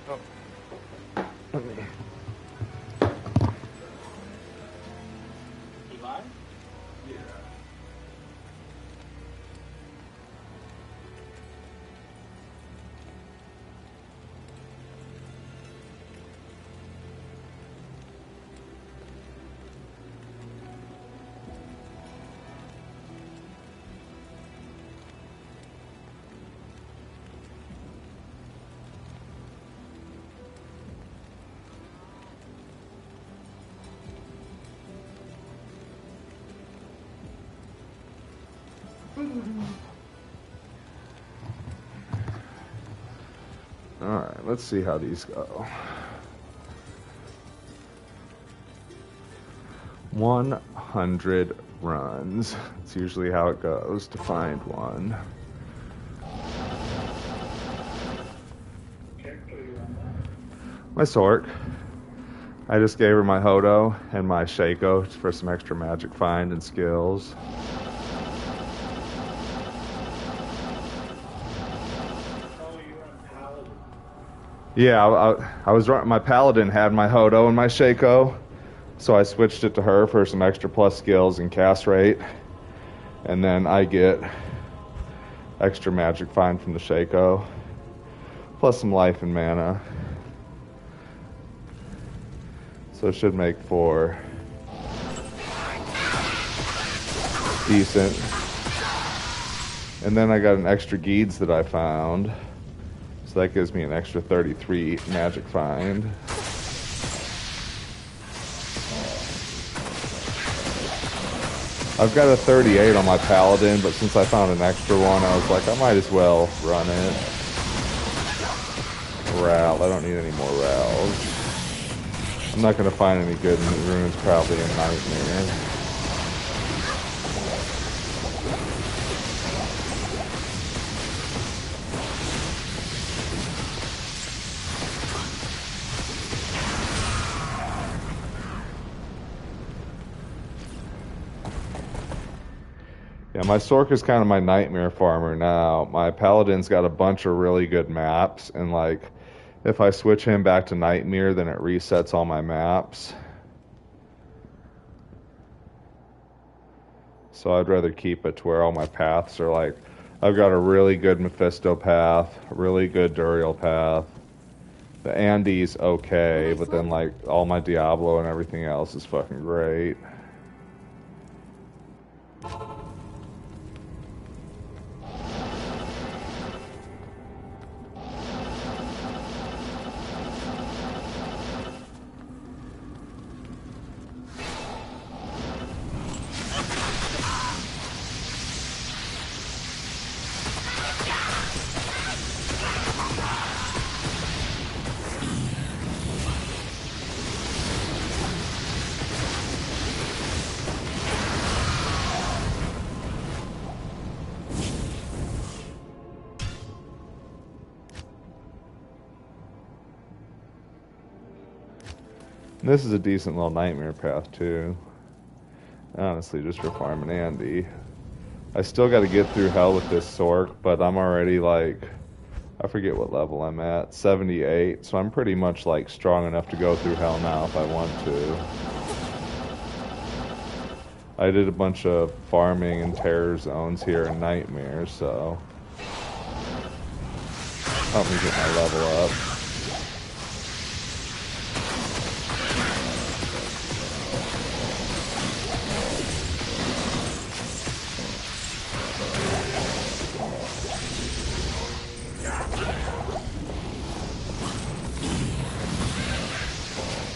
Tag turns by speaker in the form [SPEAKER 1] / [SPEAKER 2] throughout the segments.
[SPEAKER 1] Oh, let me.
[SPEAKER 2] You live?
[SPEAKER 1] Yeah. Alright, let's see how these go. 100 runs. It's usually how it goes to find one. My Sork. I just gave her my Hodo and my Shaco for some extra magic find and skills. Yeah, I was my Paladin had my Hodo and my Shaco, so I switched it to her for some extra plus skills and cast rate, and then I get extra magic find from the Shaco, plus some life and mana. So it should make for decent. And then I got an extra Geeds that I found. So that gives me an extra 33 magic find. I've got a 38 on my Paladin, but since I found an extra one, I was like, I might as well run it. Ral, I don't need any more Rals. I'm not going to find any good runes, probably in Nightmare. Yeah, my Sork is kind of my Nightmare farmer now. My Paladin's got a bunch of really good maps, and like, if I switch him back to Nightmare, then it resets all my maps. So I'd rather keep it to where all my paths are like, I've got a really good Mephisto path, a really good Duriel path. The Andy's okay, but then like all my Diablo and everything else is fucking great. This is a decent little Nightmare path too. Honestly, just for farming Andy. I still got to get through hell with this Sork, but I'm already like, I forget what level I'm at, 78. So I'm pretty much like strong enough to go through hell now if I want to. I did a bunch of farming and terror zones here in Nightmare, so help me get my level up.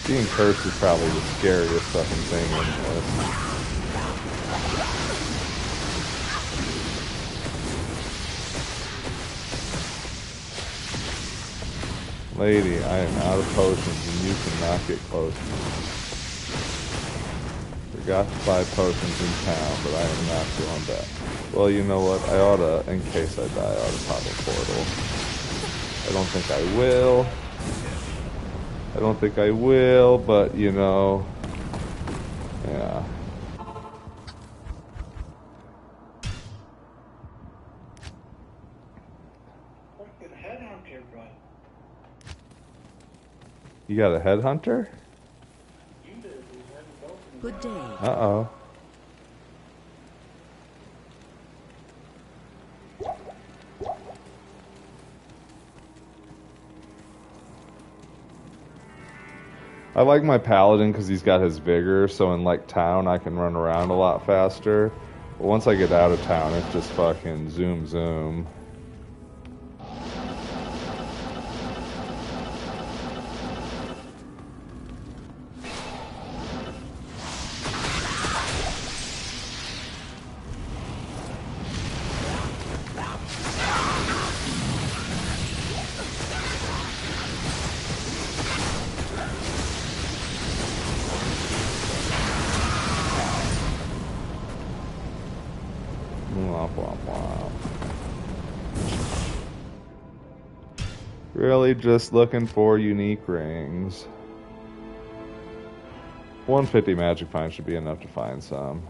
[SPEAKER 1] Being cursed is probably the scariest fucking thing in this. Lady, I am out of potions and you cannot get close to me. Forgot to buy potions in town, but I am not doing that. Well, you know what? I oughta, in case I die, I oughta pop a portal. I don't think I will. I don't think I will, but you know, yeah.
[SPEAKER 2] Fucking headhunter, bro.
[SPEAKER 1] You got a headhunter?
[SPEAKER 2] Good day.
[SPEAKER 1] Uh-oh. I like my paladin because he's got his vigor, so in like town I can run around a lot faster. But once I get out of town, it's just fucking zoom zoom. Womp, womp, womp. Really just looking for unique rings. 150 magic find should be enough to find some.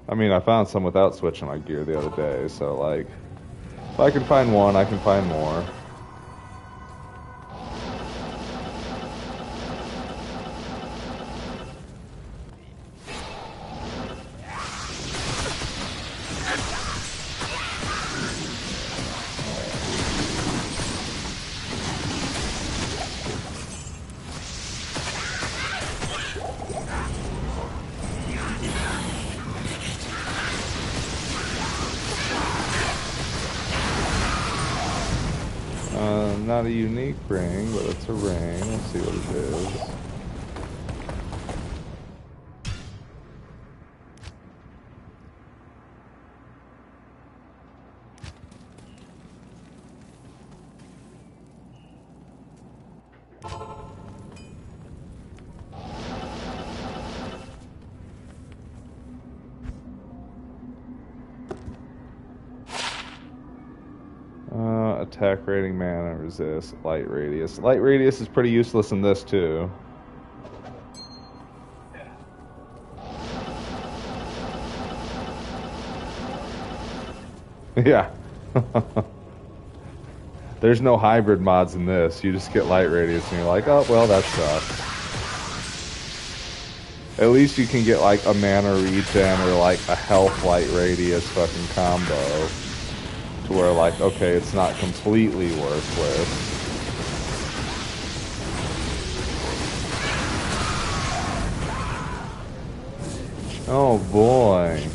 [SPEAKER 1] I mean, I found some without switching my gear the other day, so like, if I can find one, I can find more. Not a unique ring, but it's a ring. Let's see what it is. Attack rating, mana, resist, light radius. Light radius is pretty useless in this too. Yeah. There's no hybrid mods in this. You just get light radius and you're like, oh, well, that sucks. At least you can get like a mana regen or like a health light radius fucking combo. To where like, okay, it's not completely worthless. Oh boy.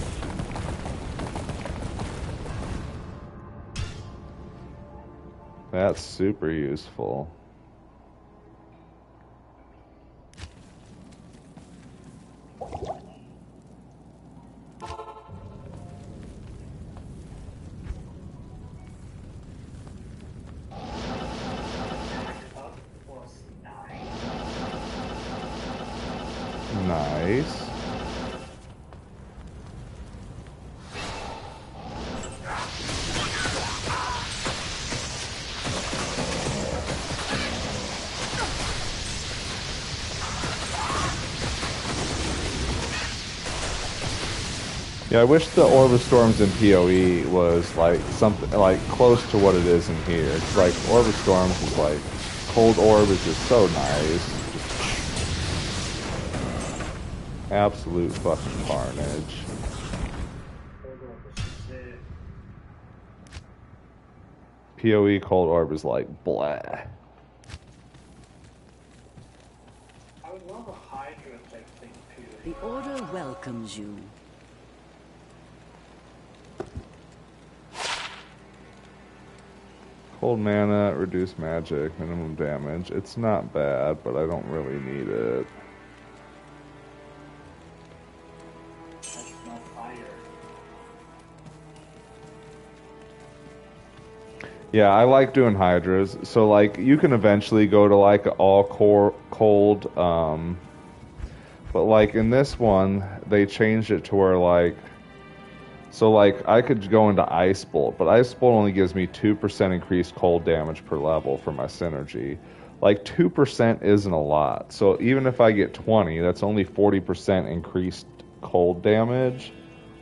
[SPEAKER 1] That's super useful. Nice. Yeah, I wish the Orb of Storms in PoE was like something like close to what it is in here. It's like Orb of Storms is like Cold Orb is just so nice. Absolute fucking carnage. PoE Cold Orb is like blah.
[SPEAKER 3] I would love a Hydra type thing too.
[SPEAKER 2] The Order welcomes you.
[SPEAKER 1] Cold mana, reduce magic, minimum damage. It's not bad, but I don't really need it.
[SPEAKER 3] That's no fire.
[SPEAKER 1] Yeah, I like doing Hydras. So like you can eventually go to like all core cold, but like in this one they changed it to where like, so like I could go into Ice Bolt, but Ice Bolt only gives me 2% increased cold damage per level for my synergy. Like 2% isn't a lot. So even if I get 20, that's only 40% increased cold damage.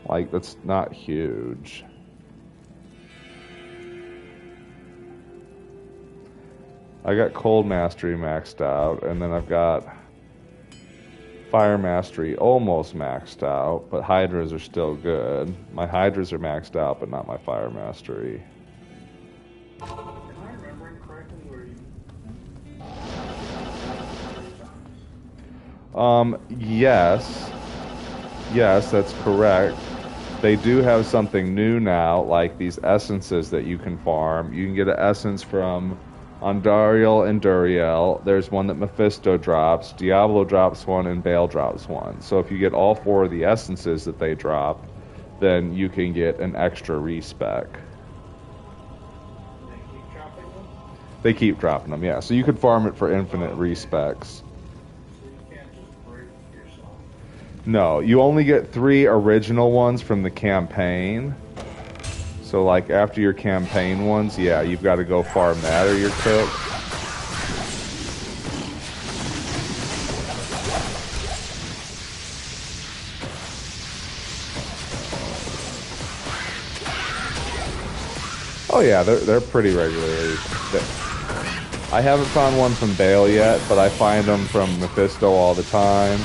[SPEAKER 1] Like, that's not huge. I got cold mastery maxed out, and then I've got fire mastery almost maxed out, but hydras are still good. My hydras are maxed out, but not my fire mastery.
[SPEAKER 3] Am I remembering correctly where you...
[SPEAKER 1] Yes. Yes, that's correct. They do have something new now, like these essences that you can farm. You can get an essence from Andariel and Duriel. There's one that Mephisto drops, Diablo drops one, and Bale drops one. So if you get all 4 of the essences that they drop, then you can get an extra respec.
[SPEAKER 3] They keep dropping them?
[SPEAKER 1] They keep dropping them, yeah. So you could farm it for infinite respecs.
[SPEAKER 3] So you can't just break yourself.
[SPEAKER 1] No, you only get 3 original ones from the campaign. So, like, after your campaign ones, yeah, you've got to go farm that or you're cooked. Oh, yeah, they're pretty regularly. I haven't found one from Bale yet, but I find them from Mephisto all the time.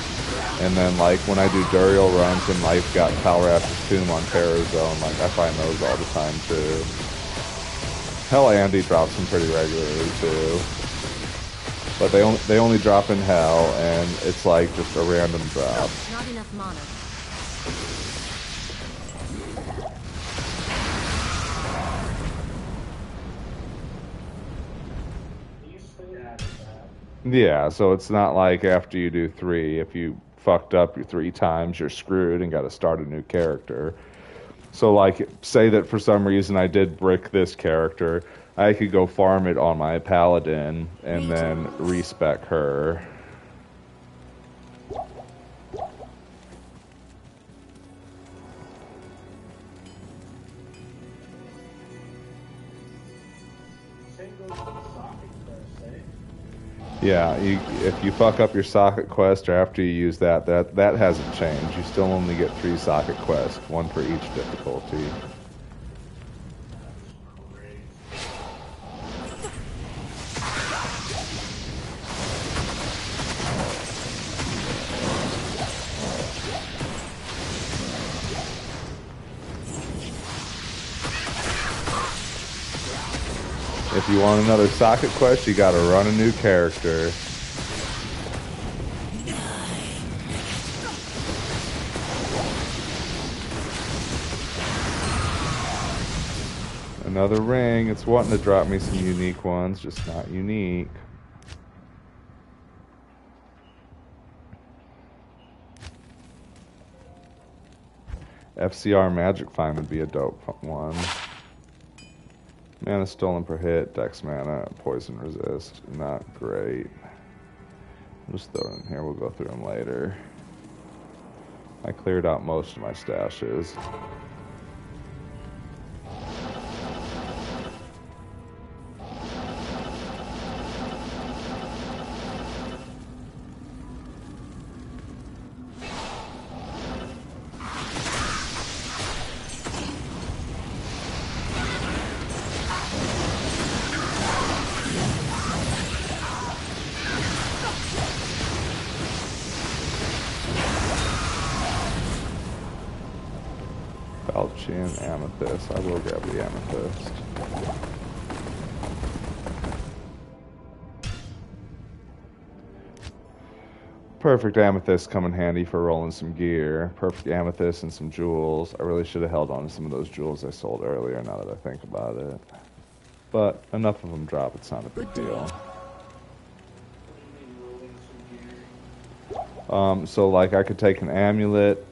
[SPEAKER 1] And then, like, when I do Duriel runs and I've got Calraf's Tomb on Terror Zone, like, I find those all the time, too. Hell, Andy drops them pretty regularly, too. But they only drop in Hell, and it's, like, just a random drop.
[SPEAKER 4] Not enough mana.
[SPEAKER 1] Yeah, so it's not like after you do 3, if you fucked up your 3 times, you're screwed and got to start a new character. So, like, say that for some reason I did brick this character, I could go farm it on my paladin and then respec her. Yeah, if you fuck up your socket quest or after you use that hasn't changed. You still only get 3 socket quests, 1 for each difficulty. If you want another socket quest, you gotta run a new character. Another ring. It's wanting to drop me some unique ones, just not unique. FCR Magic Find would be a dope one. Mana stolen per hit, dex mana, poison resist. Not great. I'll just throw it in here, we'll go through them later. I cleared out most of my stashes. Falchion, Amethyst. I will grab the Amethyst. Perfect Amethyst come in handy for rolling some gear. Perfect Amethyst and some jewels. I really should have held on to some of those jewels I sold earlier now that I think about it. But enough of them drop, it's not a big deal. So like I could take an amulet,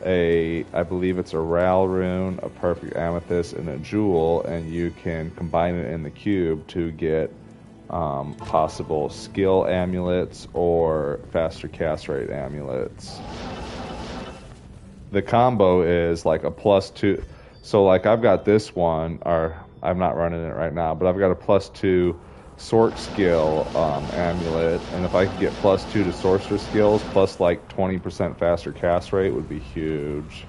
[SPEAKER 1] I believe it's a Ral rune, a perfect amethyst, and a jewel, and you can combine it in the cube to get possible skill amulets or faster cast rate amulets. The combo is like a +2. So like I've got this one, or I'm not running it right now, but I've got a +2 Sork skill amulet, and if I could get +2 to sorcerer skills, plus like 20% faster cast rate would be huge.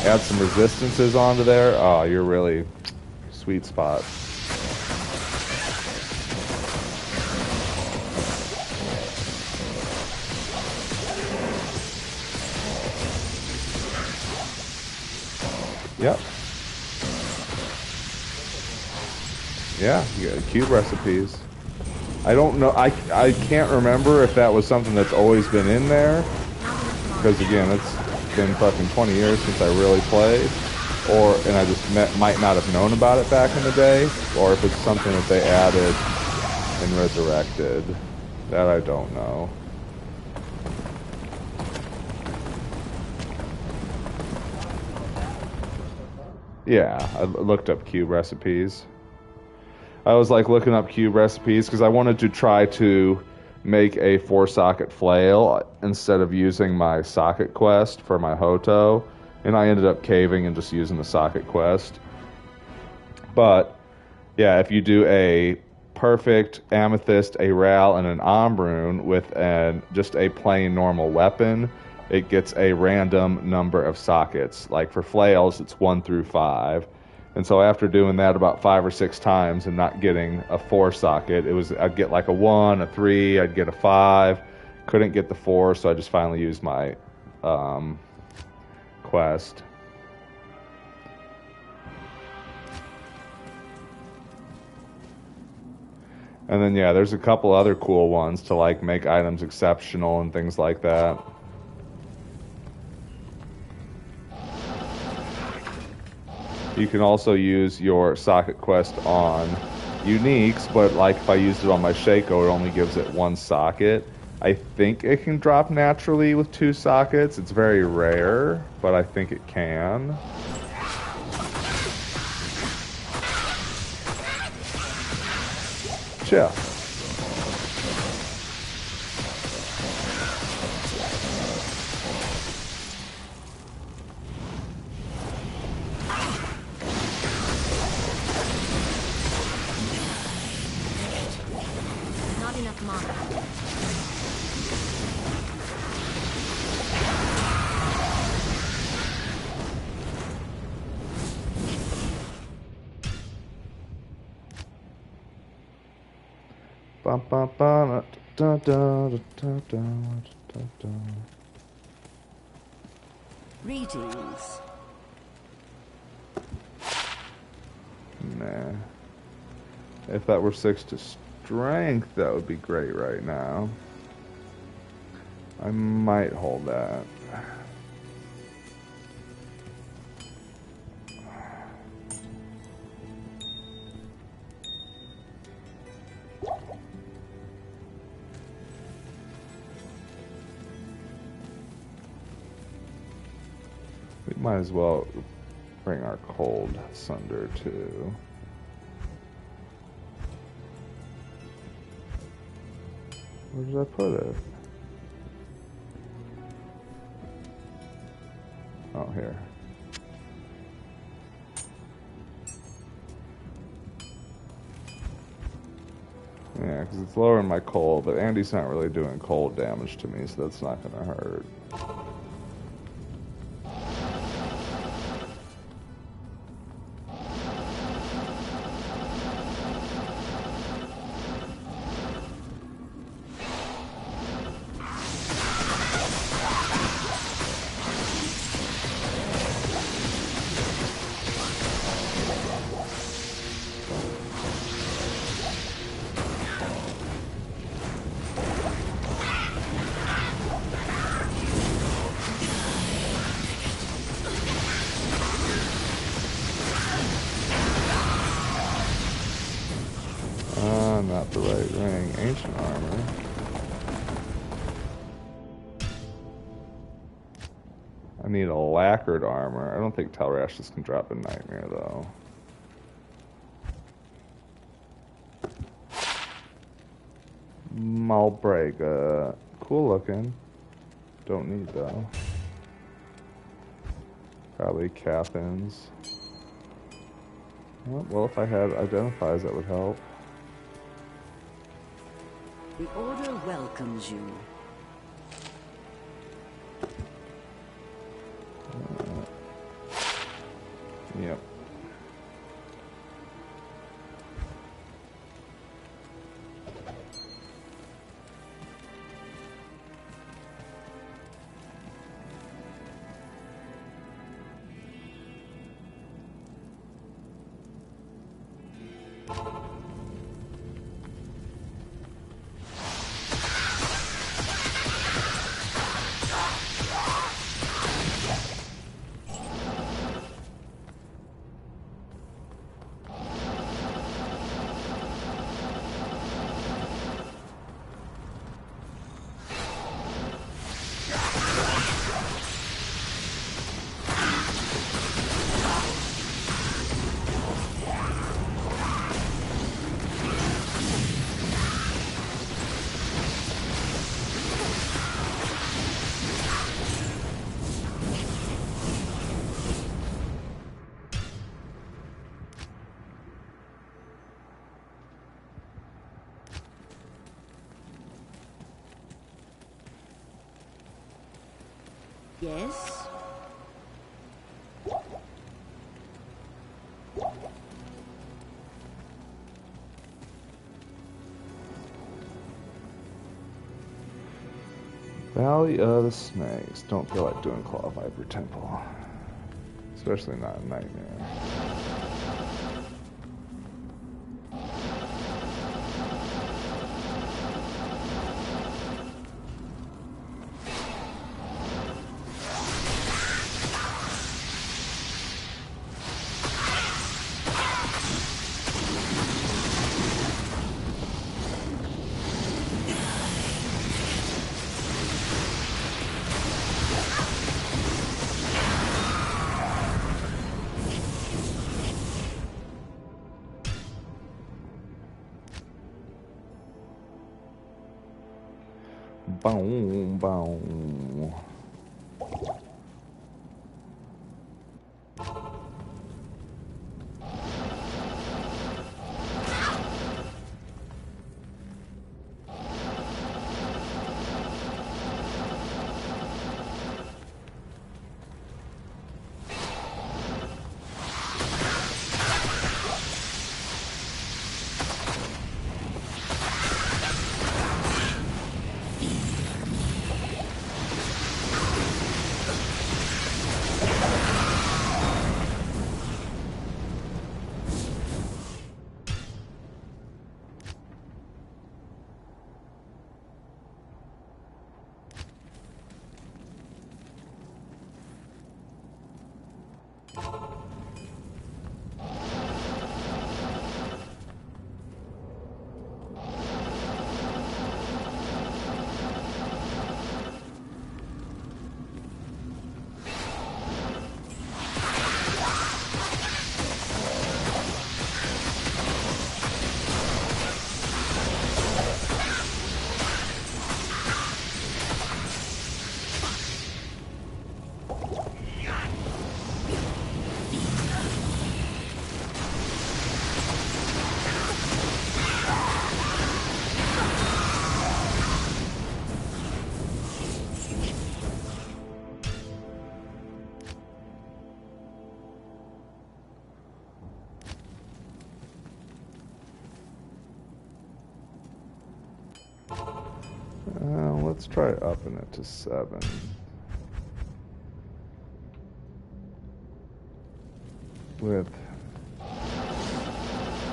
[SPEAKER 1] Add some resistances onto there. Oh, you're really sweet spot. Yep. Yeah, you got cube recipes. I don't know. I can't remember if that was something that's always been in there, because again, it's been fucking 20 years since I really played, and I just might not have known about it back in the day, or if it's something that they added and resurrected. That I don't know. Yeah, I looked up cube recipes. I was like looking up cube recipes because I wanted to try to make a 4-socket flail instead of using my socket quest for my Hoto, and I ended up caving and just using the socket quest. But yeah, if you do a perfect amethyst, a ral, and an ombroon with just a plain normal weapon, it gets a random number of sockets. Like for flails, it's 1 through 5. And so after doing that about 5 or 6 times and not getting a 4-socket, I'd get like a 1, a 3, I'd get a 5. Couldn't get the 4, so I just finally used my quest. And then yeah, there's a couple other cool ones to like make items exceptional and things like that. You can also use your socket quest on uniques, but like if I used it on my Shaco, it only gives it 1 socket. I think it can drop naturally with 2 sockets. It's very rare, but I think it can. Chill.
[SPEAKER 4] Not enough mana.
[SPEAKER 1] Bum, bum, bum, da, da, da, da, da, da, da.
[SPEAKER 2] Greetings.
[SPEAKER 1] Nah. If that were 6 to strength, that would be great right now. I might hold that. We might as well bring our cold sunder too. Where did I put it? Oh, here. Yeah, because it's lowering my cold, but Andy's not really doing cold damage to me, so that's not going to hurt. Not the right ring. Ancient armor. I need a lacquered armor. I don't think Telrashes can drop a nightmare, though. Malbrega. Cool looking. Don't need, though. Probably Cathins. Well, if I had identifies, that would help.
[SPEAKER 2] The Order welcomes you.
[SPEAKER 1] Yep.
[SPEAKER 2] Yes?
[SPEAKER 1] Valley of the Snakes. Don't feel like doing Claw Viper Temple. Especially not in Nightmare. Boom, boom. Let's try upping it to 7. With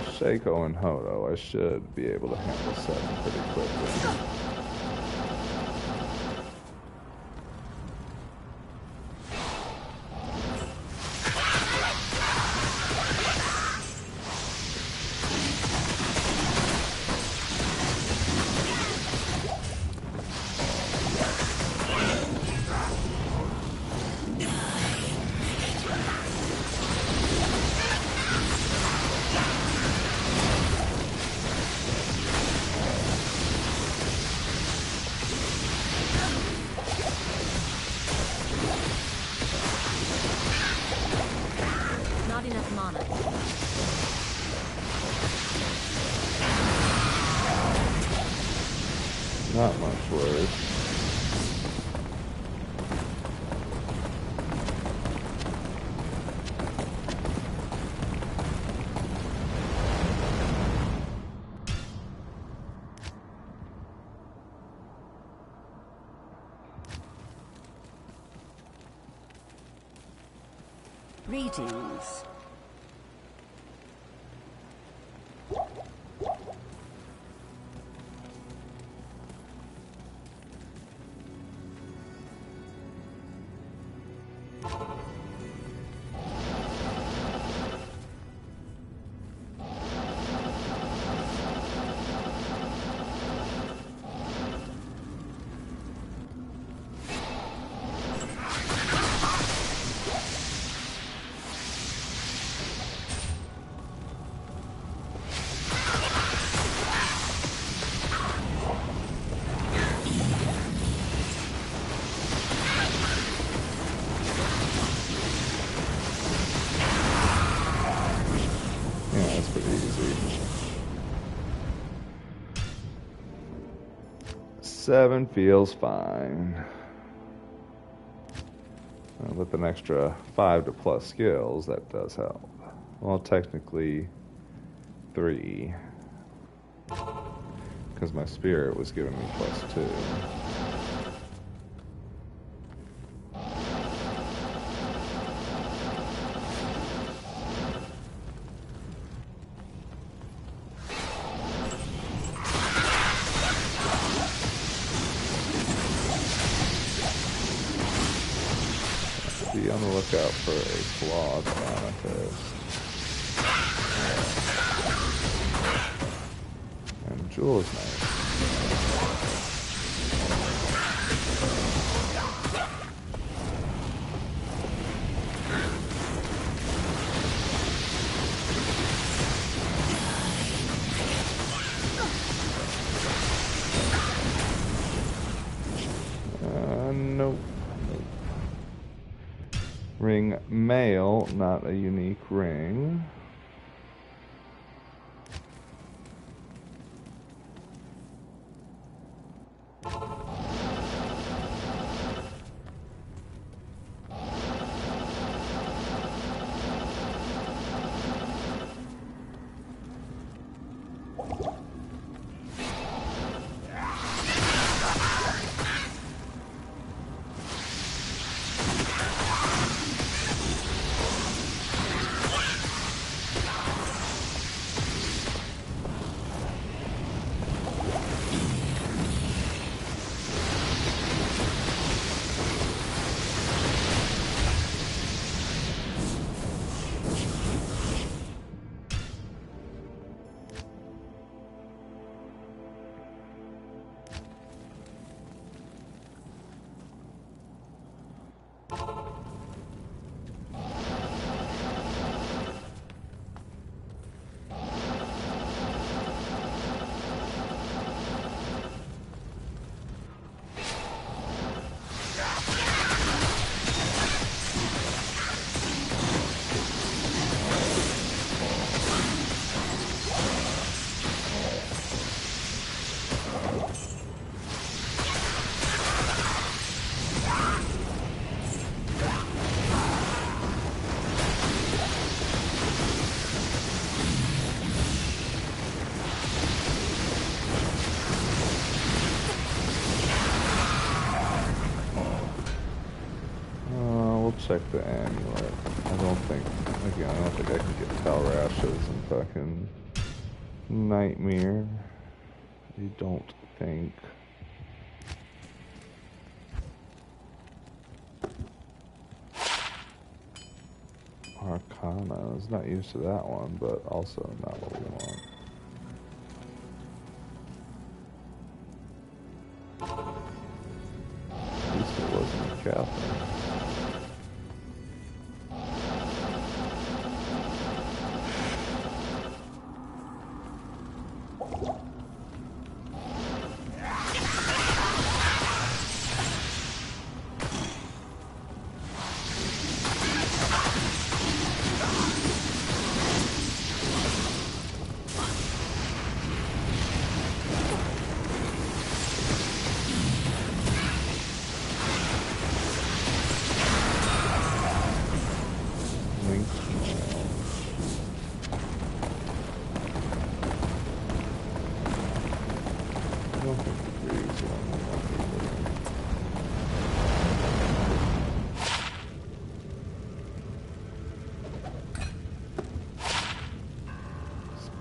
[SPEAKER 1] Shaco and Hodo, I should be able to handle 7 pretty quickly. Not much worse.
[SPEAKER 2] Greetings.
[SPEAKER 1] Yeah, that's pretty easy. 7 feels fine. With an extra 5 to plus skills, that does help. Well, technically 3. Because my spirit was giving me +2. Be on the lookout for a flawed manifest. And Jewel's nice. Nope. Ring mail, not a unique ring. Check the amulet. I don't think I can get towel rashes and fucking nightmare. I don't think. Arcana is not used to that one, but also not what we want. At least it wasn't Catherine.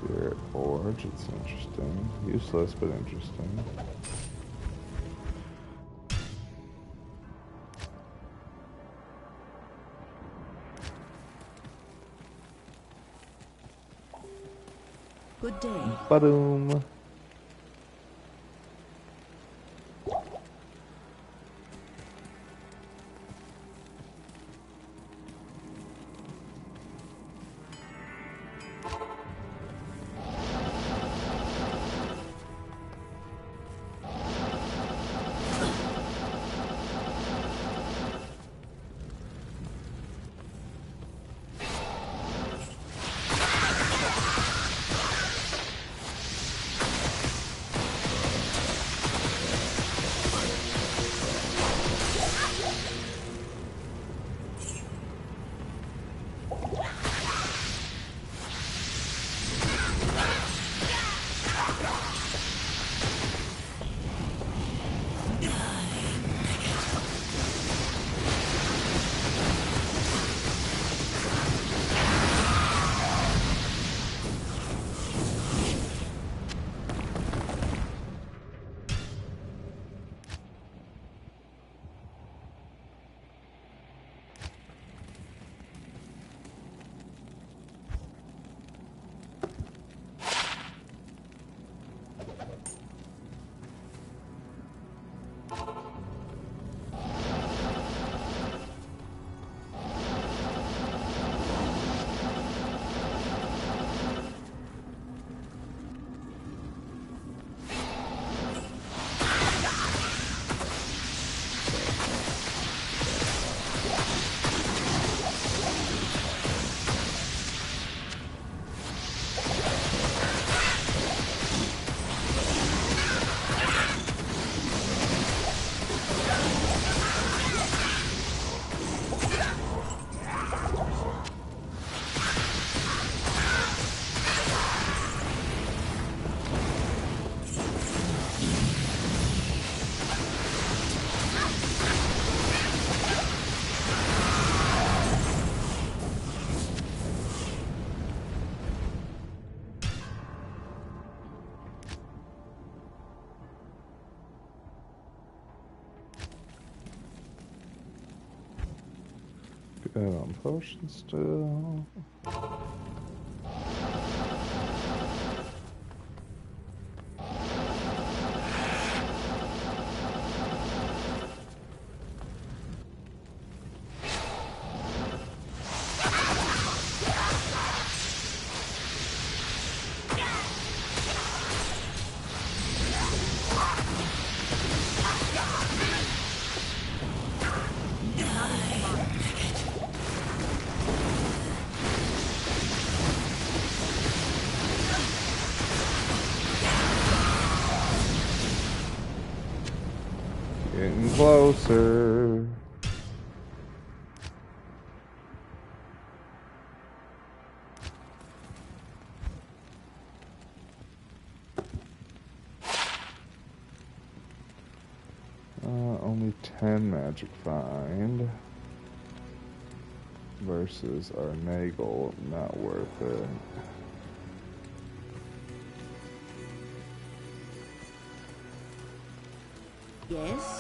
[SPEAKER 1] Spirit Forge, it's interesting. Useless, but interesting.
[SPEAKER 2] Good day.
[SPEAKER 1] Ba-doom. Good on potion still. Getting closer. Only 10 magic find versus our Nagel, not worth it.
[SPEAKER 2] Yes?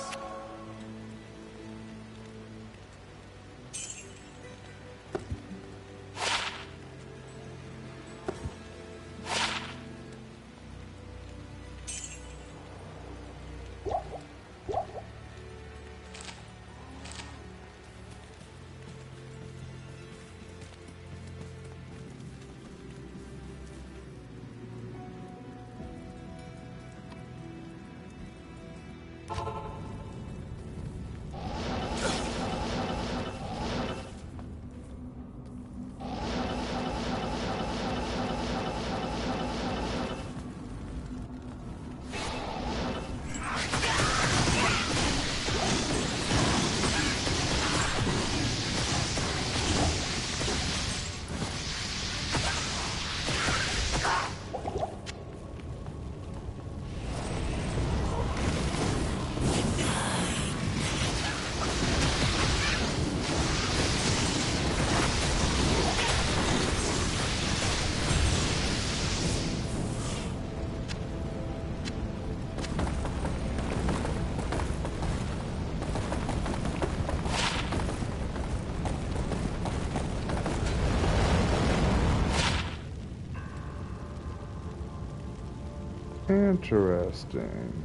[SPEAKER 1] Interesting.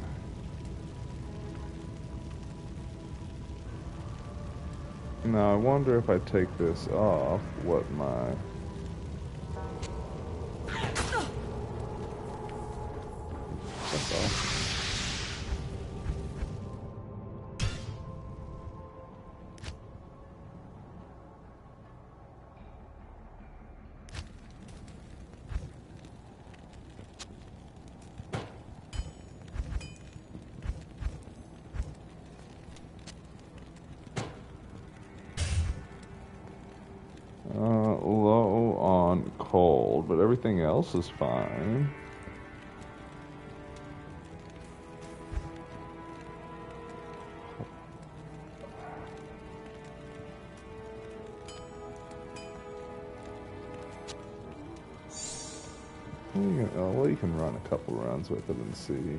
[SPEAKER 1] Now I wonder if I take this off, what my... That's off. Low on cold, but everything else is fine. Well, you can run a couple runs with it and see.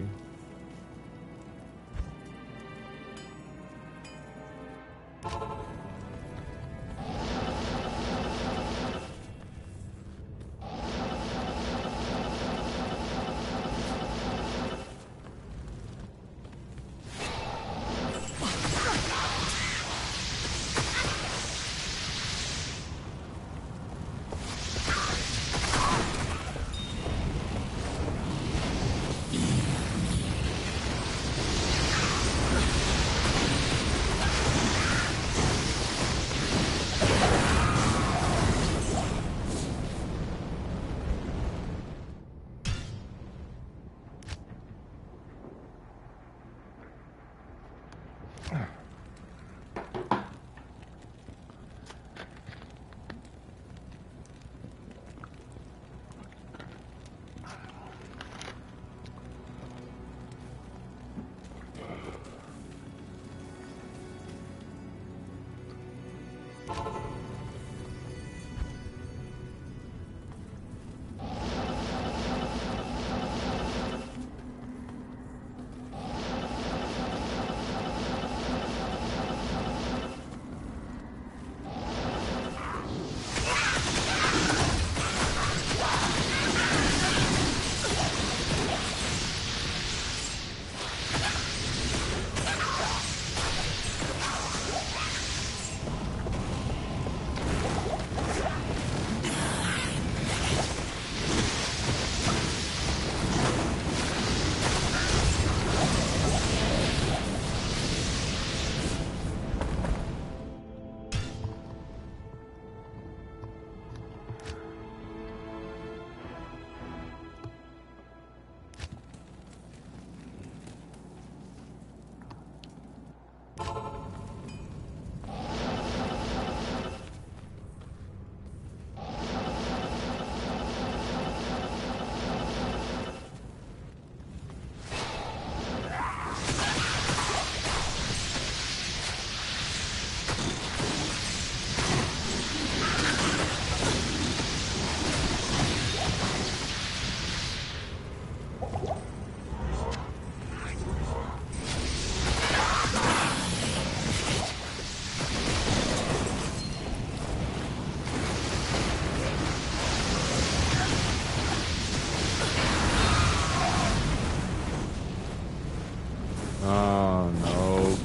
[SPEAKER 1] Oh, no.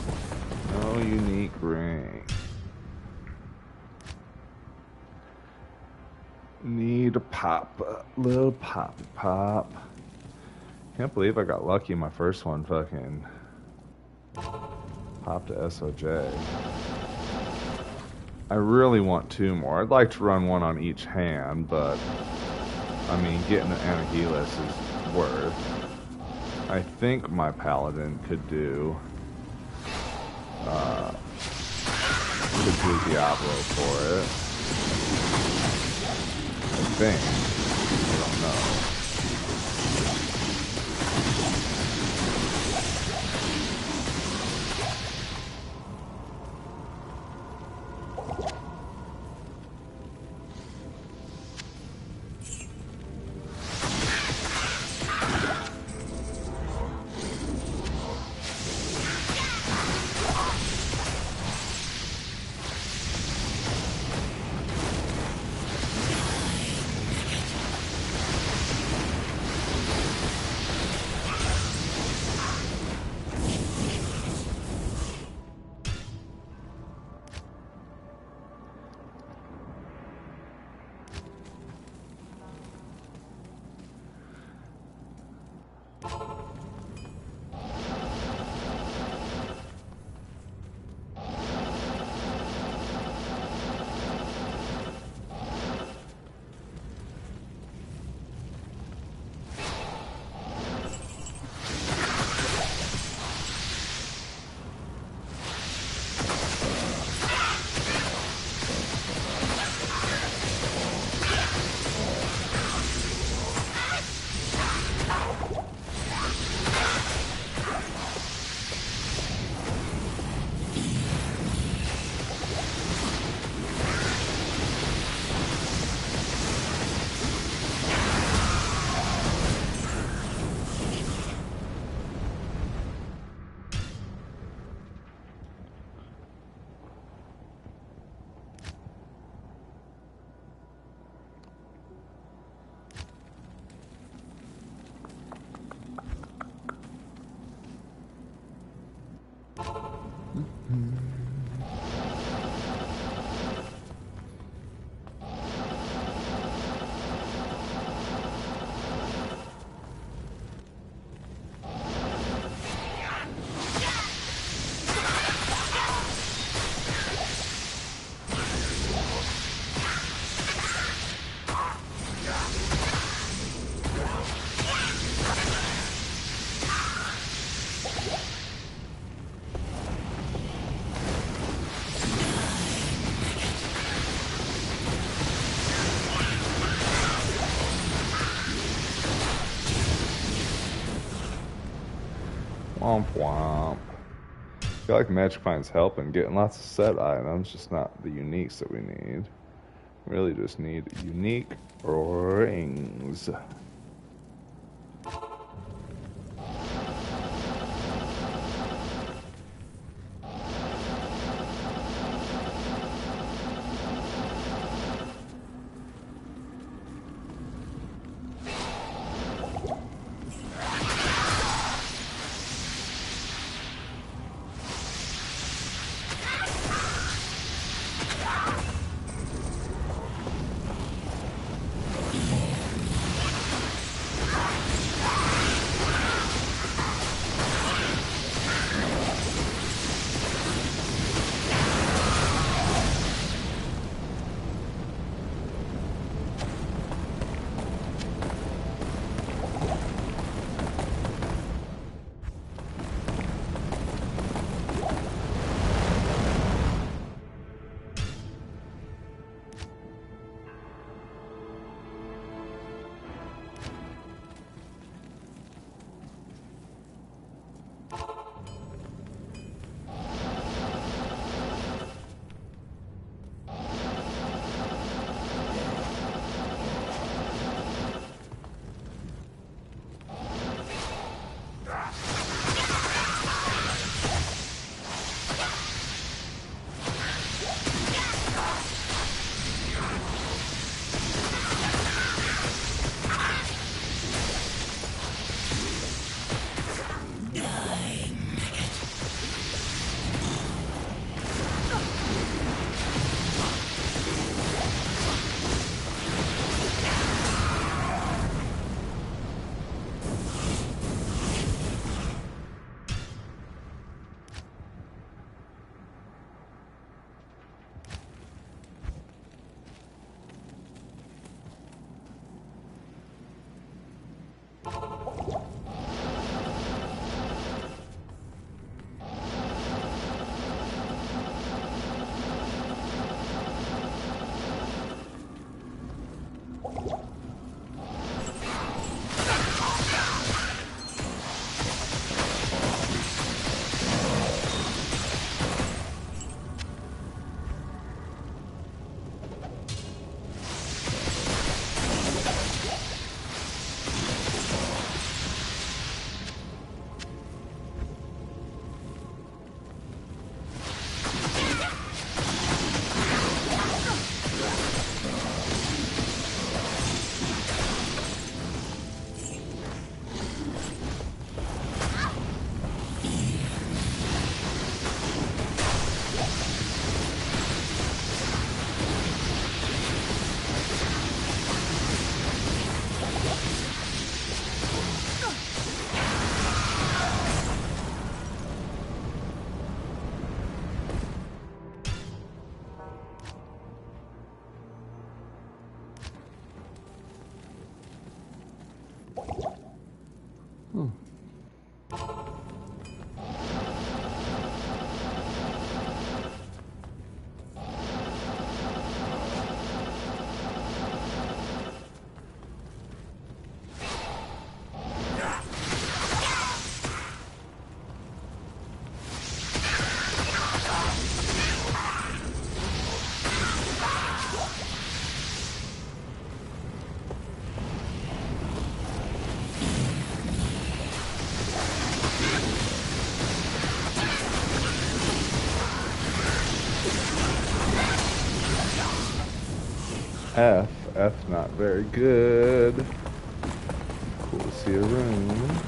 [SPEAKER 1] No unique ring. Need a pop. Little pop. Can't believe I got lucky my first one fucking popped to SOJ. I really want two more. I'd like to run one on each hand, but I mean, getting an Anahilus is worth. I think my paladin could do Diablo for it. I think. I don't know. Womp womp. I feel like Magic Find's helping, getting lots of set items, just not the uniques that we need. Really just need unique rings. F. F not very good. Cool to see a room.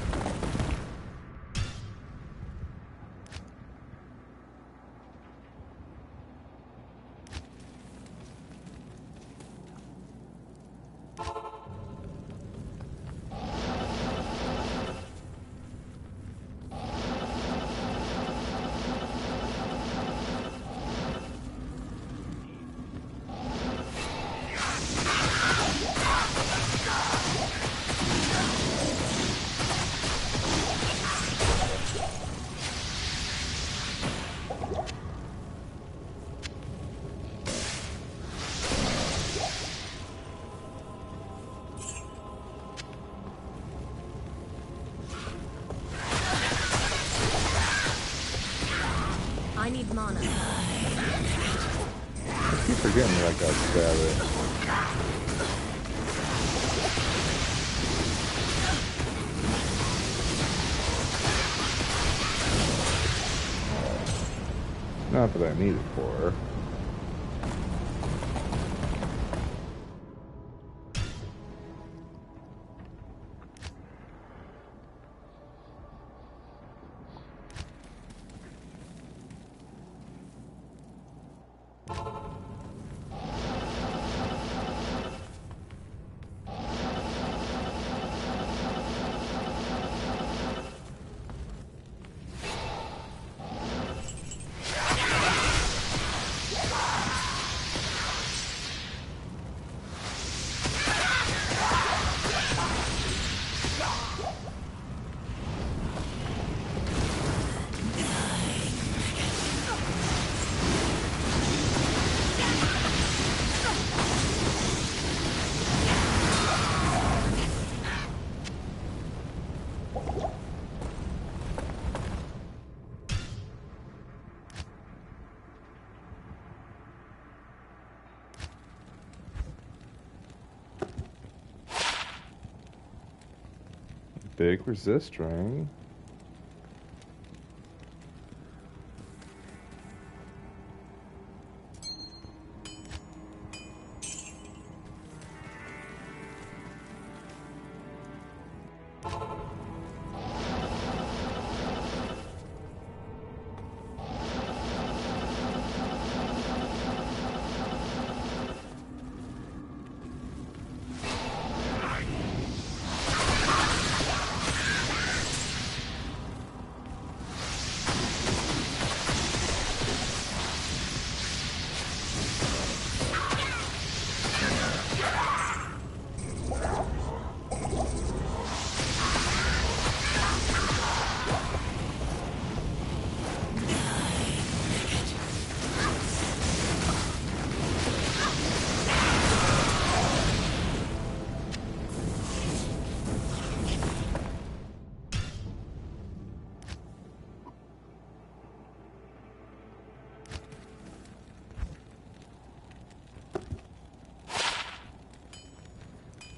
[SPEAKER 2] I need mana.
[SPEAKER 1] I keep forgetting that I got static. Not that I need it for. Big resist ring.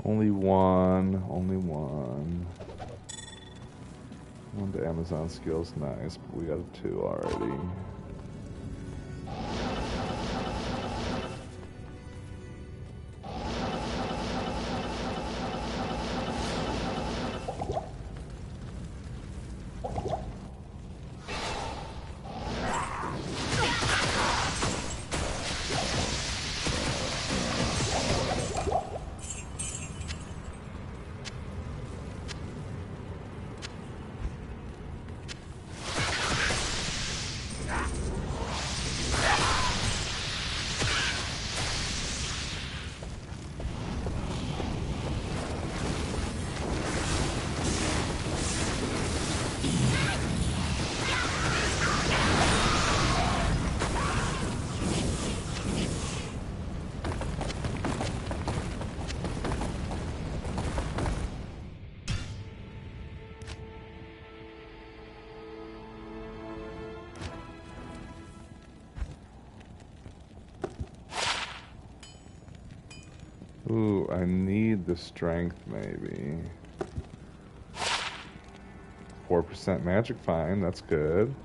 [SPEAKER 1] Only one, only one. One to Amazon skills, nice, but we got a 2 already. Ooh, I need the strength, maybe. 4% magic fine, that's good.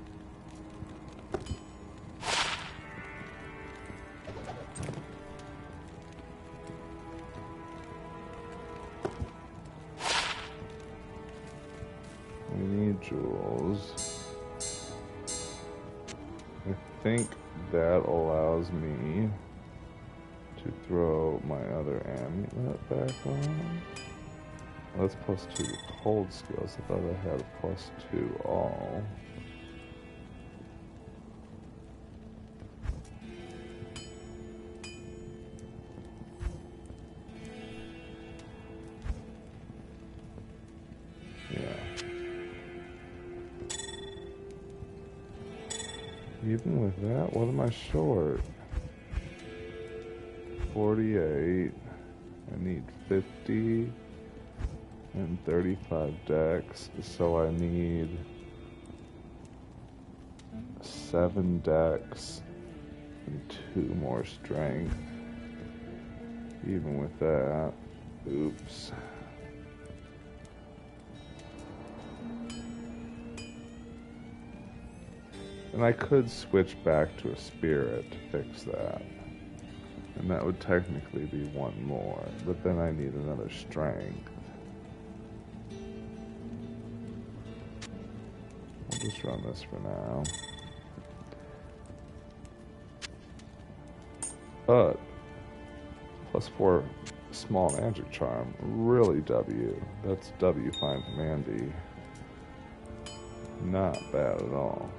[SPEAKER 1] We need jewels. I think that allows me to throw my other amulet back on. Well, that's +2 to cold skills. I thought I had a +2 all. Yeah. Even with that, what am I short? 48. I need 50 and 35 dex, so I need 7 dex and 2 more strength. Even with that, oops. And I could switch back to a spirit to fix that. And that would technically be 1 more, but then I need another strength. I'll just run this for now. But +4 small magic charm, really W. That's W fine from Andy. Not bad at all.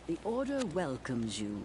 [SPEAKER 2] The Order welcomes you.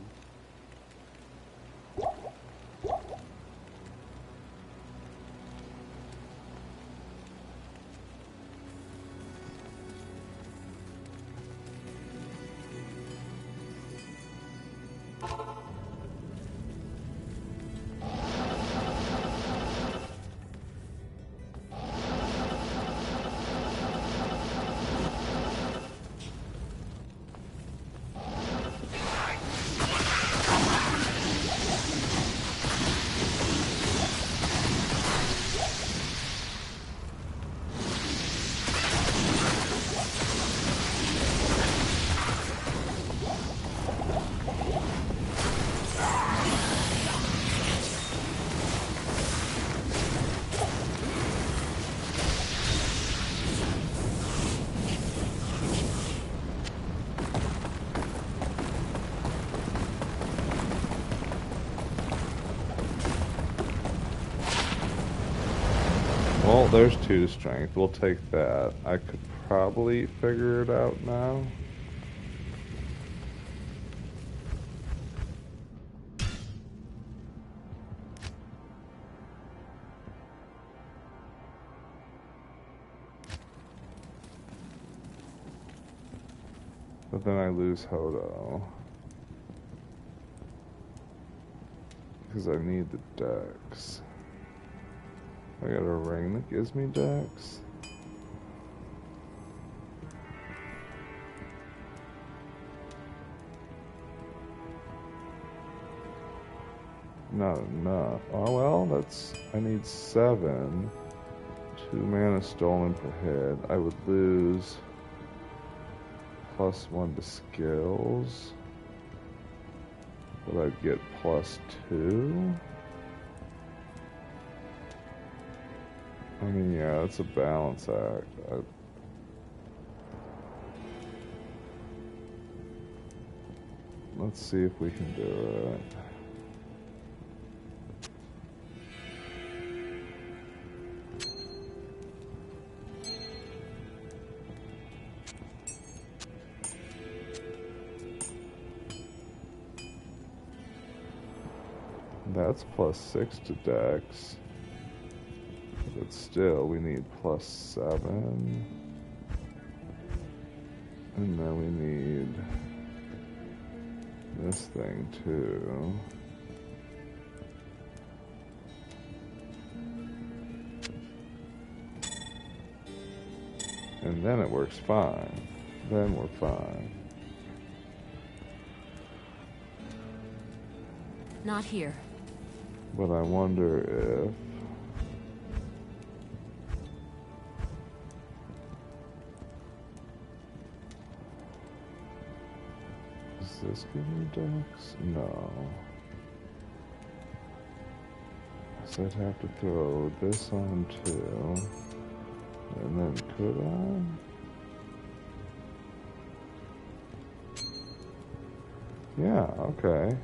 [SPEAKER 1] Well, there's 2 strength. We'll take that. I could probably figure it out now. But then I lose Hodo. Because I need the dex. I got a ring that gives me dex. Not enough. Oh well, that's... I need 7. 2 mana stolen per hit. I would lose +1 to skills. But I'd get +2. I mean, yeah, it's a balance act. Let's see if we can do it. That's +6 to dex. But still, we need +7. And then we need this thing too. And then it works fine. Then we're fine.
[SPEAKER 4] Not here.
[SPEAKER 1] But I wonder if... Does this give me ducks? No. So I'd have to throw this on too. And then could I? Yeah, okay.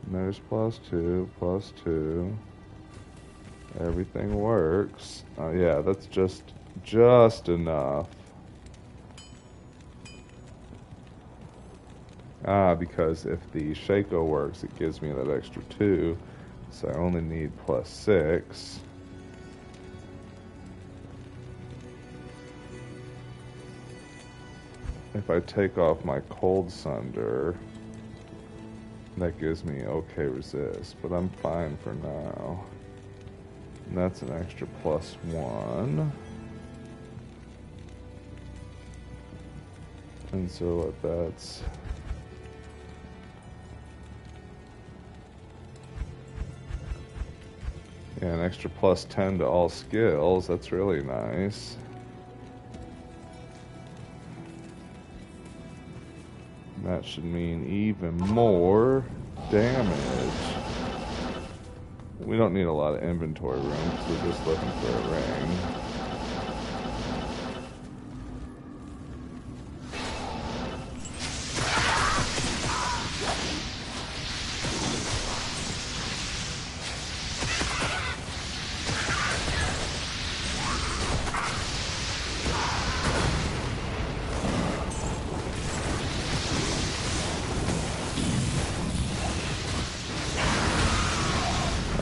[SPEAKER 1] And there's +2, +2. Everything works. Yeah, that's just enough. Because if the Shaco works, it gives me that extra 2. So I only need +6. If I take off my Cold Sunder, that gives me okay resist, but I'm fine for now. And that's an extra +1. And so that's... yeah, an extra +10 to all skills. That's really nice. That should mean even more damage. We don't need a lot of inventory room because we're just looking for a ring.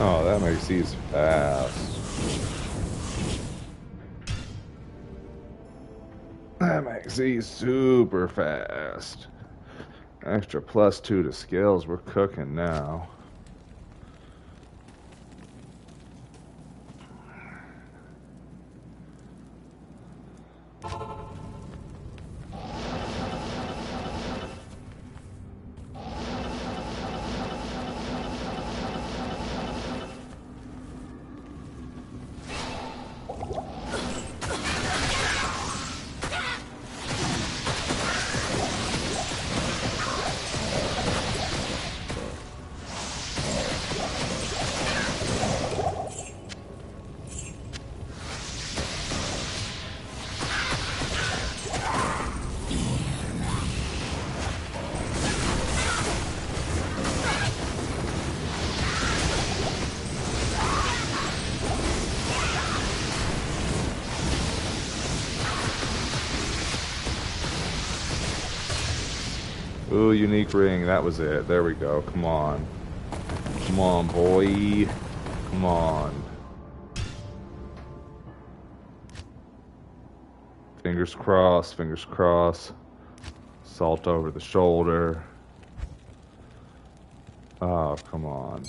[SPEAKER 1] Oh, that makes these fast. That makes these super fast. Extra +2 to skills. We're cooking now. Ooh, unique ring. That was it. There we go. Come on. Come on, boy. Come on. Fingers crossed. Fingers crossed. Salt over the shoulder. Oh, come on.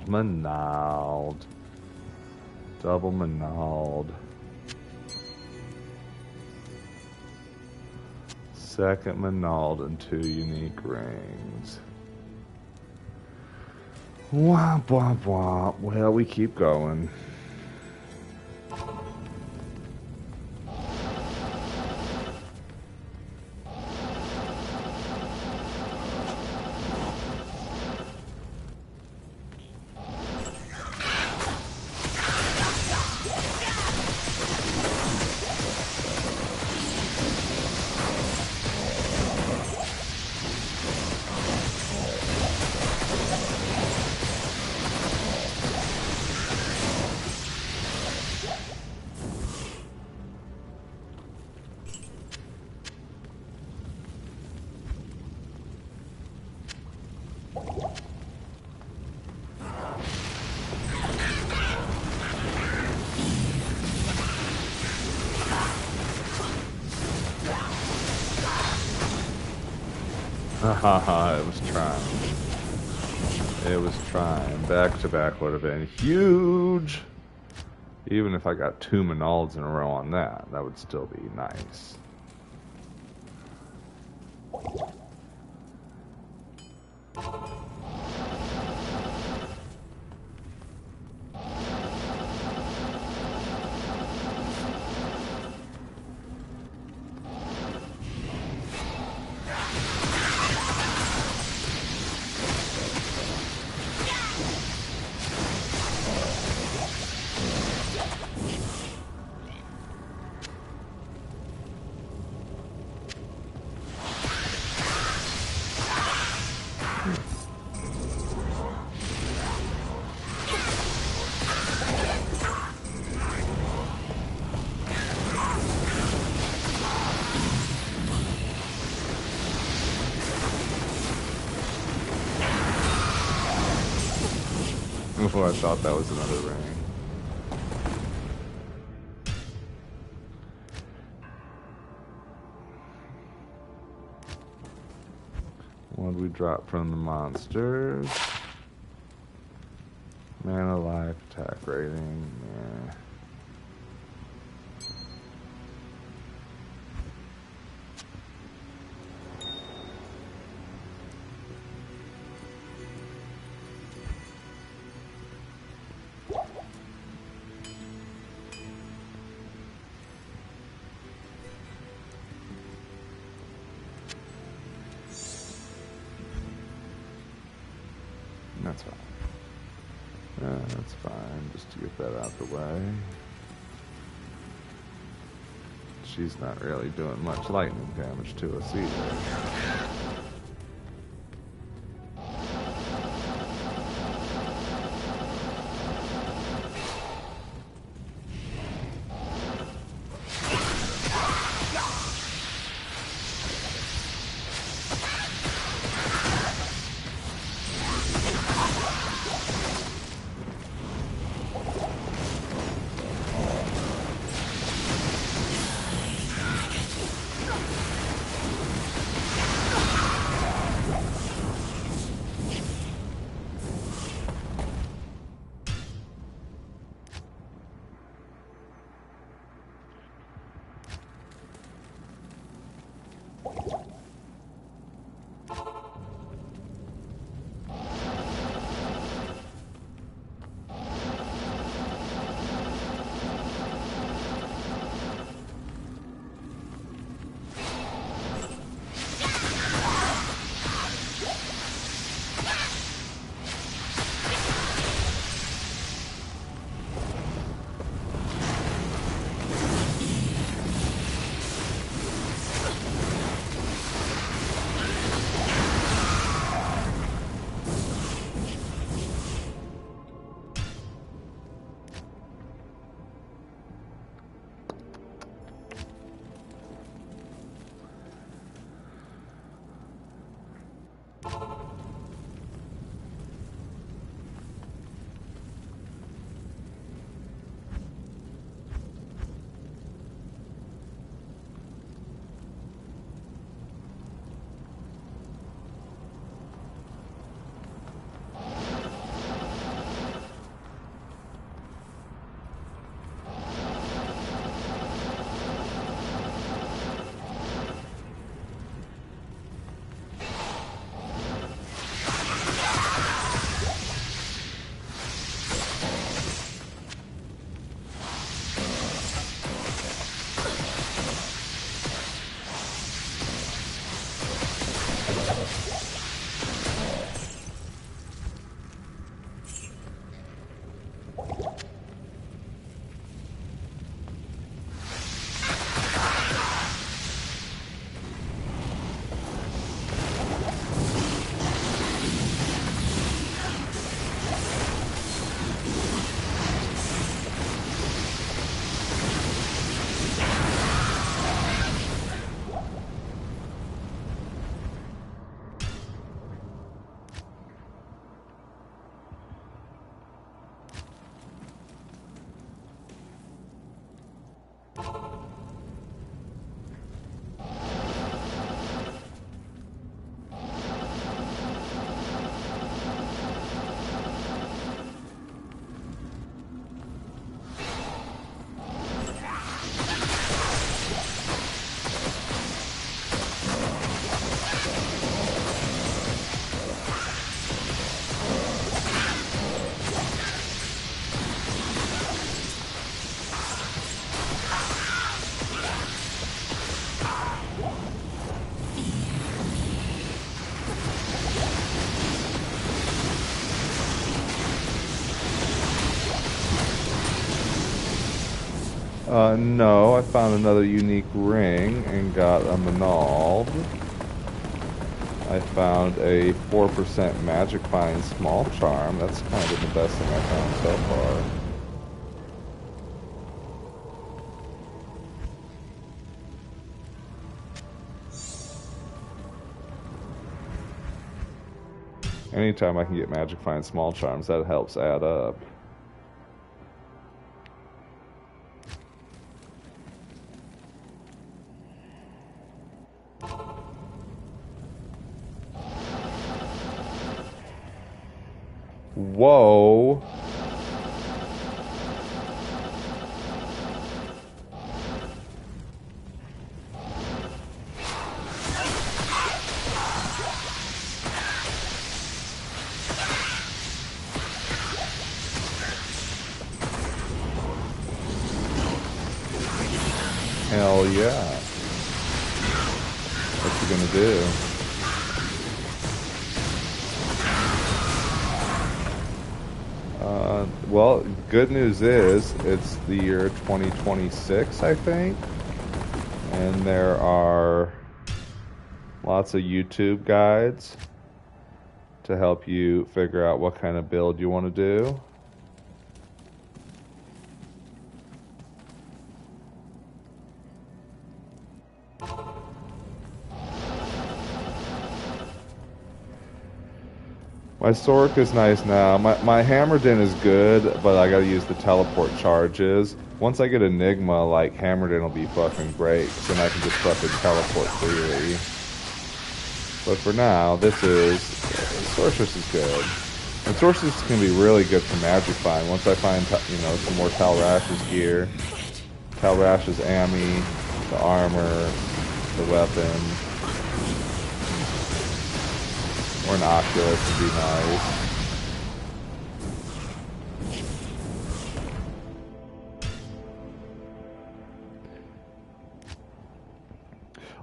[SPEAKER 1] Manald. Double Manald. Second Manald and 2 unique rings. Womp womp womp. Well, we keep going. Haha, it was trying. It was trying. Back to back would have been huge. Even if I got 2 Manalds in a row on that, that would still be nice. Oh, I thought that was another ring. What did we drop from the monsters? Mana, life, attack rating. Yeah. That's fine. That's fine, just to get that out the way. She's not really doing much lightning damage to us either. No, I found another unique ring and got a Manald. I found a 4% Magic Find Small Charm. That's kind of the best thing I found so far. Anytime I can get magic find small charms, that helps add up. Whoa. Hell yeah. What you gonna do? Well, good news is it's the year 2026, I think. And there are lots of YouTube guides to help you figure out what kind of build you want to do. My Sork is nice now. My Hammerdin is good, but I gotta use the teleport charges. Once I get Enigma, like, Hammerdin will be fucking great, 'cause then I can just fucking teleport freely. But for now, Sorceress is good. And Sorceress can be really good for Magic Find once I find, some more Talrash's gear. Talrash's Ammi, the armor, the weapon. Or an Oculus would be nice.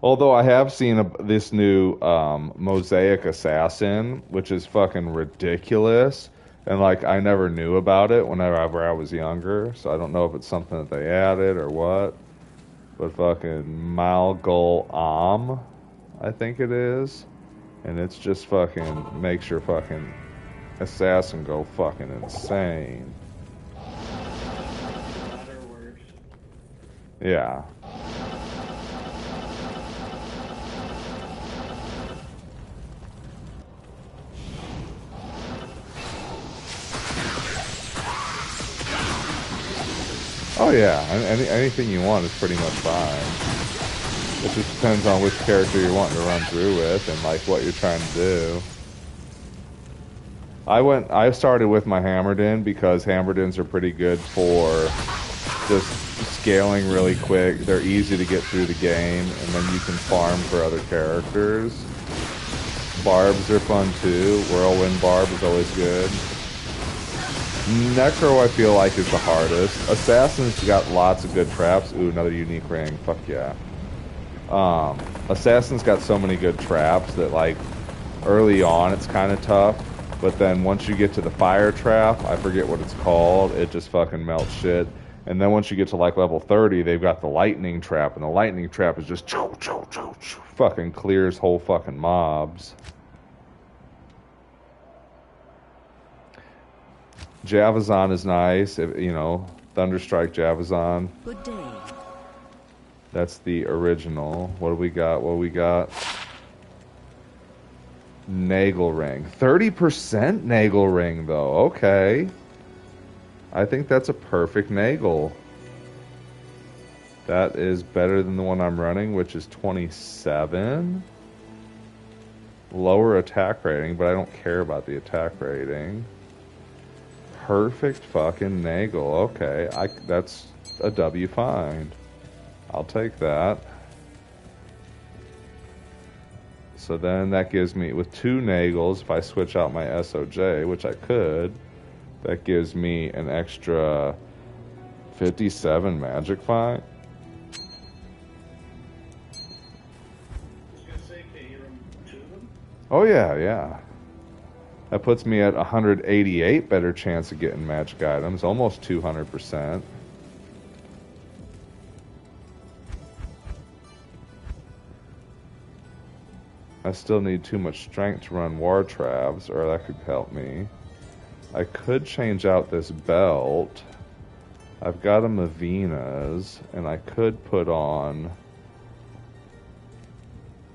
[SPEAKER 1] Although I have seen this new Mosaic Assassin, which is fucking ridiculous. And, like, I never knew about it whenever I was younger. So I don't know if it's something that they added or what. But fucking Malgul Am, I think it is. And it's just fucking makes your fucking assassin go fucking insane. Yeah. Oh yeah, anything you want is pretty much fine. It just depends on which character you're wanting to run through with and, like, what you're trying to do. I started with my Hammerdin because Hammerdins are pretty good for just scaling really quick. They're easy to get through the game, and then you can farm for other characters. Barbs are fun too. Whirlwind Barb is always good. Necro, I feel like, is the hardest. Assassin's got lots of good traps. Ooh, another unique ring. Fuck yeah. Assassin's got so many good traps that, like, early on it's kind of tough, but then once you get to the fire trap, I forget what it's called, it just fucking melts shit. And then once you get to, like, level 30, they've got the lightning trap, and the lightning trap is just fucking clears whole fucking mobs. Javazon is nice, Thunderstrike Javazon.
[SPEAKER 2] Good day.
[SPEAKER 1] That's the original. What do we got? Nagel Ring. 30% Nagel Ring, though. Okay. I think that's a perfect Nagel. That is better than the one I'm running, which is 27. Lower attack rating, but I don't care about the attack rating. Perfect fucking Nagel. Okay. That's a W find. I'll take that. So then that gives me, with 2 Nagels, if I switch out my SOJ, which I could, that gives me an extra 57 magic find. Oh yeah. That puts me at 188 better chance of getting magic items, almost 200%. I still need too much strength to run war traps, or that could help me. I could change out this belt. I've got a Mavina's, and I could put on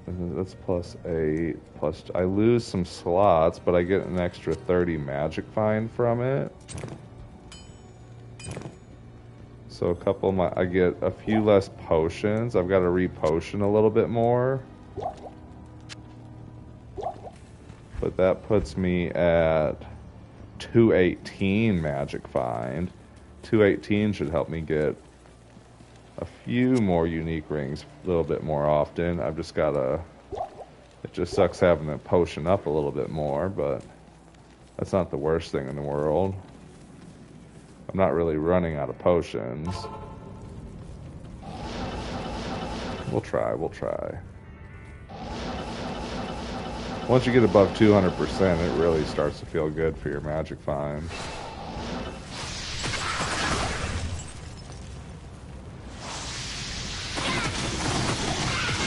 [SPEAKER 1] That's +8. Plus, I lose some slots, but I get an extra 30 magic find from it. So a couple of I get a few less potions. I've got to re-potion a little bit more. But that puts me at 218 magic find. 218 should help me get a few more unique rings a little bit more often. I've just got to... It just sucks having to potion up a little bit more, but that's not the worst thing in the world. I'm not really running out of potions. We'll try. Once you get above 200%, it really starts to feel good for your magic find.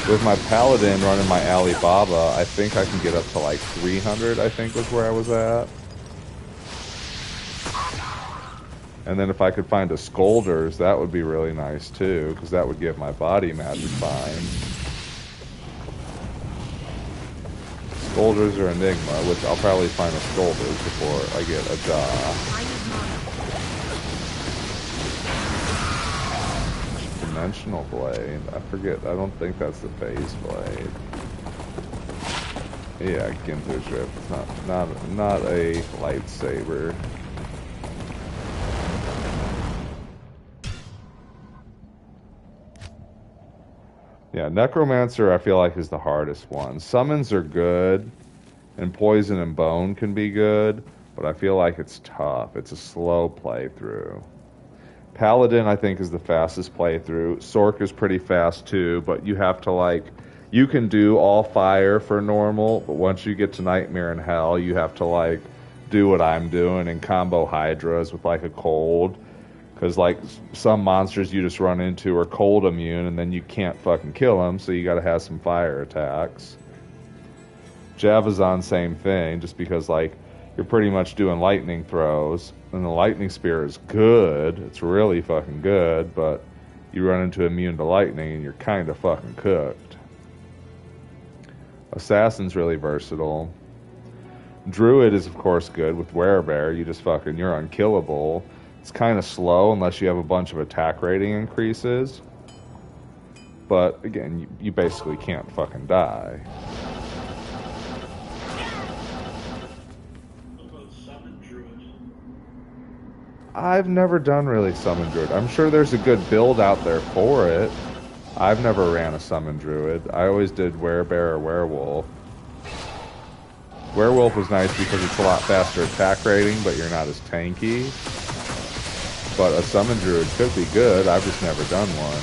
[SPEAKER 1] With my paladin running my Alibaba, I think I can get up to like 300, I think was where I was at. And then if I could find a Scolders, that would be really nice too, because that would give my body magic find. Scolders or Enigma, which I'll probably find a Scolders before I get a jaw. Dimensional blade. I forget. I don't think that's the phase blade. Yeah, Ginter's Rift. It's not a lightsaber. Yeah, Necromancer I feel like is the hardest one. Summons are good, and Poison and Bone can be good, but I feel like it's tough. It's a slow playthrough. Paladin, I think, is the fastest playthrough. Sork is pretty fast, too, but you have to, like... You can do all fire for normal, but once you get to Nightmare in Hell, you have to, like, do what I'm doing and combo Hydras with, like, a cold. Because, like, some monsters you just run into are cold immune, and then you can't fucking kill them, so you gotta have some fire attacks. Javazon, same thing, just because, like, you're pretty much doing lightning throws. And the lightning spear is good. It's really fucking good, but you run into immune to lightning and you're kind of fucking cooked. Assassin's really versatile. Druid is, of course, good with Werebear. You're unkillable. It's kind of slow unless you have a bunch of attack rating increases. But, again, you basically can't fucking die. I've never done really Summon Druid. I'm sure there's a good build out there for it. I've never ran a Summon Druid. I always did Werebear or Werewolf. Werewolf was nice because it's a lot faster attack rating, but you're not as tanky. But a Summon Druid could be good. I've just never done one.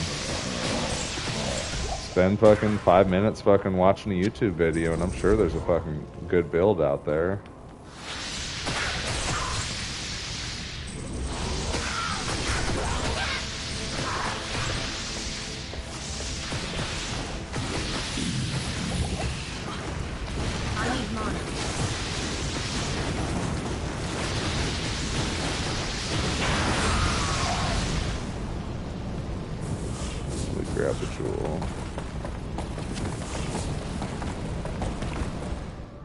[SPEAKER 1] Spend fucking 5 minutes fucking watching a YouTube video, and I'm sure there's a fucking good build out there. Grab the jewel.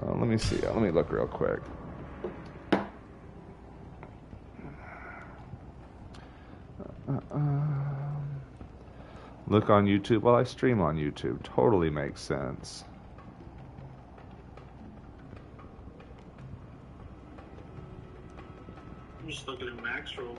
[SPEAKER 1] Let me see. Let me look real quick. Look on YouTube. Well, I stream on YouTube. Totally makes sense.
[SPEAKER 3] I'm just looking at max roll.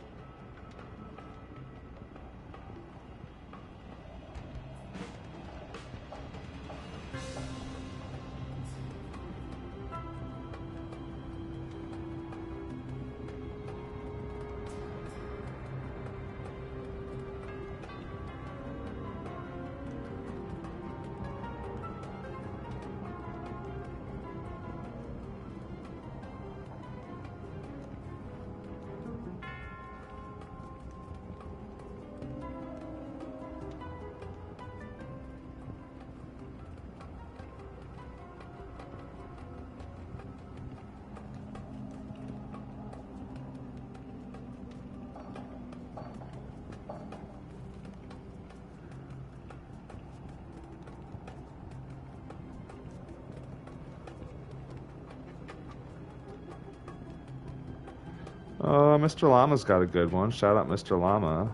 [SPEAKER 1] Mr. Llama's got a good one. Shout out Mr. Llama.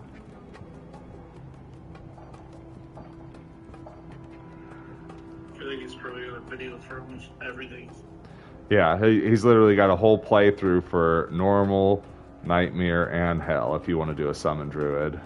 [SPEAKER 3] I think he's probably got a video for almost everything.
[SPEAKER 1] Yeah, he's literally got a whole playthrough for normal, nightmare, and hell if you want to do a summon druid.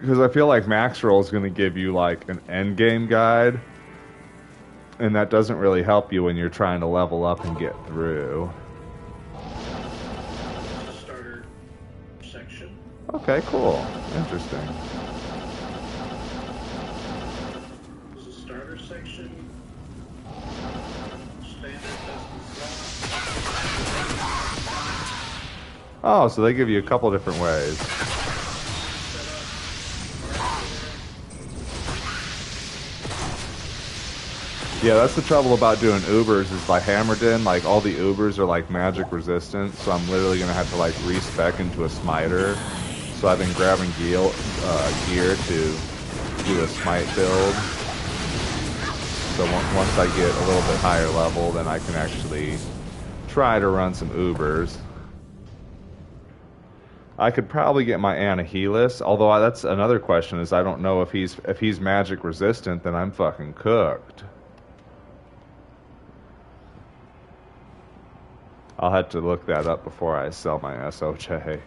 [SPEAKER 1] Because I feel like Max Roll is going to give you like an end game guide, and that doesn't really help you when you're trying to level up and get through.
[SPEAKER 3] Starter section.
[SPEAKER 1] Okay, cool. Interesting.
[SPEAKER 3] There's a starter section. Standard custom slot.
[SPEAKER 1] Oh, so they give you a couple different ways. Yeah, that's the trouble about doing Ubers is by Hammerden, like all the Ubers are like magic resistant, so I'm literally going to have to like respec into a smiter. So I've been grabbing gear to do a smite build. So once I get a little bit higher level, then I can actually try to run some Ubers. I could probably get my Anahilus, although that's another question is I don't know if he's magic resistant, then I'm fucking cooked. I'll have to look that up before I sell my SOJ.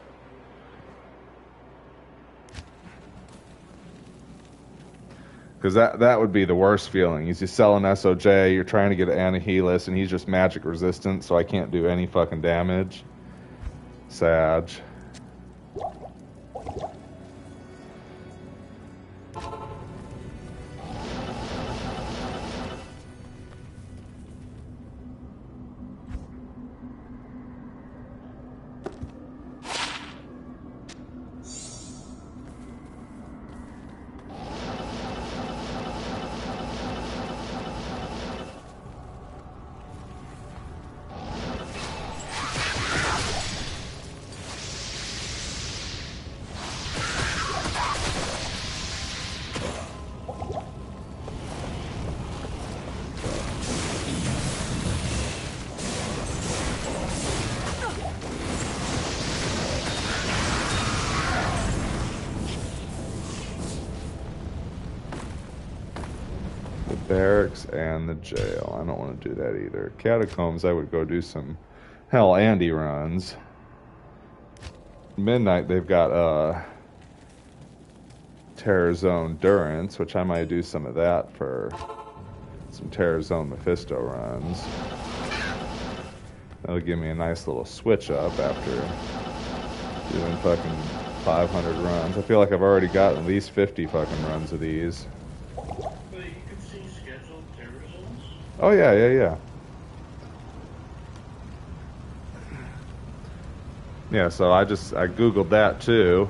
[SPEAKER 1] Because that would be the worst feeling. Is you sell an SOJ, you're trying to get an Anahilus, and he's just magic resistant, so I can't do any fucking damage. Sad. Barracks and the jail. I don't want to do that either. Catacombs, I would go do some Hell Andy runs. Midnight, they've got Terror Zone Durance, which I might do some of that for some Terror Zone Mephisto runs. That'll give me a nice little switch up after doing fucking 500 runs. I feel like I've already got at least 50 fucking runs of these. Oh yeah. Yeah, so I googled that too,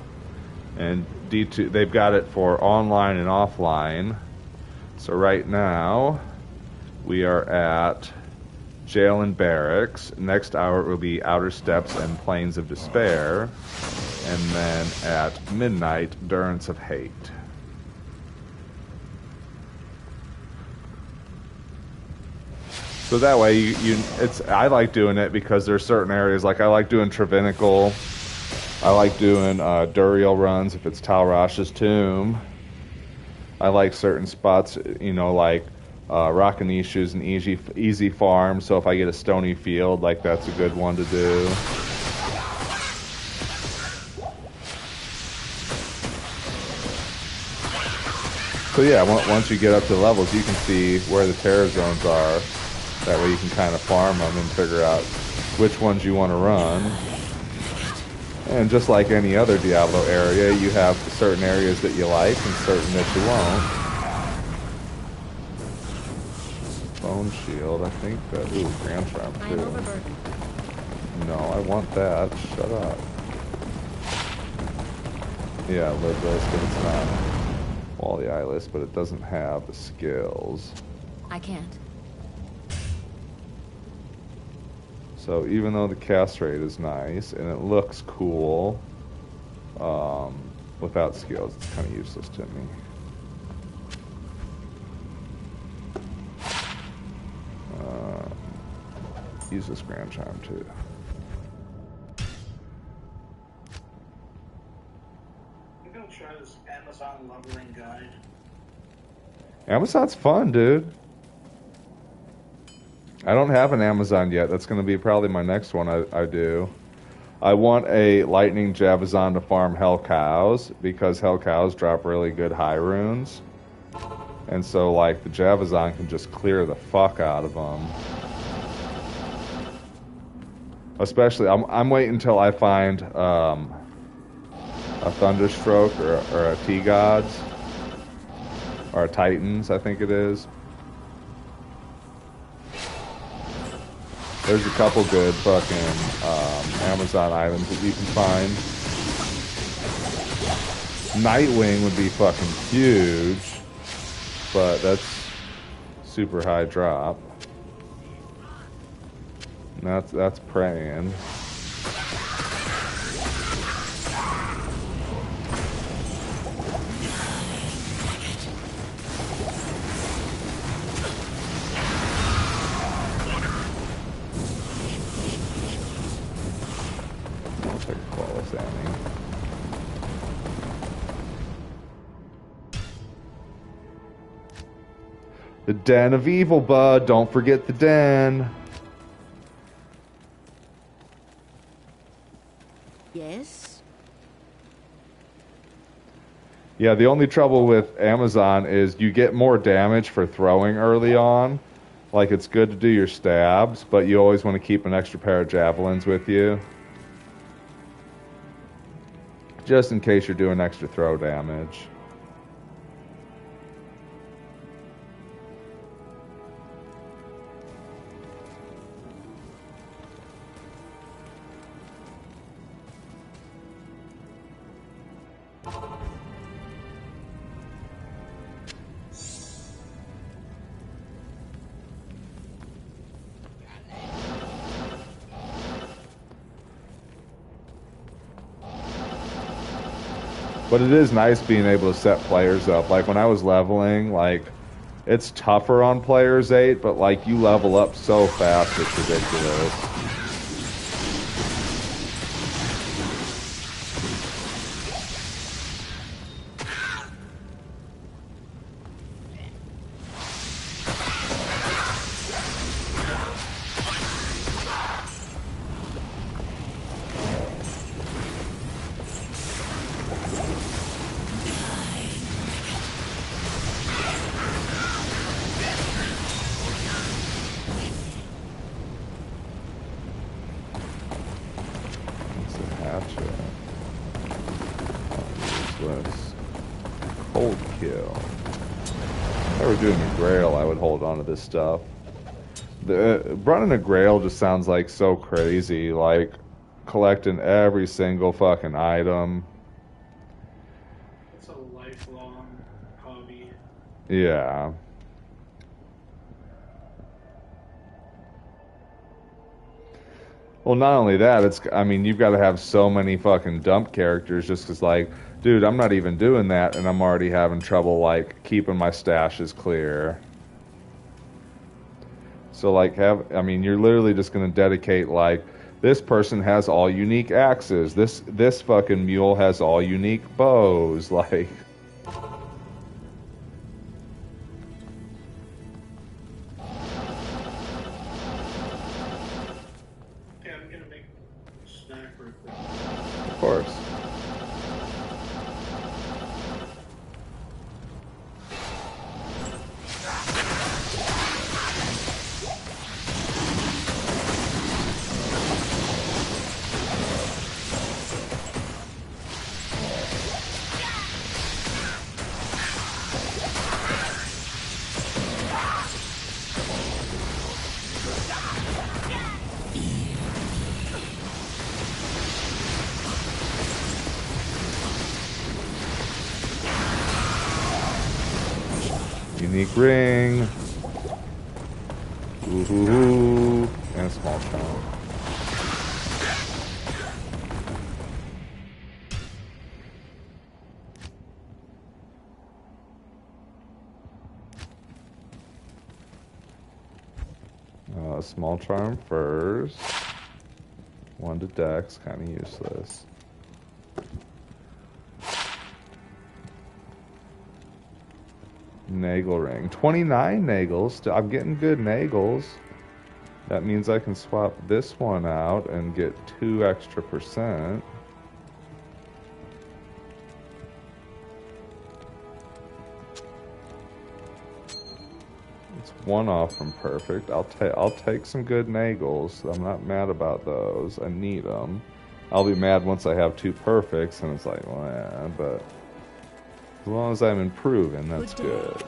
[SPEAKER 1] and D2 they've got it for online and offline. So right now we are at Jail and Barracks. Next hour it will be Outer Steps and Plains of Despair, and then at midnight Durance of Hate. So that way, I like doing it because there's certain areas, like I like doing Trevinical, I like doing Duriel runs if it's Talrash's Tomb. I like certain spots, like Rockanishus and easy farm, so if I get a stony field, like that's a good one to do. So yeah, once you get up to the levels, you can see where the terror zones are. That way you can kind of farm them and figure out which ones you want to run. And just like any other Diablo area, you have certain areas that you like and certain that you won't. Bone shield, I think that. Ooh, Grand Charm too. No, I want that. Shut up. Yeah, lid list, but it's not Wally eye list, but it doesn't have the skills.
[SPEAKER 4] I can't.
[SPEAKER 1] So even though the cast rate is nice and it looks cool, without skills, it's kind of useless to me. Use this Grand Charm too.
[SPEAKER 3] I'm gonna try this Amazon leveling guide.
[SPEAKER 1] Amazon's fun, dude. I don't have an Amazon yet. That's going to be probably my next one I do. I want a Lightning Javazon to farm Hell Cows because Hell Cows drop really good high runes. And so, like, the Javazon can just clear the fuck out of them. Especially, I'm waiting until I find a Thunderstroke or a T-Gods. Or a Titans, I think it is. There's a couple good fucking Amazon items that you can find. Nightwing would be fucking huge, but that's super high drop. And that's praying. The Den of Evil, bud. Don't forget the Den.
[SPEAKER 2] Yes?
[SPEAKER 1] Yeah, the only trouble with Amazon is you get more damage for throwing early on. Like, it's good to do your stabs, but you always want to keep an extra pair of javelins with you. Just in case you're doing extra throw damage. But it is nice being able to set players up. Like, when I was leveling, like, it's tougher on players 8, but, like, you level up so fast, it's ridiculous. Cold kill. If I were doing a Grail, I would hold on to this stuff. Running a Grail just sounds like so crazy, like collecting every single fucking item.
[SPEAKER 3] It's a lifelong hobby.
[SPEAKER 1] Yeah. Well, not only that, I mean, you've got to have so many fucking dump characters just because, like, dude, I'm not even doing that, and I'm already having trouble, like, keeping my stashes clear. So, like, I mean, you're literally just going to dedicate, like, this person has all unique axes. This fucking mule has all unique bows. Like,
[SPEAKER 3] Okay, I'm gonna make a snack real quick.
[SPEAKER 1] of course. Unique ring. Ooh, and a small charm. Small charm first. 1 to Dex, kind of useless. Nagel ring. 29 nagels. I'm getting good nagels. That means I can swap this one out and get 2 extra %. It's 1 off from perfect. I'll take some good nagels. I'm not mad about those. I need them. I'll be mad once I have 2 perfects and it's like, well, yeah, but as long as I'm improving, that's good.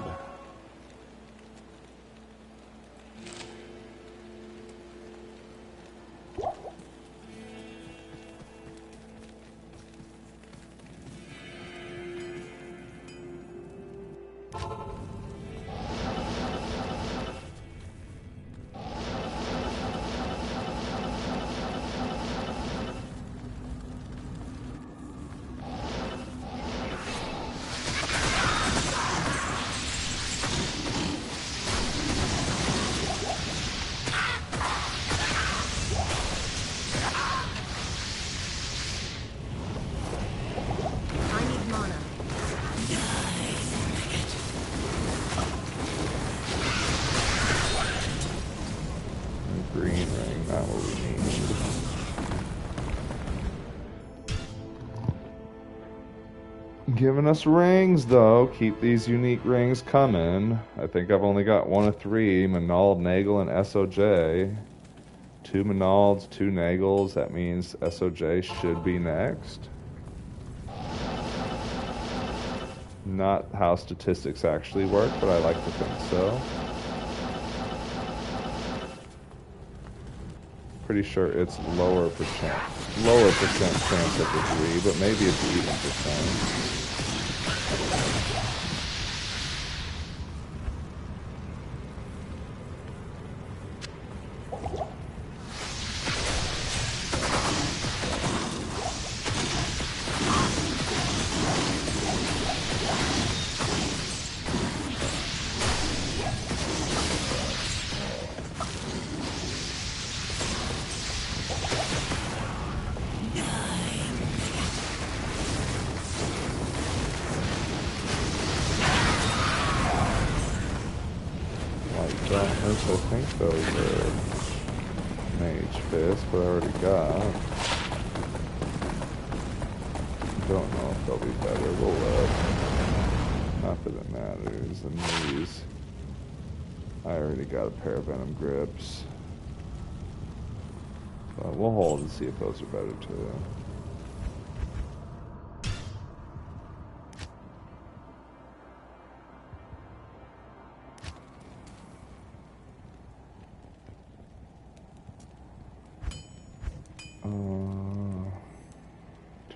[SPEAKER 1] Green ring, not what we need. Giving us rings, though. Keep these unique rings coming. I think I've only got 1 of 3. Manald, Nagel, and SOJ. 2 Manalds, 2 Nagels. That means SOJ should be next. Not how statistics actually work, but I like to think so. Pretty sure it's lower percent chance of the 3, but maybe it's even percent. I think those are Mage Fist, but I already got. Don't know if they'll be better. We'll look. Not that it matters. And these, I already got a pair of Venom Grips. But we'll hold and see if those are better too. Uh,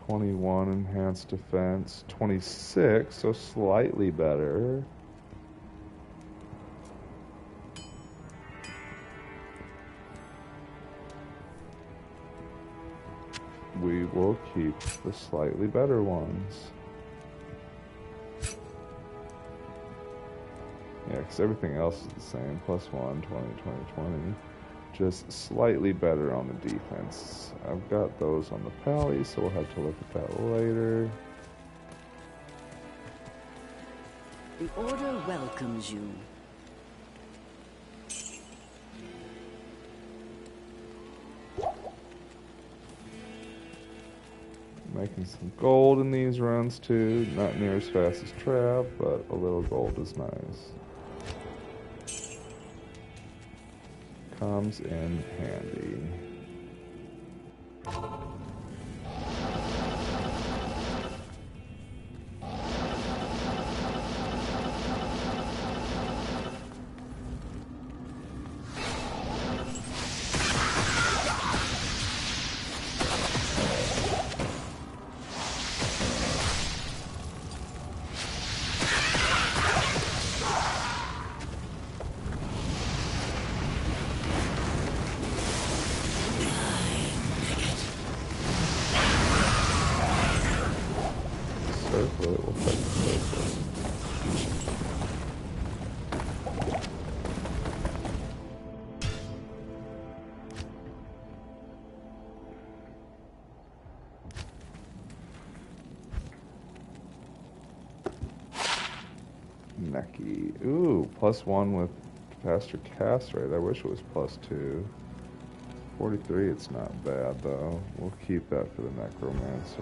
[SPEAKER 1] 21 enhanced defense, 26, so slightly better. We will keep the slightly better ones. Yeah, because everything else is the same. +1, 20, 20, 20. Just slightly better on the defense. I've got those on the pally, so we'll have to look at that later.
[SPEAKER 2] The Order welcomes you.
[SPEAKER 1] Making some gold in these runs too. Not near as fast as Trav, but a little gold is nice. Comes in handy. lucky. Ooh, +1 with faster cast rate. I wish it was +2. 43, it's not bad though. We'll keep that for the necromancer.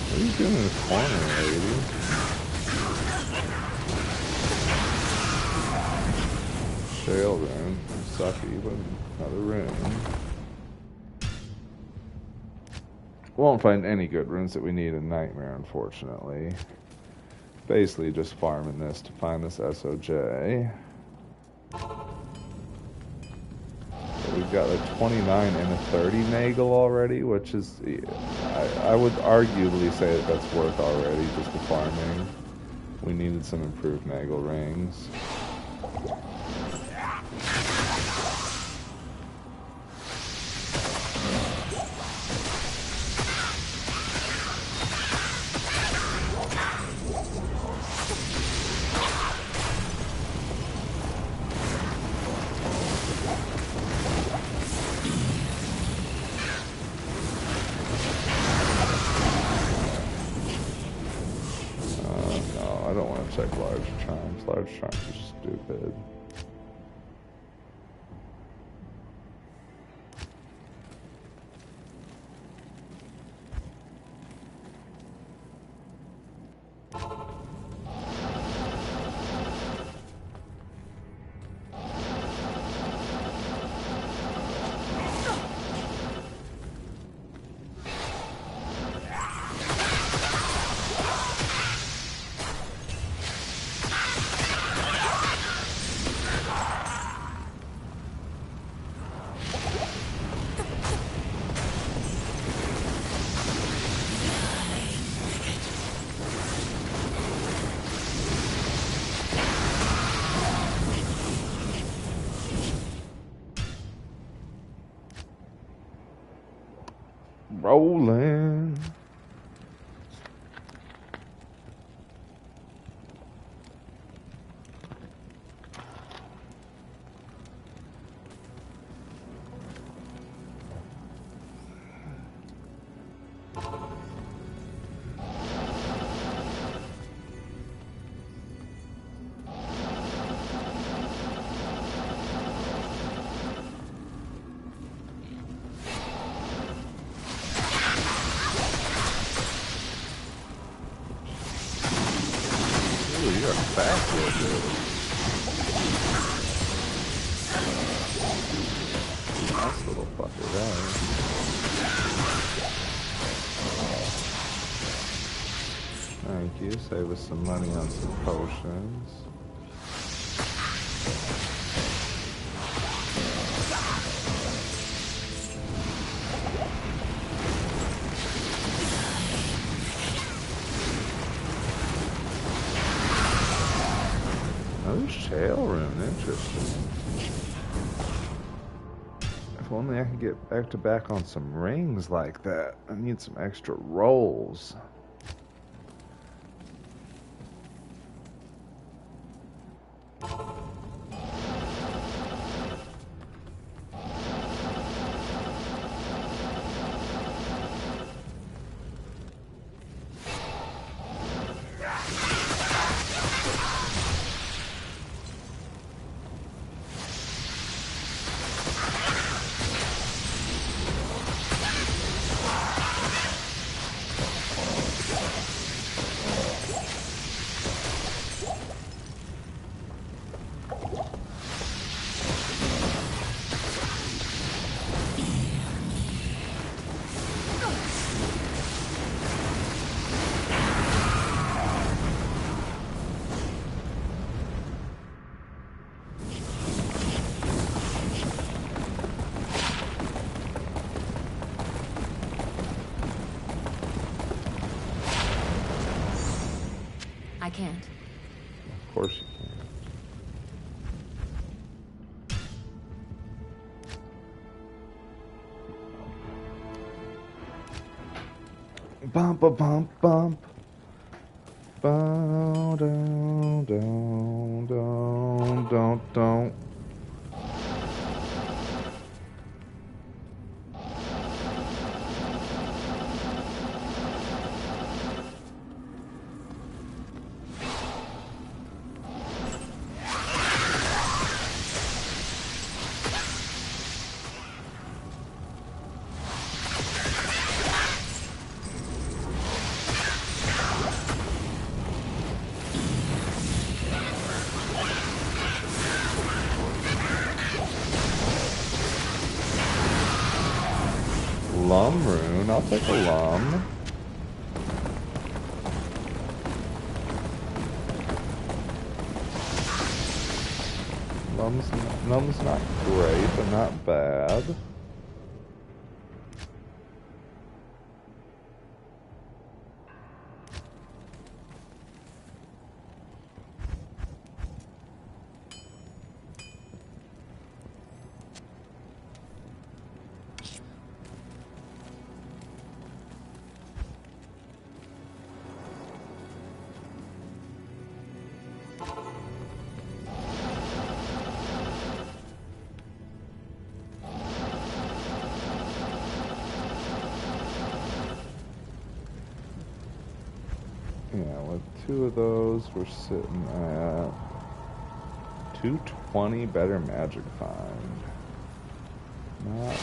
[SPEAKER 1] What are you doing in the corner, lady? Shale rune. Sucky, but another rune. Won't find any good runes that we need in Nightmare, unfortunately. Basically just farming this to find this SOJ. We've got a 29 and a 30 Nagel already, which is, I would arguably say that that's worth already, just the farming. We needed some improved Nagel rings. No, I don't want to check large charms. Large charms are stupid. Rolling. Ooh, you're a fast little dude. Nice little fucker there. Thank you. Save us some money on some potions. Another shale rune, interesting. If only I could get back to back on some rings like that. I need some extra rolls.
[SPEAKER 4] can't.
[SPEAKER 1] Of course you can. Bump a bump bump. Bow down down down down down. Lum rune, I'll take a lum. Lum's not great, but not bad. Yeah, with 2 of those, we're sitting at 220 better magic find. Not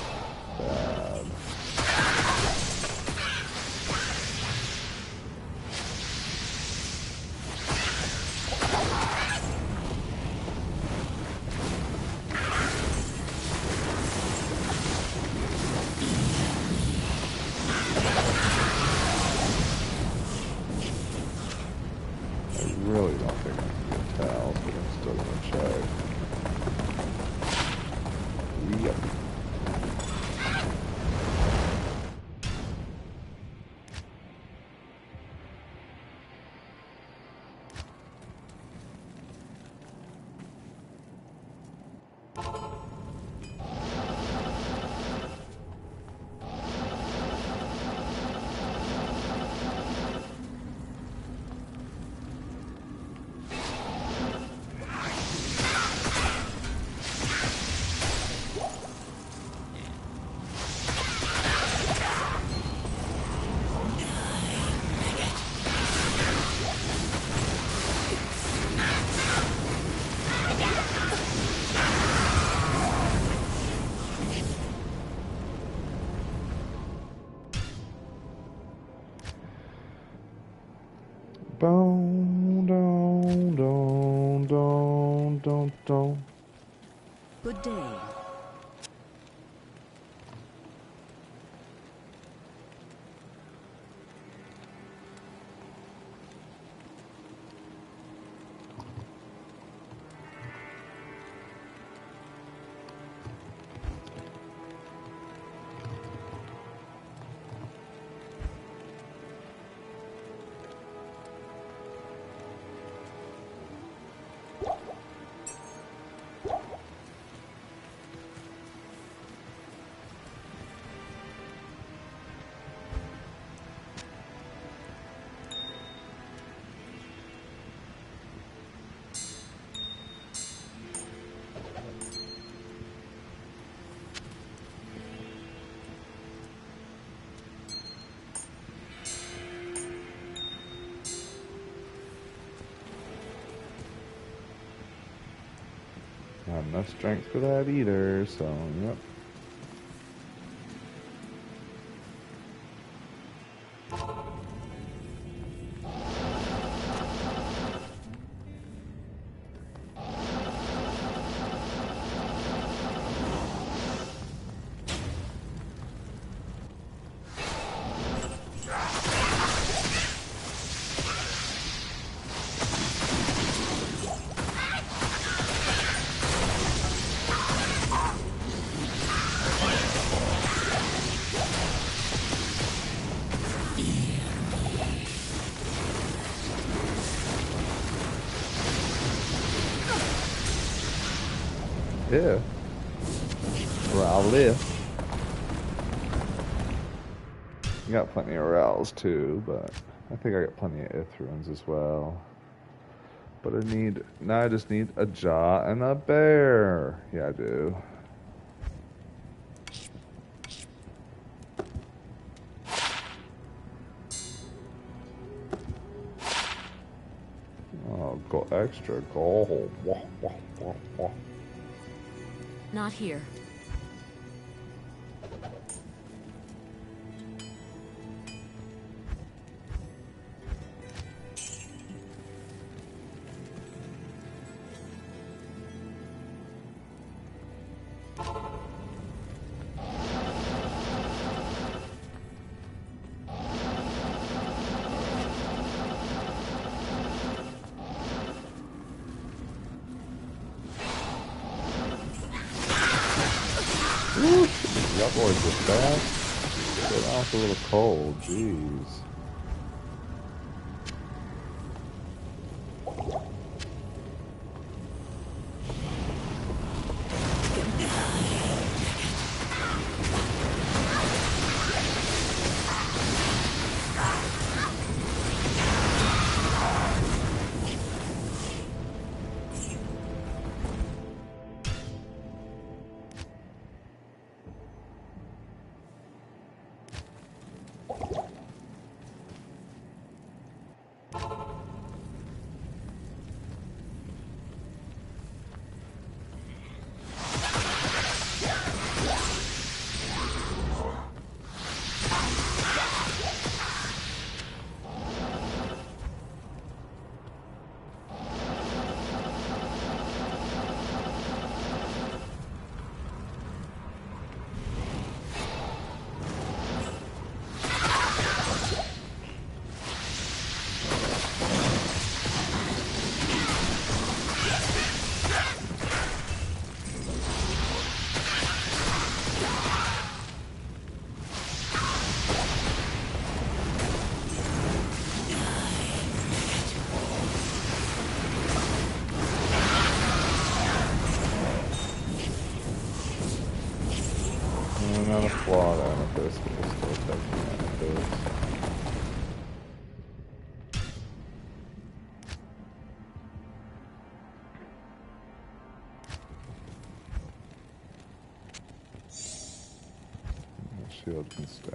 [SPEAKER 1] bad. Really don't think I can get towels, but I'm still gonna check. Yep. Boom, down, down, down, down, down.
[SPEAKER 2] Good day.
[SPEAKER 1] Not enough strength for that either, so yep. If. Rowley. Got plenty of Rows too, but I think I got plenty of Ithruns as well. But I just need a jaw and a bear. Yeah, I do. Oh, go extra gold. Wah, wah, wah, wah.
[SPEAKER 2] Not here.
[SPEAKER 1] Y'all boys are fast. Get off a little cold, jeez. Not a flawed amethyst, but it's still touching amethyst. Shield can stay.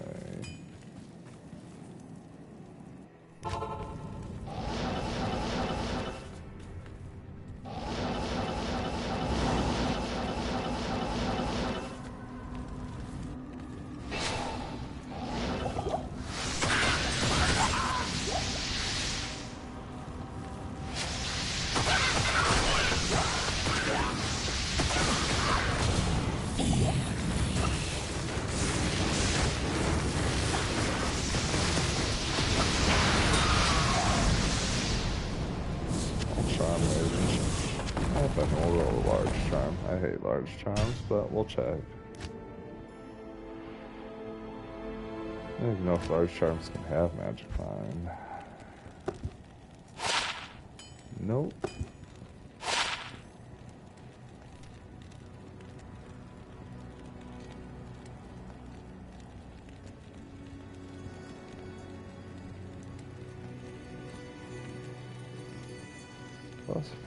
[SPEAKER 1] I hate large charms, but we'll check. I don't even know if large charms can have magic mind. Nope.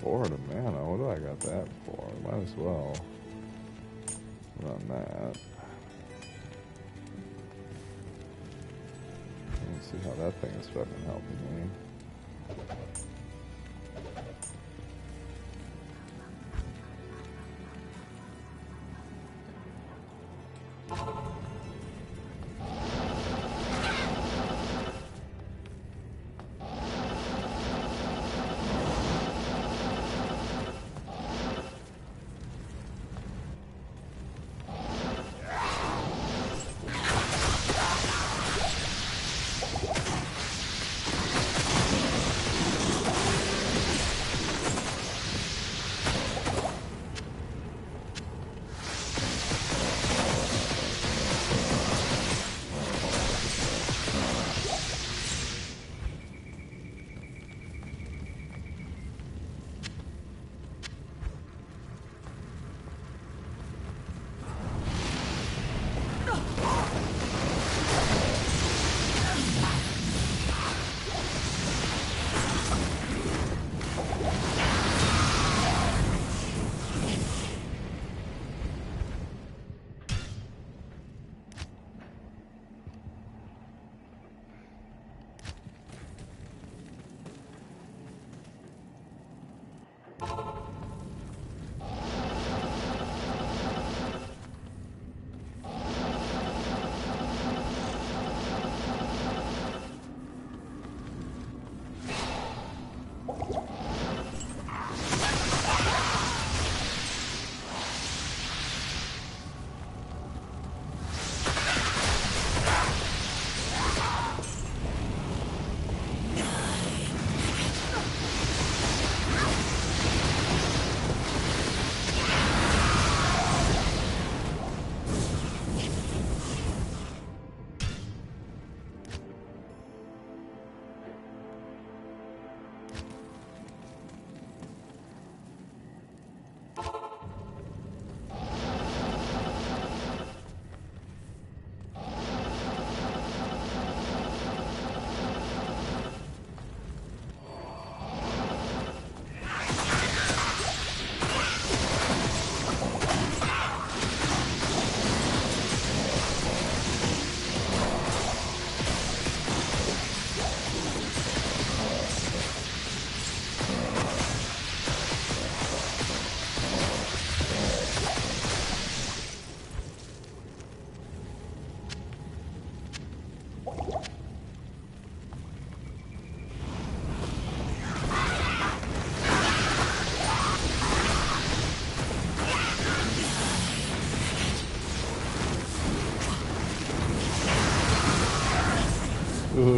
[SPEAKER 1] +4 to mana. What do I got that for? Might as well run that. Let's see how that thing is fucking helping me.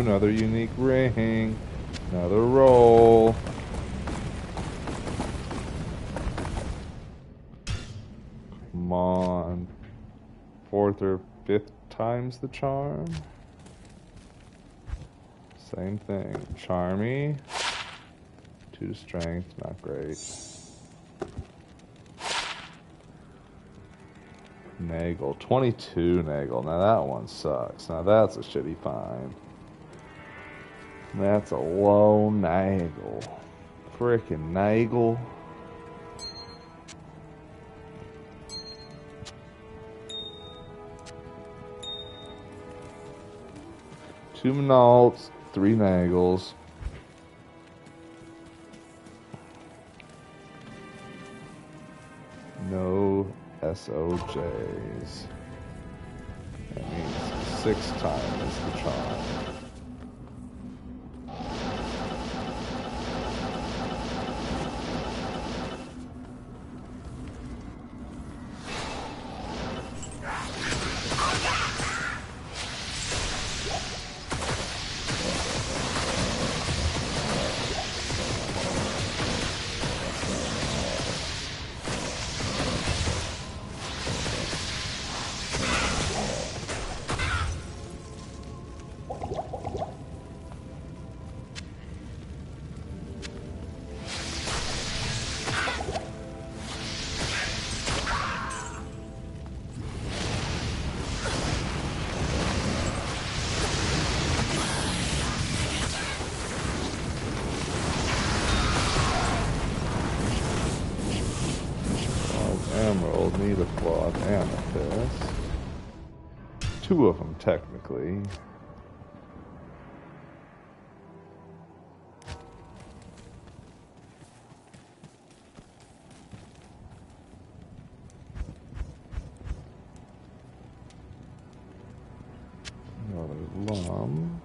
[SPEAKER 1] another unique ring. Another roll. Come on. 4th or 5th time's the charm. Same thing. Charmy. 2 strength, not great. Nagel. 22 Nagel. Now that one sucks. Now that's a shitty find. That's a low Nagel. Frickin' Nagel. Two Minolts, 3 Nagels. No SOJs. That means 6th time is the charm. Emerald, need a flawed amethyst. 2 of them, technically. Another lum.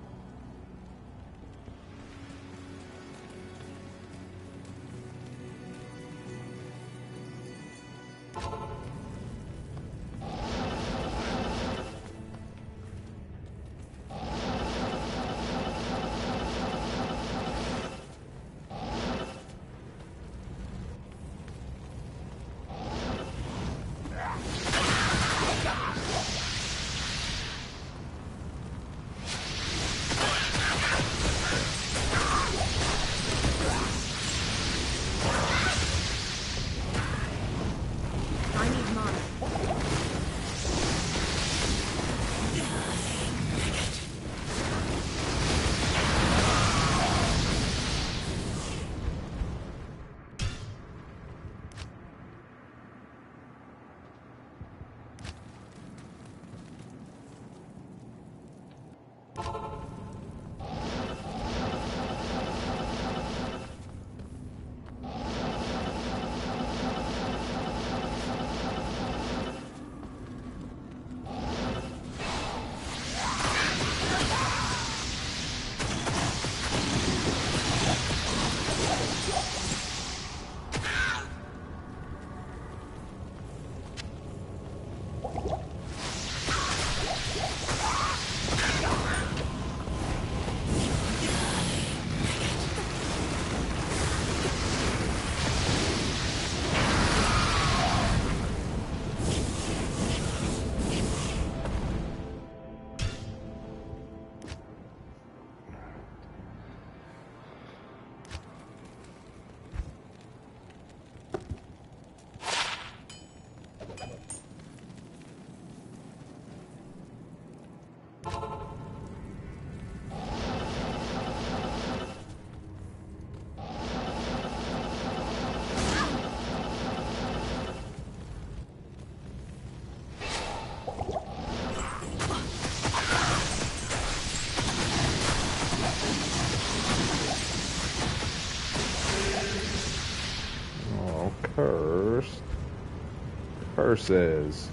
[SPEAKER 1] Curses.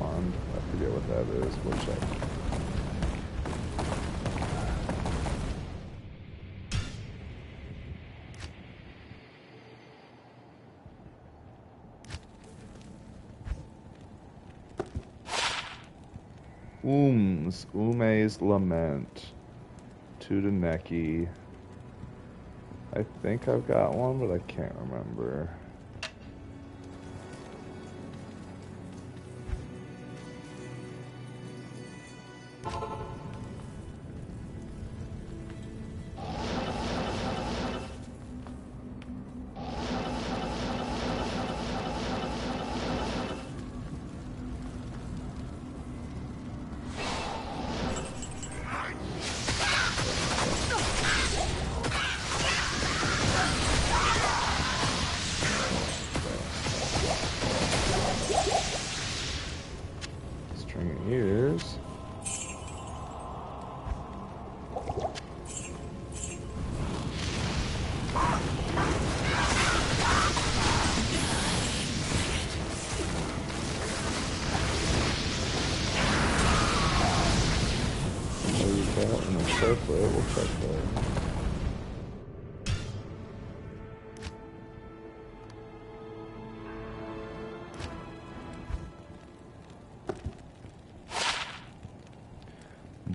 [SPEAKER 1] wand. I forget what that is. We'll check. Ume's Lament. Tutaneki. I think I've got one, but I can't remember. We'll check that.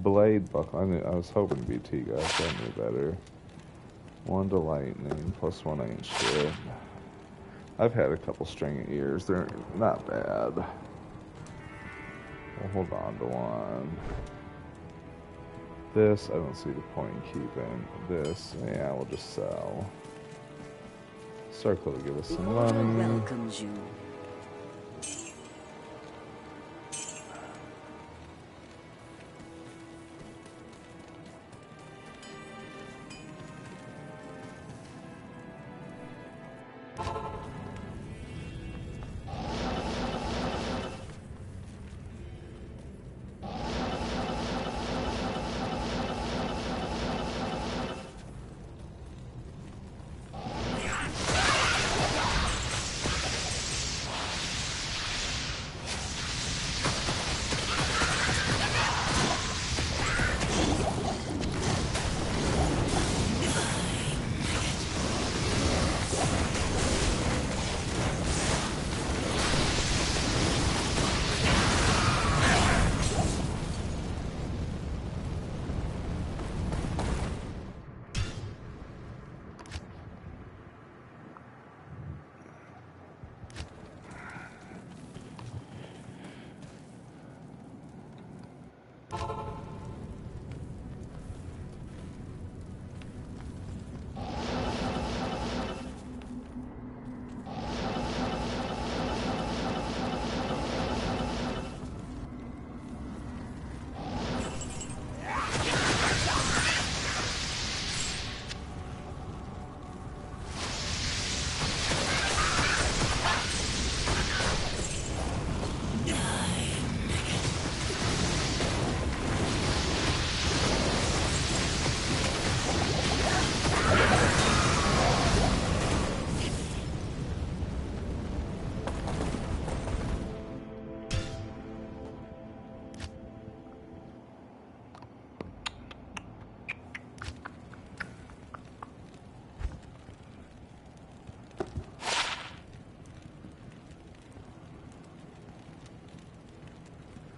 [SPEAKER 1] Blade buckle. I was hoping BT guys I knew better. 1 to lightning, plus 1 ain't shit. I've had a couple string ears. They're not bad. We'll hold on to one. This, I don't see the point in keeping. This, yeah, we'll just sell. Circle to give us some money.
[SPEAKER 2] Welcomes you.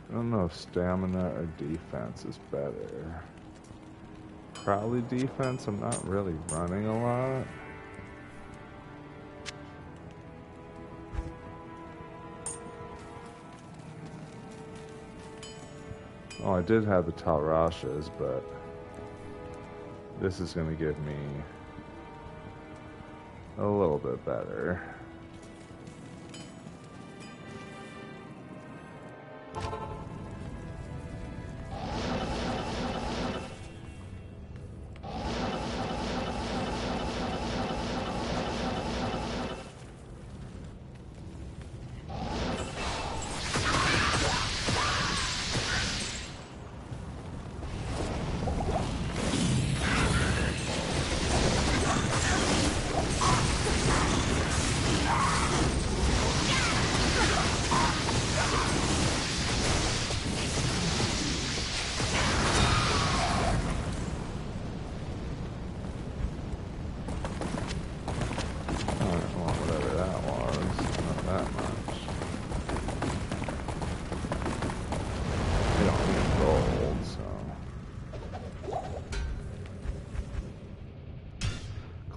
[SPEAKER 1] I don't know if stamina or defense is better. Probably defense. I'm not really running a lot. Oh, I did have the Talrashas, but this is going to give me a little bit better.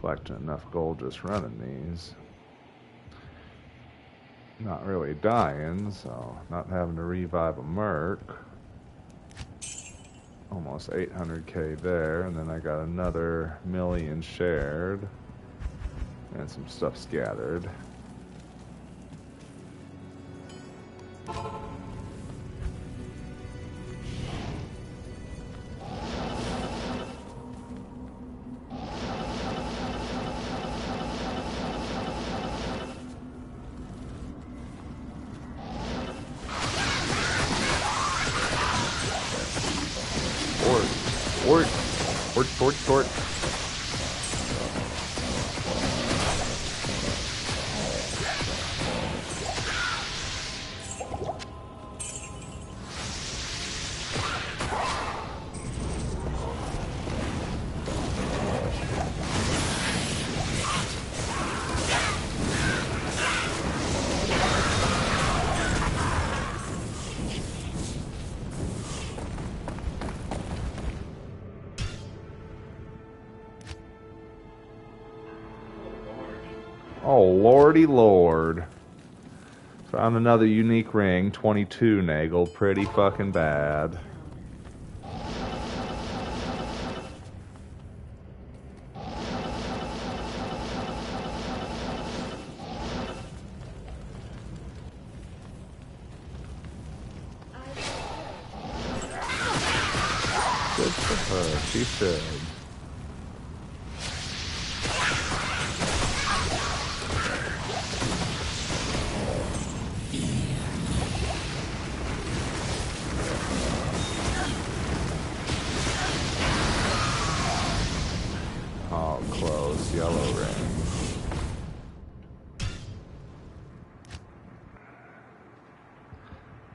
[SPEAKER 1] collecting enough gold just running these. Not really dying, so not having to revive a merc. Almost 800k there, and then I got another million shared. And some stuff scattered. Fort. Oh, lordy lord. Found another unique ring, 22 Nagel, pretty fucking bad. Good for her, she should. Yellow ring.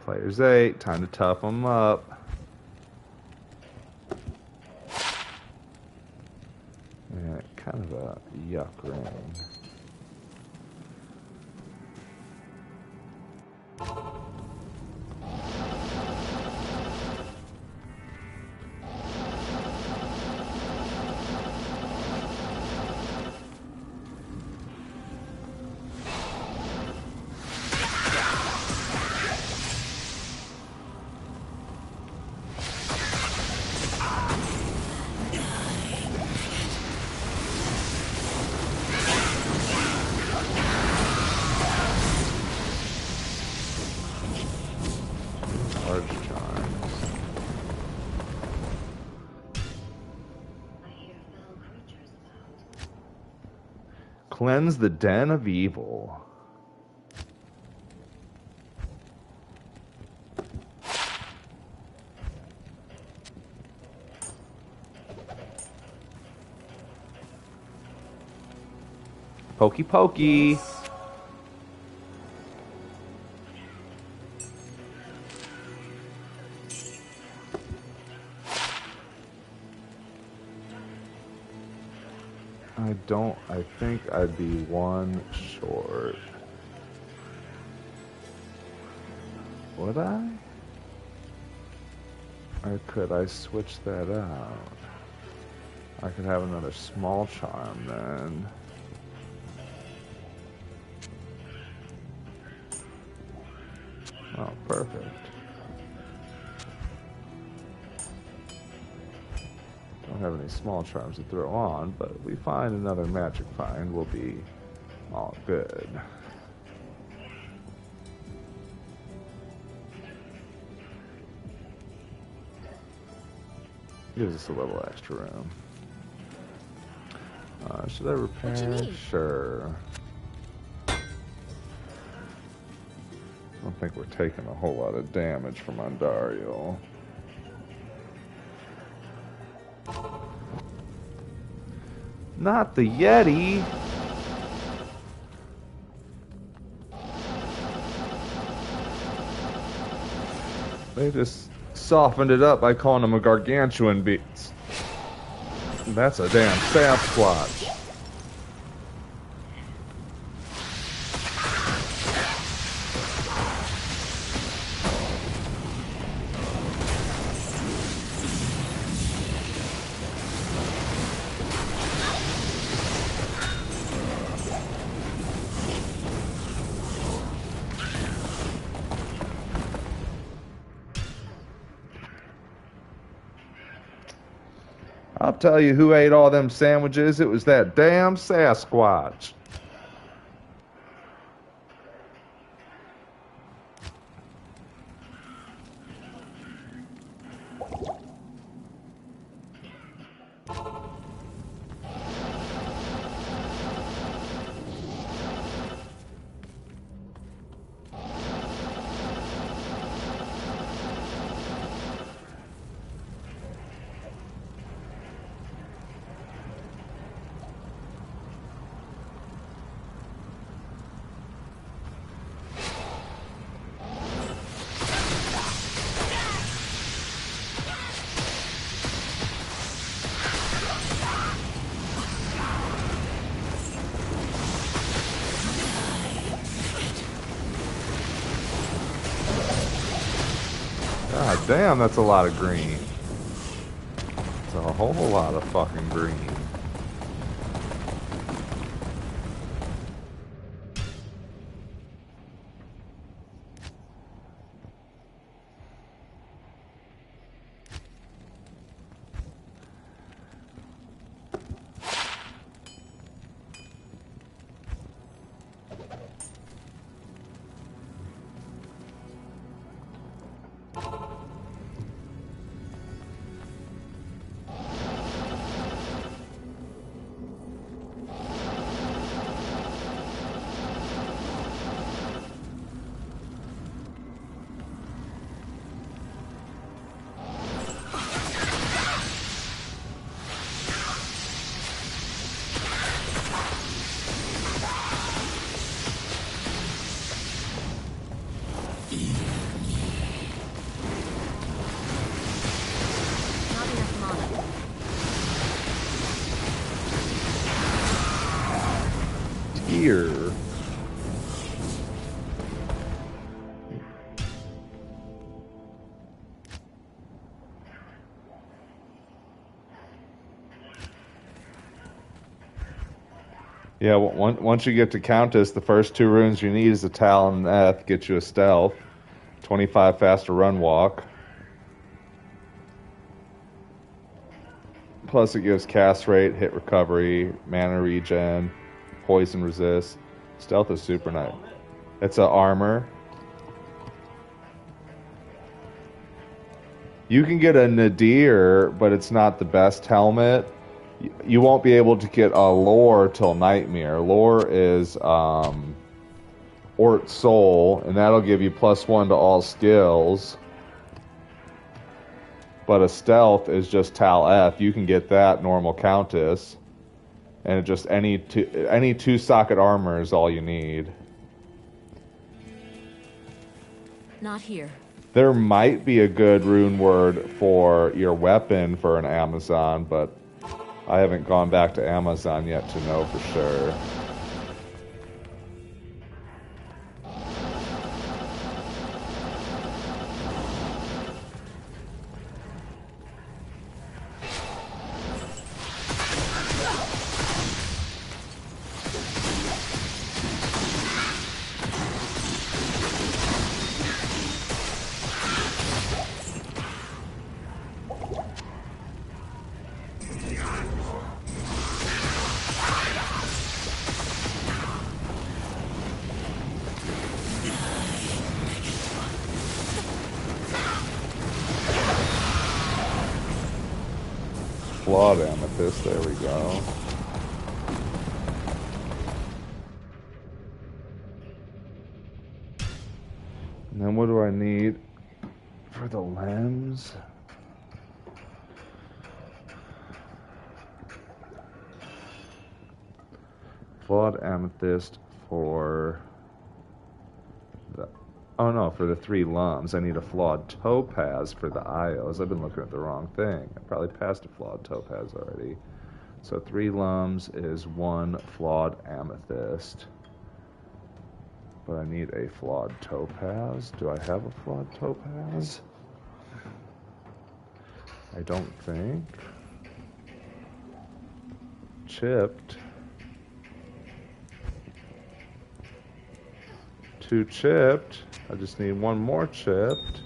[SPEAKER 1] Players 8, time to tough them up. Yeah, kind of a yuck ring. Cleanse the den of evil. Pokey pokey. I think I'd be one short. Would I? Or could I switch that out? I could have another small charm then. Oh, perfect. Don't have any small charms to throw on, but if we find another magic find, we'll be all good. Gives us a little extra room. Should I repair?
[SPEAKER 2] What you need?
[SPEAKER 1] Sure. I don't think we're taking a whole lot of damage from Andariel. Not the Yeti! They just softened it up by calling him a gargantuan beast. That's a damn Sasquatch. I'll tell you who ate all them sandwiches. It was that damn Sasquatch. God damn, that's a lot of green. It's a whole lot of fucking green.
[SPEAKER 2] Not enough mana.
[SPEAKER 1] Here. Yeah, once you get to Countess, the first 2 runes you need is a Talon and Eth, get you a stealth, 25 faster run walk. Plus it gives cast rate, hit recovery, mana regen, poison resist. Stealth is super nice. It's a armor. You can get a Nadir, but it's not the best helmet. You won't be able to get a lore till Nightmare. Lore is Ort Soul, and that'll give you +1 to all skills. But a stealth is just Tal F. You can get that normal Countess, and it just any 2 socket armor is all you need.
[SPEAKER 2] Not here.
[SPEAKER 1] There might be a good rune word for your weapon for an Amazon, but I haven't gone back to Amazon yet to know for sure. Flawed amethyst, there we go. And then what do I need for the lens? Flawed amethyst for the... Oh no, for the 3 lums. I need a flawed topaz for the IOs. I've been looking at the wrong thing. I probably passed a flawed topaz already. So 3 lums is 1 flawed amethyst. But I need a flawed topaz. Do I have a flawed topaz? I don't think. Chipped. 2 chipped. I just need 1 more chipped.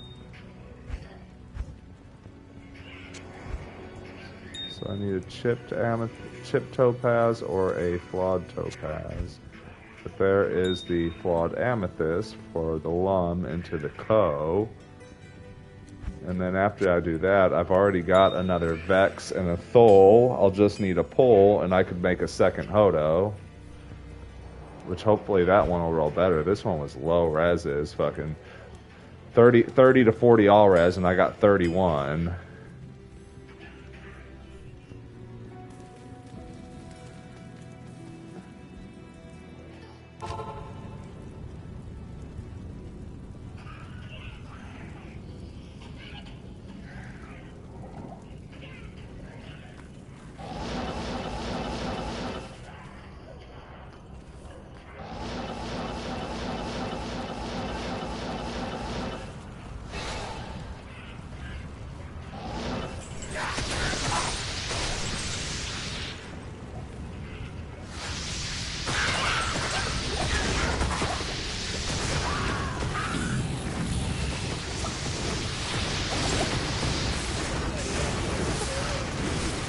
[SPEAKER 1] So I need a chipped topaz or a flawed topaz. But there is the flawed amethyst for the lum into the co. And then after I do that, I've already got another Vex and a Thol. I'll just need a pull, and I could make a second Hodo. Which hopefully that one will roll better. This one was low res, is fucking 30 to 40 all res, and I got 31.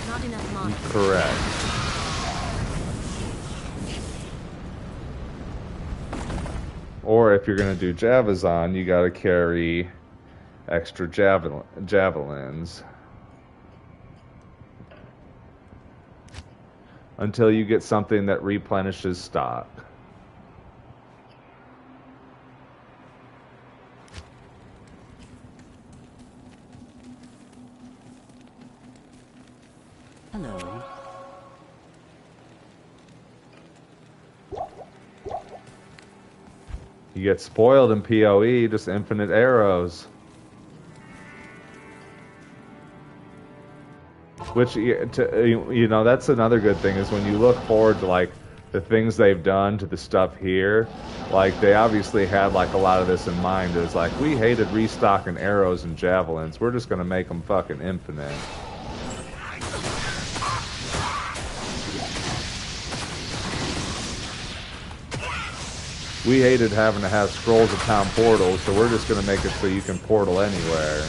[SPEAKER 2] Not enough mana.
[SPEAKER 1] Correct. Or if you're going to do Javazon, you got to carry extra javelins. Until you get something that replenishes stock.
[SPEAKER 2] Hello.
[SPEAKER 1] You get spoiled in PoE, just infinite arrows. Which, you know, that's another good thing, is when you look forward to, like, the things they've done to the stuff here, like, they obviously had, like, a lot of this in mind. It's like, we hated restocking arrows and javelins. We're just gonna make them fucking infinite. We hated having to have scrolls of town portals, so we're just going to make it so you can portal anywhere.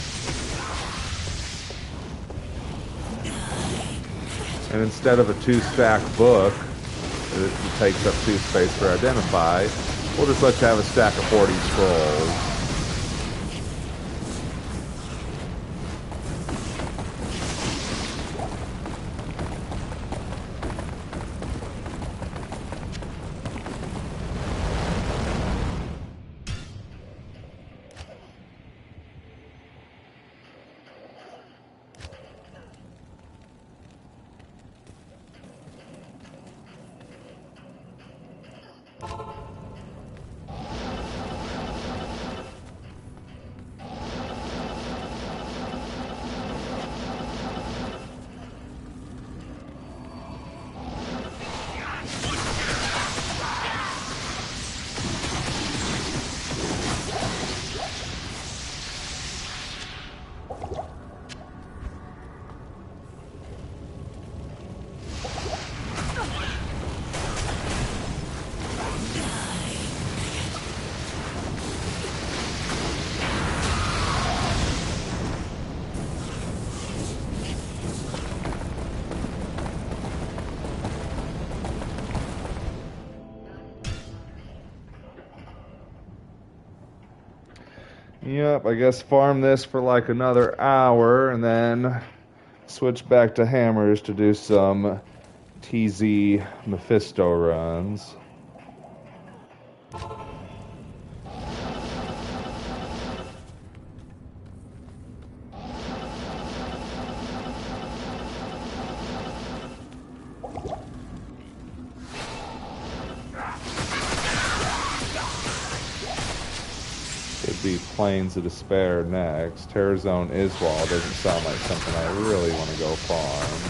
[SPEAKER 1] And instead of a 2-stack book that takes up 2 space for identify, we'll just let you have a stack of 40 scrolls. Yep, I guess farm this for like another hour and then switch back to hammers to do some TZ Mephisto runs. Be Plains of Despair next. Terror Zone Iswal doesn't sound like something I really want to go farm.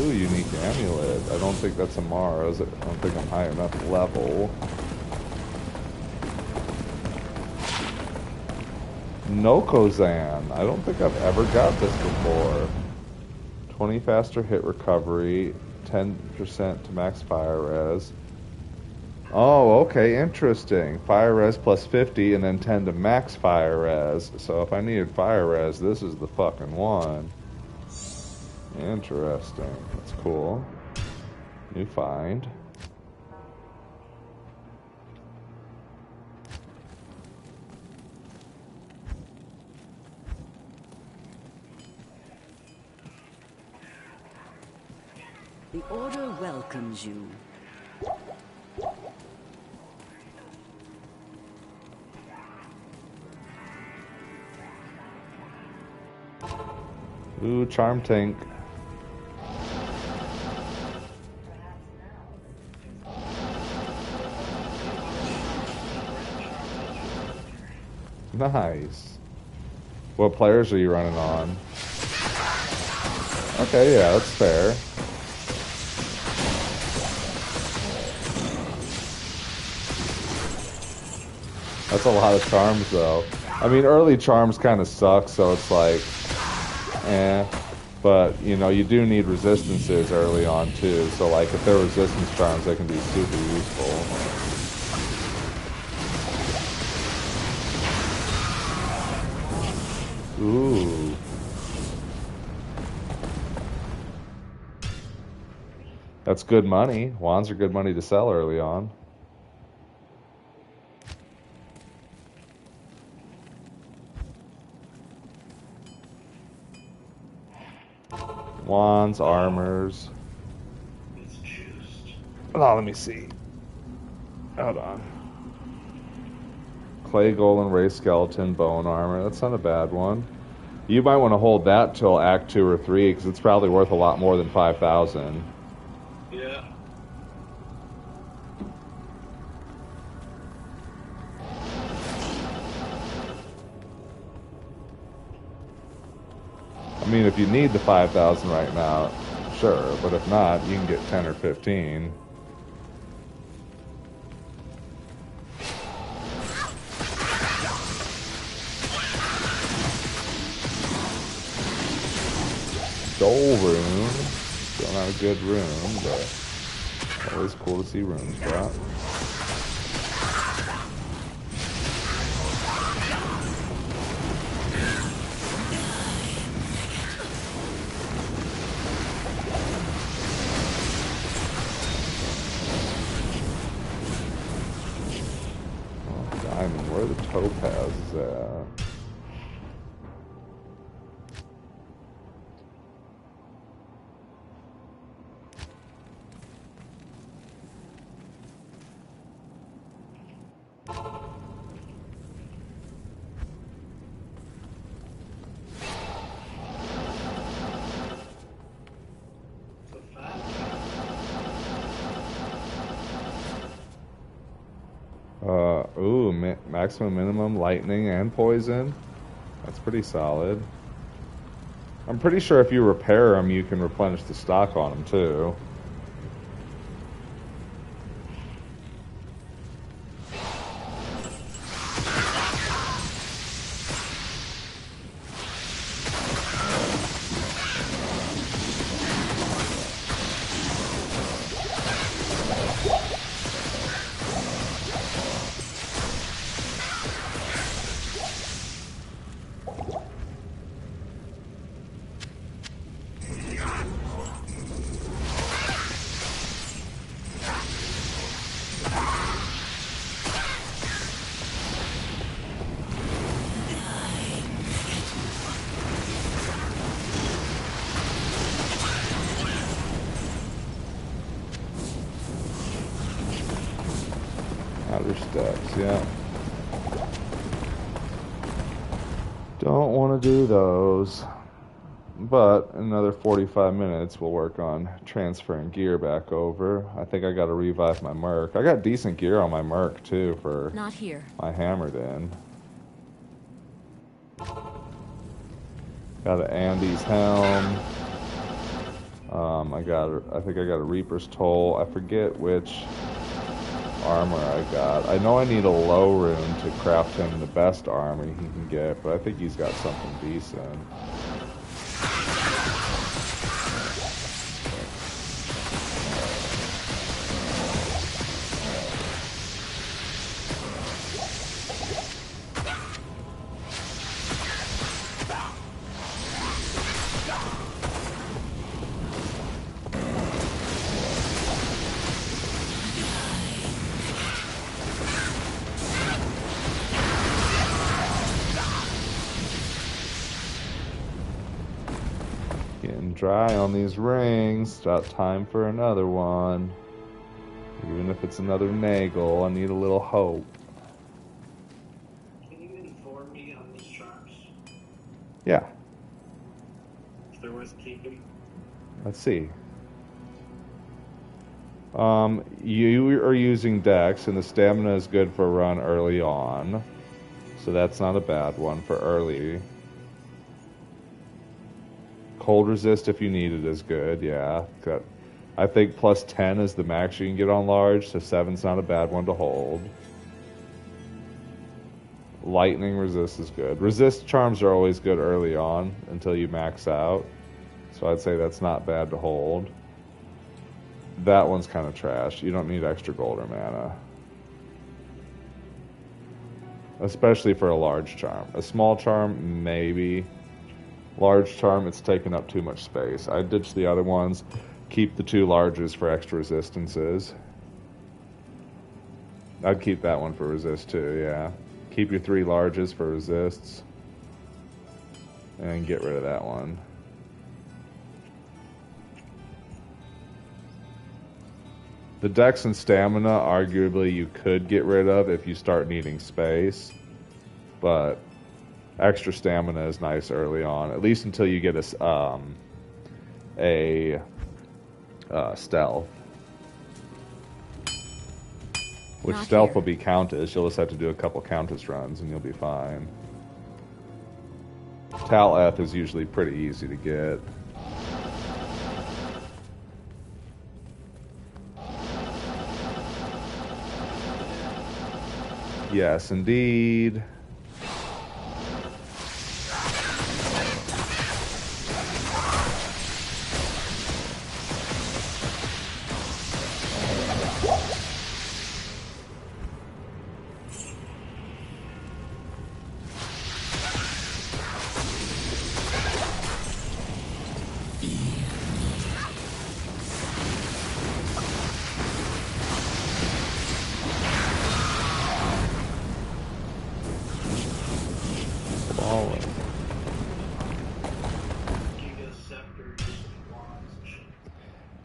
[SPEAKER 1] Ooh, unique amulet. I don't think that's a Mars. I don't think I'm high enough level. Nokozan. I don't think I've ever got this before. 20 faster hit recovery, 10% to max fire res. Oh, okay, interesting. Fire res plus 50 and then 10 to max fire res. So if I needed fire res, this is the fucking one. Interesting. That's cool. New find.
[SPEAKER 2] The Order welcomes you.
[SPEAKER 1] Ooh, charm tank. Nice. What players are you running on? Okay, yeah, that's fair. That's a lot of charms, though. I mean, early charms kind of suck, so it's like, eh. But, you know, you do need resistances early on, too. So, like, if they're resistance charms, they can be super useful. Ooh. That's good money. Wands are good money to sell early on. Wands, armors. Oh, let me see. Hold on. Clay golem, ray skeleton, bone armor. That's not a bad one. You might want to hold that till Act 2 or 3 because it's probably worth a lot more than 5,000.
[SPEAKER 3] Yeah.
[SPEAKER 1] I mean, if you need the 5,000 right now, sure. But if not, you can get 10 or 15. Soul rune. Still not a good rune, but always cool to see runes drop. Oh, diamond. Where are the topazes at? Maximum, minimum, lightning, and poison. That's pretty solid. I'm pretty sure if you repair them, you can replenish the stock on them, too. Outer steps, yeah. Don't want to do those. But in another 45 minutes, we'll work on transferring gear back over. I think I got to revive my Merc. I got decent gear on my Merc, too, for
[SPEAKER 2] Not here.
[SPEAKER 1] my Hammered in. Got an Andy's helm. I think I got a Reaper's Toll. I forget which armor I got. I know I need a low rune to craft him the best armor he can get, but I think he's got something decent. dry on these rings. It's about time for another one. Even if it's another Nagel, I need a little hope.
[SPEAKER 3] Can you inform me on these charms?
[SPEAKER 1] Yeah.
[SPEAKER 3] If they're worth keeping?
[SPEAKER 1] Let's see. You are using Dex, and the stamina is good for a run early on. So that's not a bad one for early. Cold resist if you need it is good, yeah. I think plus 10 is the max you can get on large, so 7's not a bad one to hold. Lightning resist is good. Resist charms are always good early on until you max out. So I'd say that's not bad to hold. That one's kind of trash. You don't need extra gold or mana. Especially for a large charm. A small charm, maybe. Large charm, it's taking up too much space. I'd ditch the other ones. Keep the 2 larges for extra resistances. I'd keep that one for resist too, yeah. Keep your 3 larges for resists. And get rid of that one. The Dex and Stamina, arguably, you could get rid of if you start needing space. But extra Stamina is nice early on, at least until you get a stealth. Which
[SPEAKER 2] Not
[SPEAKER 1] stealth
[SPEAKER 2] here.
[SPEAKER 1] will be Countess. You'll just have to do a couple Countess runs and you'll be fine. Tal F is usually pretty easy to get. Yes, indeed.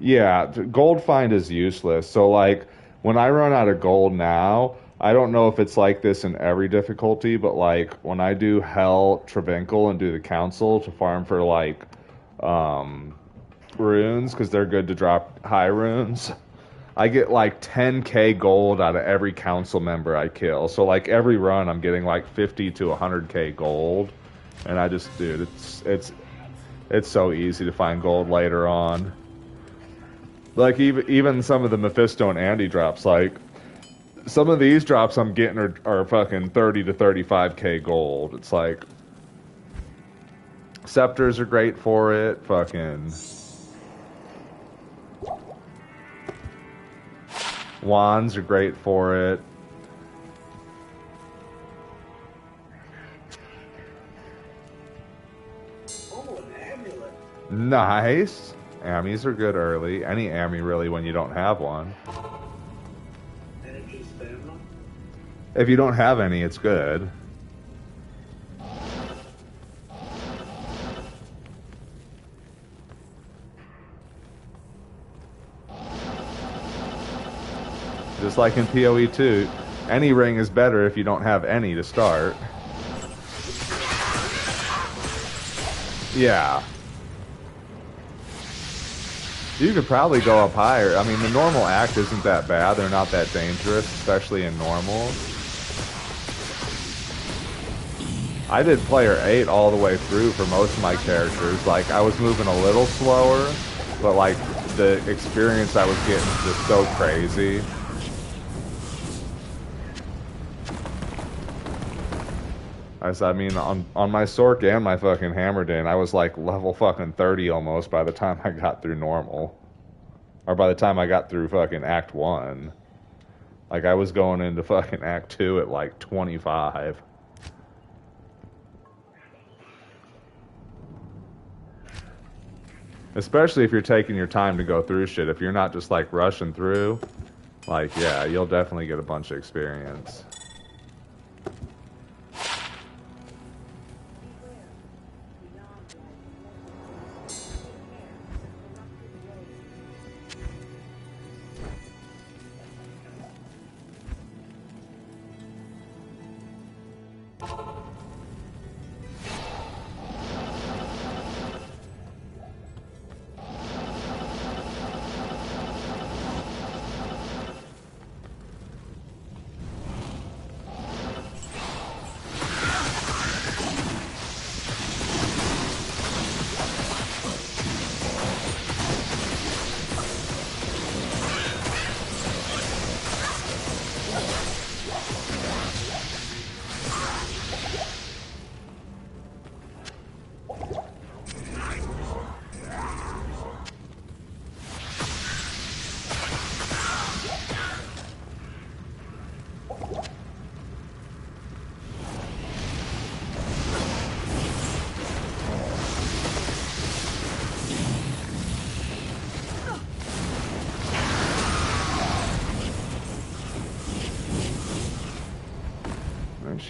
[SPEAKER 1] Yeah, gold find is useless. So, like, when I run out of gold now, I don't know if it's like this in every difficulty, but, like, when I do Hell, Travincle, and do the Council to farm for, like, runes, because they're good to drop high runes, I get, like, 10k gold out of every Council member I kill. So, like, every run, I'm getting, like, 50 to 100k gold. And I just, dude, it's so easy to find gold later on. Like, even some of the Mephisto and Andy drops, like, some of these drops I'm getting are fucking 30 to 35k gold. It's like, Scepters are great for it, fucking Wands are great for it.
[SPEAKER 3] Oh, an amulet.
[SPEAKER 1] Nice. Ammies are good early. Any Ammy, really, when you don't have one.
[SPEAKER 3] Energy stamina.
[SPEAKER 1] If you don't have any, it's good. Just like in PoE 2, any ring is better if you don't have any to start. Yeah. You could probably go up higher. I mean, the normal act isn't that bad. They're not that dangerous, especially in normal. I did player 8 all the way through for most of my characters. Like, I was moving a little slower, but, like, the experience I was getting was just so crazy. I mean, on my Sork and my fucking Hammerdin, I was like level fucking 30 almost by the time I got through normal. Or by the time I got through fucking Act 1. Like, I was going into fucking Act 2 at like 25. Especially if you're taking your time to go through shit. If you're not just like rushing through, like, yeah, you'll definitely get a bunch of experience.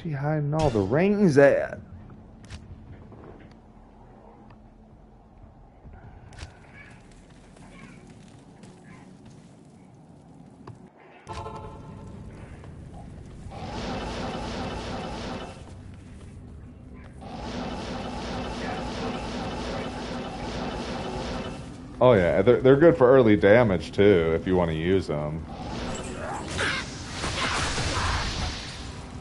[SPEAKER 1] she hiding all the rings at? Oh yeah, they're good for early damage too, if you want to use them.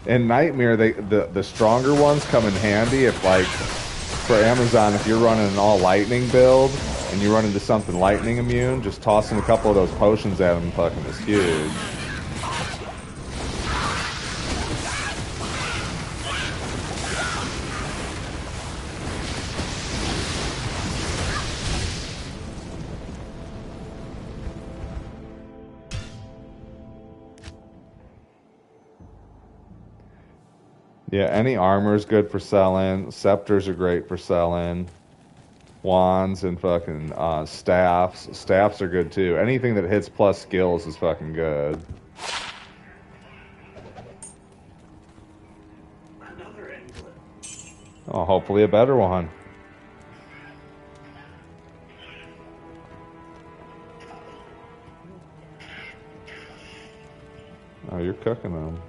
[SPEAKER 1] In Nightmare, the stronger ones come in handy if, like, for Amazon, if you're running an all lightning build and you run into something lightning immune, just tossing a couple of those potions at them fucking is huge. Yeah, any armor is good for selling. Scepters are great for selling. Wands and fucking staffs. Staffs are good too. Anything that hits plus skills is fucking good.
[SPEAKER 3] Another anklet.
[SPEAKER 1] Oh, hopefully a better one. Oh, you're cooking them.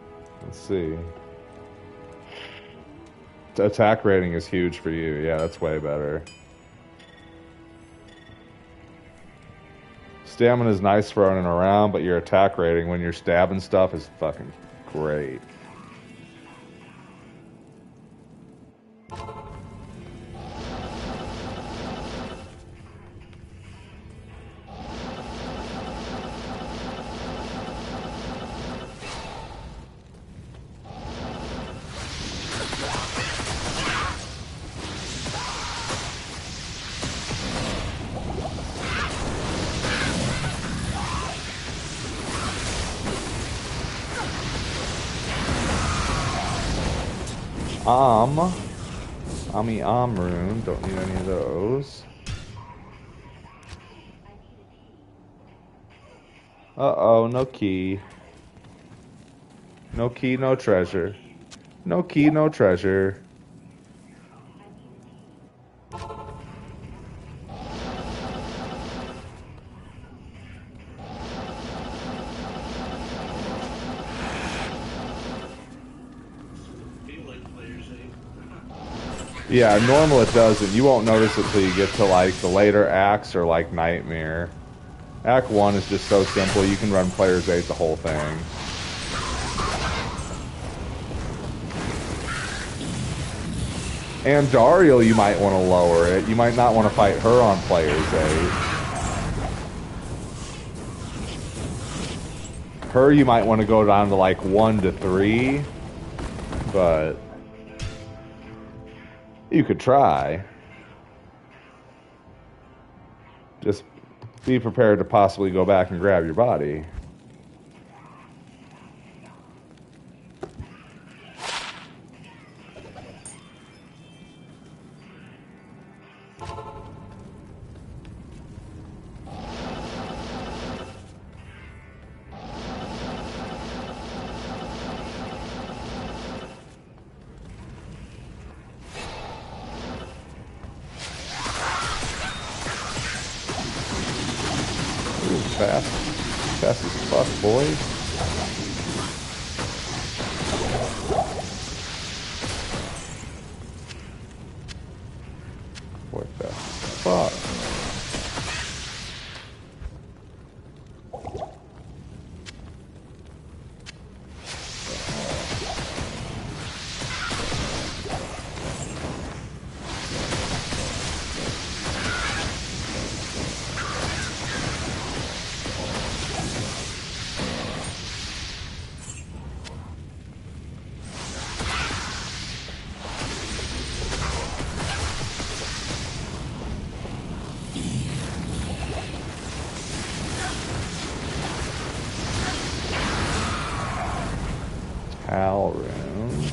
[SPEAKER 1] Let's see. Attack rating is huge for you. Yeah, that's way better. Stamina is nice for running around, but your attack rating when you're stabbing stuff is fucking great. Rune. Don't need any of those. Uh-oh, no key. No key, no treasure. No key, no treasure. Yeah, normal it doesn't. You won't notice it till you get to, like, the later acts or, like, Nightmare. Act 1 is just so simple, you can run Player's Aid the whole thing. And Dariel, you might want to lower it. You might not want to fight her on Player's Aid. Her, you might want to go down to, like, 1 to 3. But you could try. Just be prepared to possibly go back and grab your body. Fast as fuck, boys. Boy, fast as fuck. Hal Rune.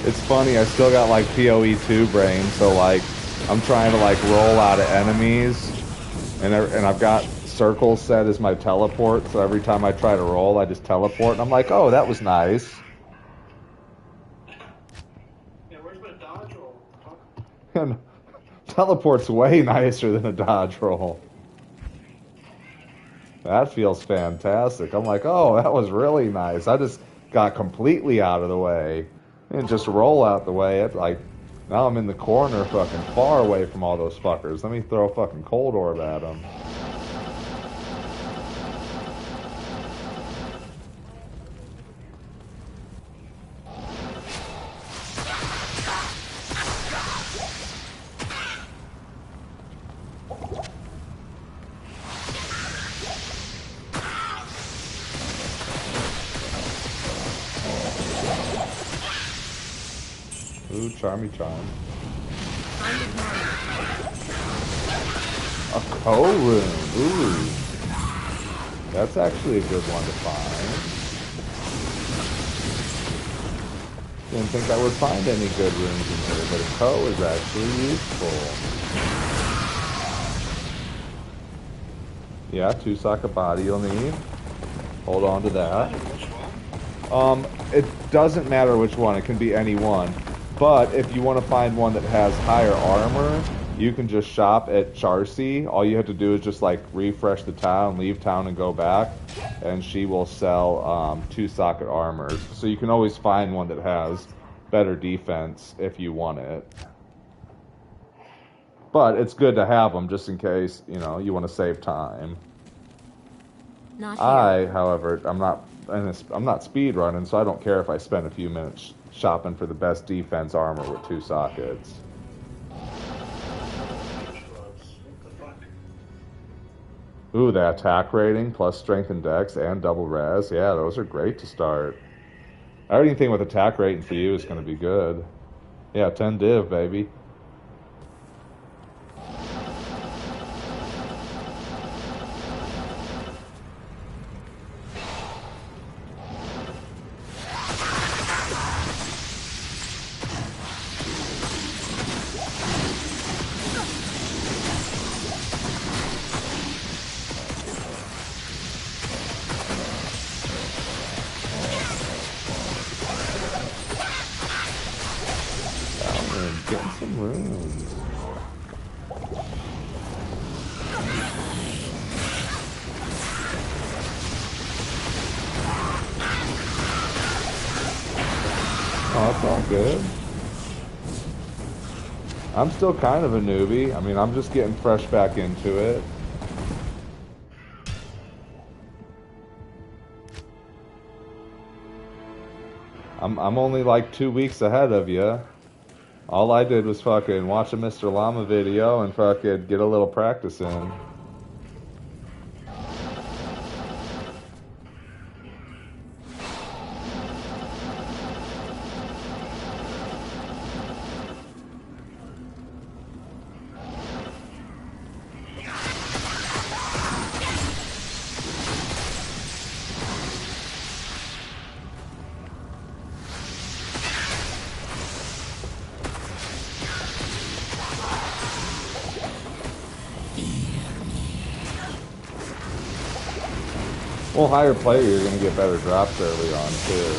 [SPEAKER 1] It's funny, I still got like PoE2 brain, so like I'm trying to like roll out of enemies, and I've got circles set as my teleport, so every time I try to roll, I just teleport, and I'm like, oh, that was nice.
[SPEAKER 3] Yeah, where's my dodge roll? Huh?
[SPEAKER 1] And teleport's way nicer than a dodge roll. That feels fantastic. I'm like, oh, that was really nice. I just got completely out of the way and just roll out the way. It's like, now I'm in the corner fucking far away from all those fuckers. Let me throw a fucking cold orb at them. Ooh, charmy charm. A co-room. Ooh. That's actually a good one to find. Didn't think I would find any good rooms in here, but a co is actually useful. Yeah, 2 socket body you'll need. Hold on to that. It doesn't matter which one. It can be any one. But if you want to find one that has higher armor, you can just shop at Charcy. All you have to do is just like refresh the town, leave town, and go back, and she will sell 2 socket armors. So you can always find one that has better defense if you want it. But it's good to have them just in case, you know, you want to save time. However, I'm not speed running, so I don't care if I spend a few minutes shopping for the best defense armor with 2 sockets. Ooh, the attack rating plus strength and dex and double res. Yeah, those are great to start. Anything with attack rating for you is going to be good. Yeah, 10 div, baby. Getting some runes. Oh, that's all good. I'm still kind of a newbie. I mean, I'm just getting fresh back into it. I'm only like 2 weeks ahead of you. All I did was fucking watch a Mr. Llama video and fucking get a little practice in. Well, higher player, you're going to get better drops early on, too.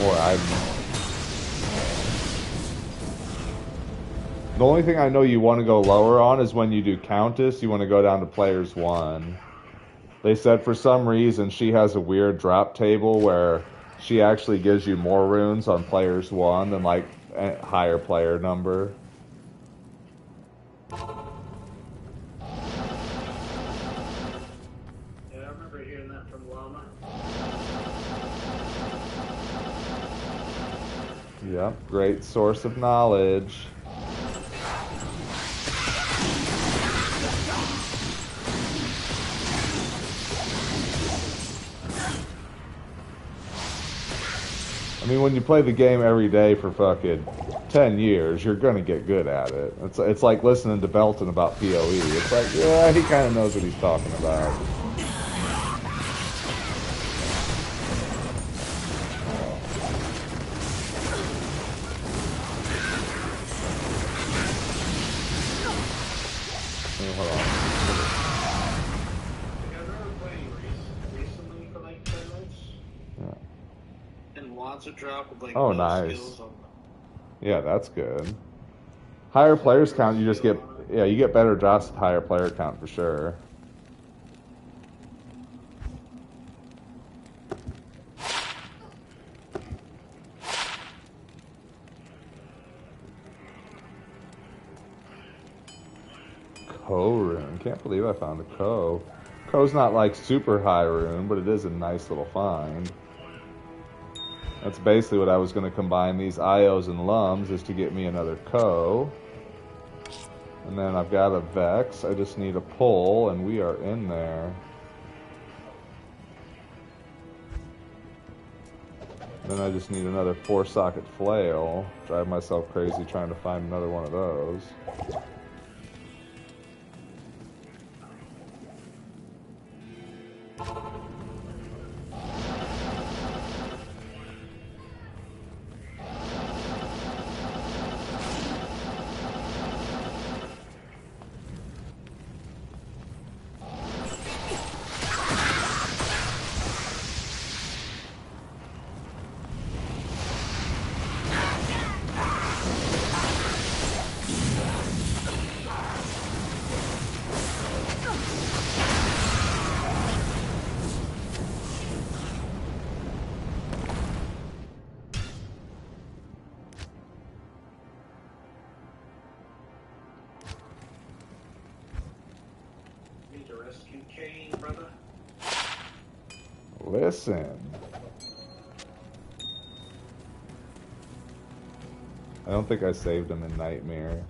[SPEAKER 1] More items. The only thing I know you want to go lower on is when you do Countess, you want to go down to Players 1. They said for some reason she has a weird drop table where she actually gives you more runes on Players 1 than, like, a higher player number.
[SPEAKER 3] armor.
[SPEAKER 1] Yep, great source of knowledge. I mean, when you play the game every day for fucking 10 years, you're gonna get good at it. It's like listening to Belton about PoE. It's like, yeah, he kind of knows what he's talking about. Hold on.
[SPEAKER 3] I remember playing recently for like 10 minutes.
[SPEAKER 1] Yeah.
[SPEAKER 3] And Wanzer drop with like
[SPEAKER 1] Oh,
[SPEAKER 3] no
[SPEAKER 1] nice.
[SPEAKER 3] skills on them.
[SPEAKER 1] Yeah, that's good. Higher players count, you just get, yeah, you get better drops with higher player count for sure. Ko rune. Can't believe I found a Ko. Ko's not like super high rune, but it is a nice little find. That's basically what I was going to combine these IOs and Lums, is to get me another Ko. And then I've got a Vex. I just need a pull, and we are in there. Then I just need another 4-socket flail. Drive myself crazy trying to find another one of those.
[SPEAKER 3] Need to rescue Kane, brother.
[SPEAKER 1] Listen. I don't think I saved him in Nightmare.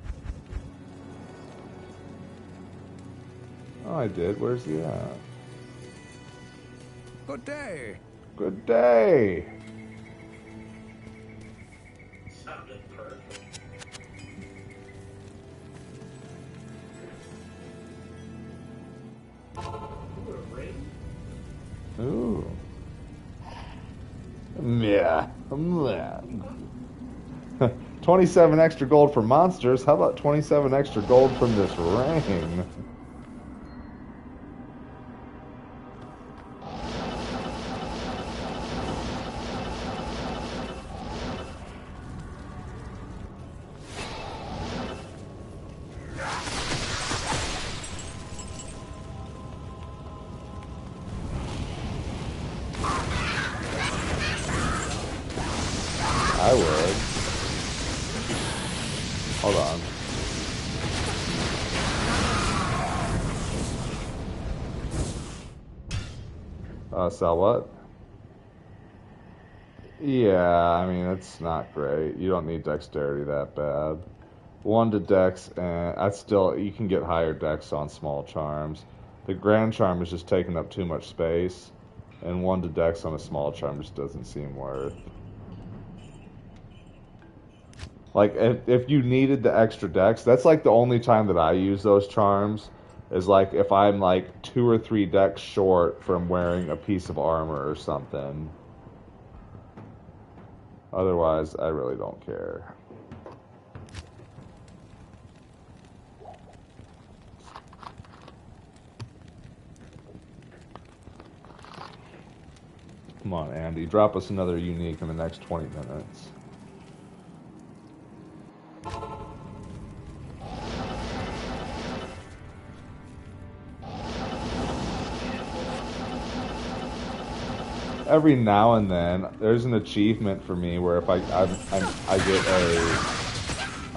[SPEAKER 1] Oh, I did. Where's he at?
[SPEAKER 4] Good day.
[SPEAKER 1] Good day.
[SPEAKER 3] Sounded perfect. Ooh, a ring?
[SPEAKER 1] Ooh. Yeah. Yeah. 27 extra gold for monsters. How about 27 extra gold from this ring? I would. Hold on. Sell what? Yeah, I mean, it's not great. You don't need dexterity that bad. 1 to dex, and I still, you can get higher dex on small charms. The grand charm is just taking up too much space, and 1 to dex on a small charm just doesn't seem worth. Like, if you needed the extra dex, that's like the only time that I use those charms, is like if I'm like 2 or 3 dex short from wearing a piece of armor or something. Otherwise, I really don't care. Come on, Andy. Drop us another unique in the next 20 minutes. Every now and then, there's an achievement for me where if I get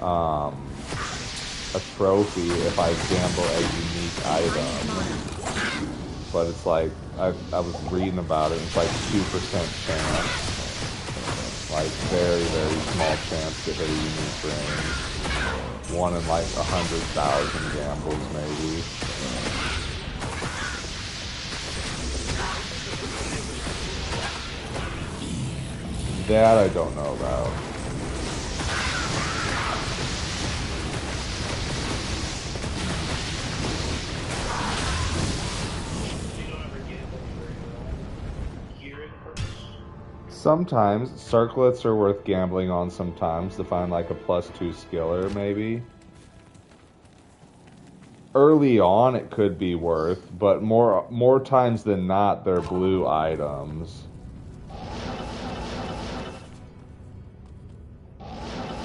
[SPEAKER 1] a trophy if I gamble a unique item. but it's like I was reading about it. It's like 2% chance, like very very small chance to hit a unique range. One in like 100,000 gambles maybe. That I don't know about. Sometimes circlets are worth gambling on sometimes to find like a +2 skiller maybe. Early on it could be worth, but more times than not they're blue items.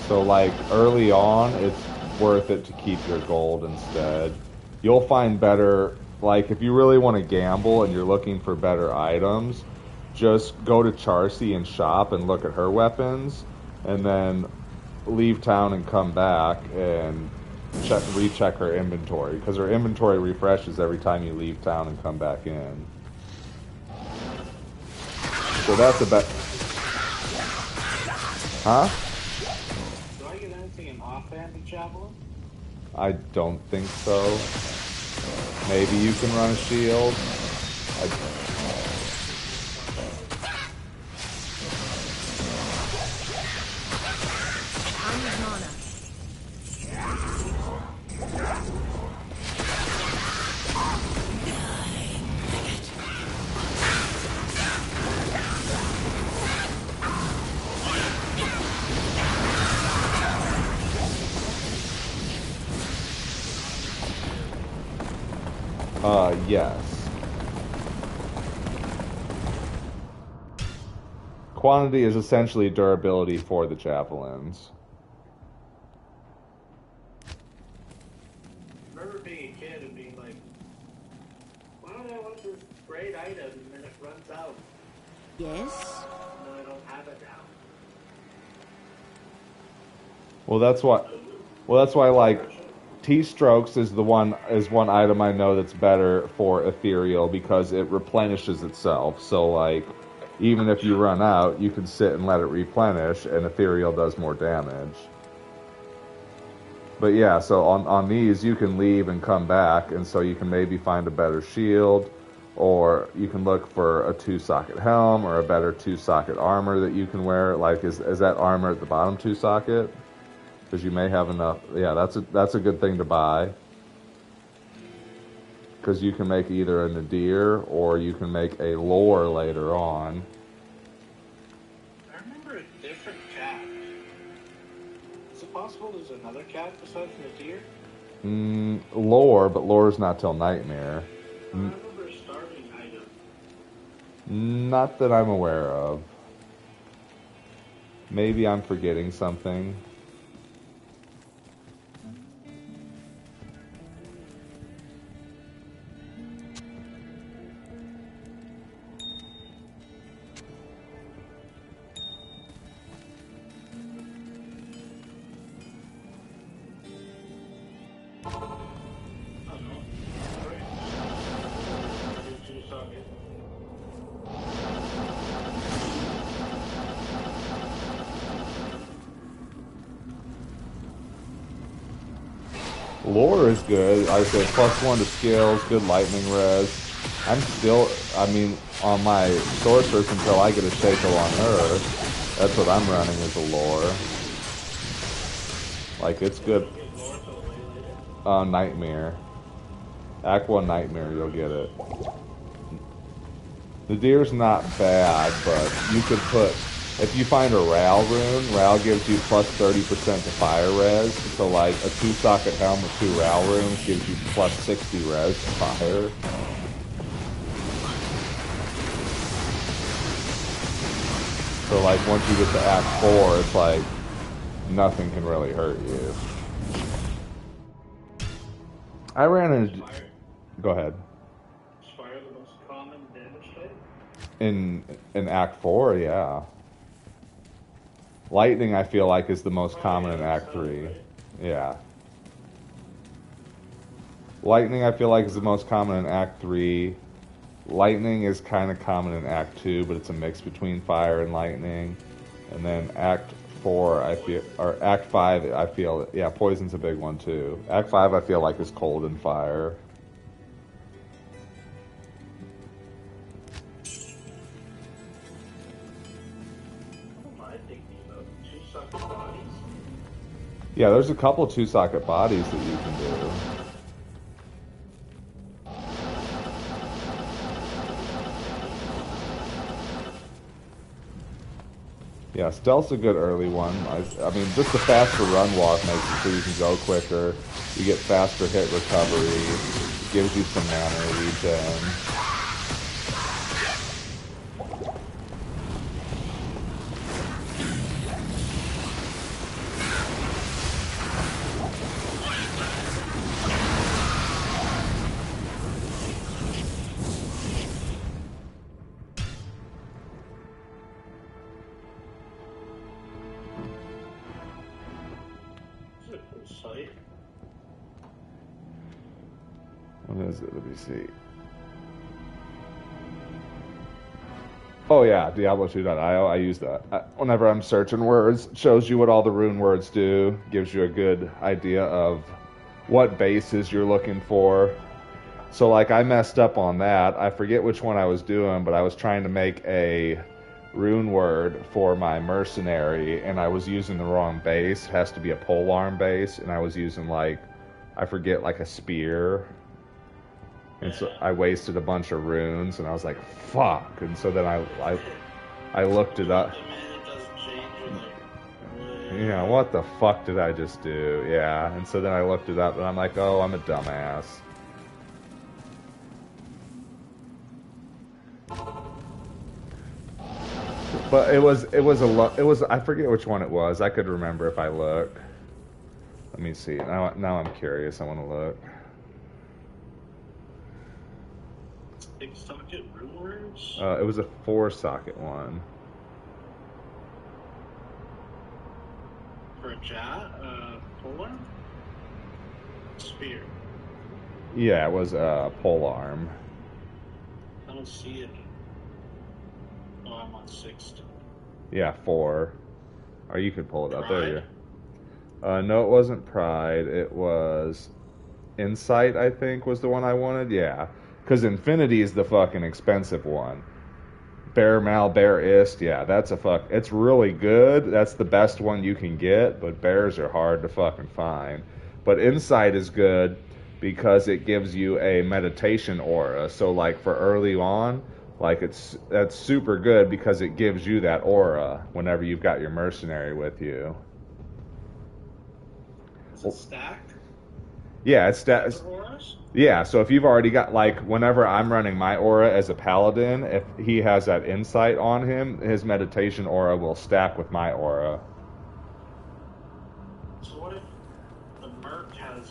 [SPEAKER 1] So like early on it's worth it to keep your gold instead. You'll find better, like if you really want to gamble and you're looking for better items, just go to Charcy and shop and look at her weapons, and then leave town and come back and recheck her inventory, because her inventory refreshes every time you leave town and come back in. So that's a bet. Huh?
[SPEAKER 3] Do I get anything in offhand javelin?
[SPEAKER 1] I don't think so. Maybe you can run a shield. Yes. Quantity is essentially durability for the javelins.
[SPEAKER 3] I remember being a kid and being like, why don't I want this great item and then it runs out?
[SPEAKER 2] Yes?
[SPEAKER 3] And then I don't have it now.
[SPEAKER 1] Well, that's why like T-strokes is one item I know that's better for ethereal because it replenishes itself. So like even if you run out, you can sit and let it replenish, and ethereal does more damage. But yeah, so on these you can leave and come back, and so you can maybe find a better shield, or you can look for a 2-socket helm or a better 2-socket armor that you can wear. Like is that armor at the bottom 2-socket? Because you may have enough. Yeah, that's a good thing to buy. Because you can make either a nadir or you can make a lore later on.
[SPEAKER 3] I remember a different cat. Is it possible there's another cat besides Nadir?
[SPEAKER 1] Lore, but lore's not till nightmare.
[SPEAKER 3] I remember a starving item.
[SPEAKER 1] Not that I'm aware of. Maybe I'm forgetting something. Lore is good. I said +1 to skills, good lightning res. I mean, on my sorceress until I get a shackle on her, that's what I'm running as a lore. Like, it's good. Nightmare. Act 1 Nightmare, you'll get it. The deer's not bad, but you could put... If you find a Ral rune, Ral gives you +30% to fire res. So like a 2-socket helm with 2 Ral runes gives you +60 res to fire. So like once you get to Act 4, it's like nothing can really hurt you. I ran into... Go ahead.
[SPEAKER 3] Is fire the most common damage type?
[SPEAKER 1] In Act 4, yeah. Lightning, I feel like, is the most common in Act 3. Yeah. Lightning, I feel like, is the most common in Act 3. Lightning is kind of common in Act 2, but it's a mix between fire and lightning. And then Act 4, I feel, or Act 5, I feel, yeah, poison's a big one too. Act 5, I feel like is cold and fire. Yeah, there's a couple 2-socket bodies that you can do. Yeah, stealth's a good early one. I mean, just the faster run walk makes it so you can go quicker. You get faster hit recovery. Gives you some mana regen. What is it? Let me see. Oh yeah, Diablo2.io. I use that. Whenever I'm searching words, it shows you what all the rune words do. Gives you a good idea of what bases you're looking for. So like I messed up on that. I forget which one I was doing, but I was trying to make a rune word for my mercenary, and I was using the wrong base. It has to be a polearm base, and I was using like, I forget, like a spear. And so I wasted a bunch of runes, and I was like, fuck. And so then I looked it up. Yeah, what the fuck did I just do? Yeah, and so then I looked it up, and I'm like, oh, I'm a dumbass. But it was I forget which one it was. I could remember if I look. Let me see. Now I'm curious. I want to look.
[SPEAKER 3] 6-socket rune words?
[SPEAKER 1] It was a 4-socket one.
[SPEAKER 3] For a polar? Spear.
[SPEAKER 1] Yeah, it was a polearm.
[SPEAKER 3] I don't see it. Oh, I'm on 6.
[SPEAKER 1] Yeah, 4. Or you could pull it up.
[SPEAKER 3] Pride?
[SPEAKER 1] There you go. No, it wasn't Pride. It was Insight, I think, was the one I wanted. Yeah. Because Infinity is the fucking expensive one. Bear Mal, Bear Ist, yeah, that's it's really good. That's the best one you can get, but bears are hard to fucking find. But Insight is good because it gives you a meditation aura. So like for early on, like that's super good because it gives you that aura whenever you've got your mercenary with you.
[SPEAKER 3] Is it stacked?
[SPEAKER 1] Yeah, it's stacked. Yeah, so if you've already got, like, whenever I'm running my aura as a paladin, if he has that insight on him, his meditation aura will stack with my aura.
[SPEAKER 3] So what if the merc has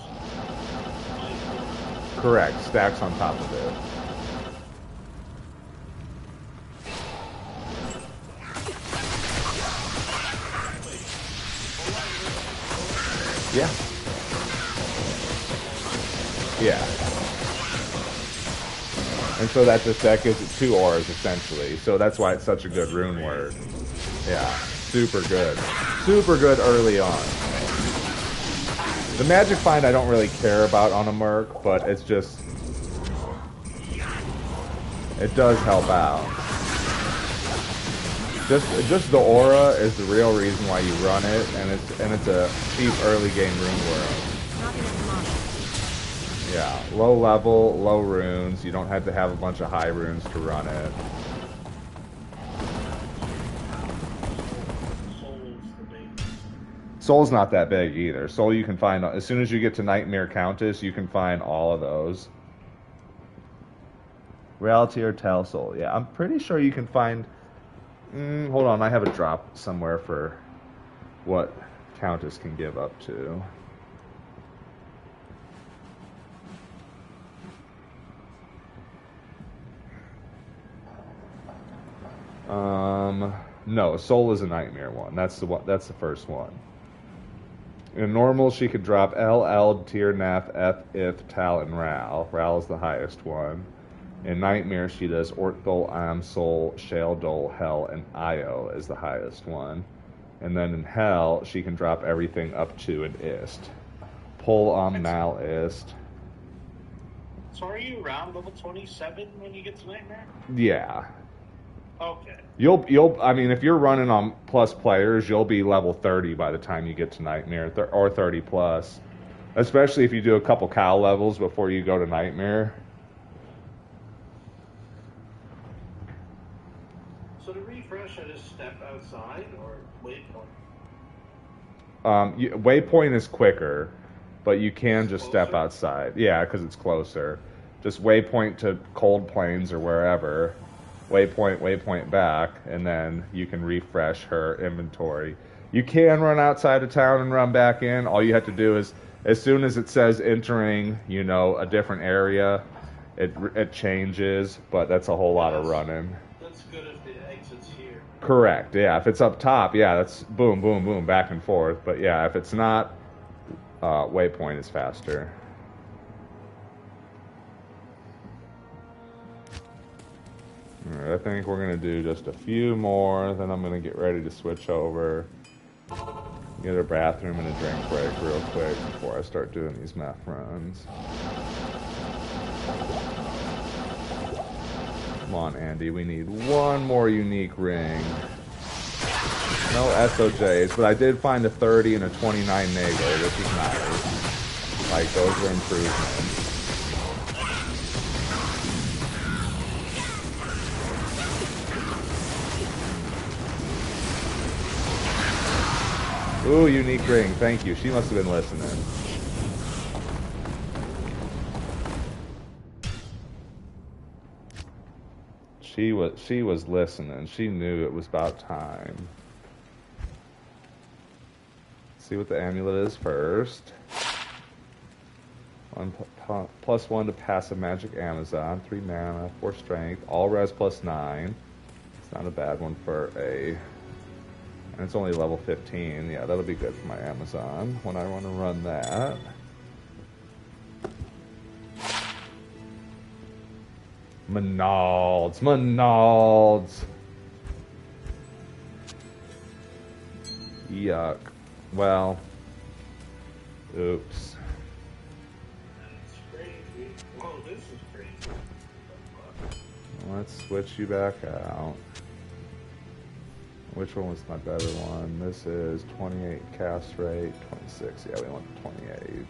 [SPEAKER 3] my aura?
[SPEAKER 1] Correct, stacks on top of it. Yeah. Yeah. And so that just that gives it 2 auras essentially. So that's why it's such a good rune word. Yeah. Super good. Super good early on. The magic find I don't really care about on a merc, but it's just it does help out. Just the aura is the real reason why you run it, and it's a cheap early game rune word. Yeah, low level, low runes. You don't have to have a bunch of high runes to run it. Soul's not that big either. Soul you can find, as soon as you get to Nightmare Countess, you can find all of those. Reality or Tell Soul. Yeah, I'm pretty sure you can find... hold on, I have a drop somewhere for what Countess can give up to. No, Soul is a Nightmare one. That's the first one. In normal, she could drop L, Eld, Tyr, Nath, Eth, Ith, Tal, and Ral. Ral is the highest one. In Nightmare, she does Orthdol, Amsol, Shaledol, Hell, and Io is the highest one. And then in Hell, she can drop everything up to an Ist. Pull Mal Ist.
[SPEAKER 3] So are you around level 27 when you get to Nightmare?
[SPEAKER 1] Yeah.
[SPEAKER 3] Okay.
[SPEAKER 1] I mean, if you're running on plus players, you'll be level 30 by the time you get to Nightmare, or 30 plus. Especially if you do a couple cow levels before you go to Nightmare.
[SPEAKER 3] So to refresh, I just step outside or waypoint?
[SPEAKER 1] Waypoint is quicker, but you can just step
[SPEAKER 3] Closer?
[SPEAKER 1] outside. Yeah, because it's closer. Just waypoint to Cold Plains or wherever. Waypoint back, and then you can refresh her inventory. You can run outside of town and run back in. All you have to do is, as soon as it says entering, a different area, it changes, but that's a whole lot of running.
[SPEAKER 3] That's good if the exit's here.
[SPEAKER 1] Correct, yeah. If it's up top, yeah, that's boom, boom, boom, back and forth. But yeah, if it's not, waypoint is faster. Alright, I think we're going to do just a few more, then I'm going to get ready to switch over. Get a bathroom and a drink break real quick before I start doing these meth runs. Come on, Andy, we need one more unique ring. No SOJs, but I did find a 30 and a 29 Nago, which is nice. Like, those are improvements. Ooh, unique ring. Thank you. She must have been listening. She was listening. She knew it was about time. See what the amulet is first. +1 to passive magic Amazon. 3 mana, 4 strength. All res +9. It's not a bad one for a... And it's only level 15. Yeah, that'll be good for my Amazon when I want to run that. Monalds. Yuck. Well. Oops.
[SPEAKER 3] That's crazy. Whoa, this is crazy.
[SPEAKER 1] Let's switch you back out. Which one was my better one? This is 28 cast rate, 26. Yeah, we want the 28.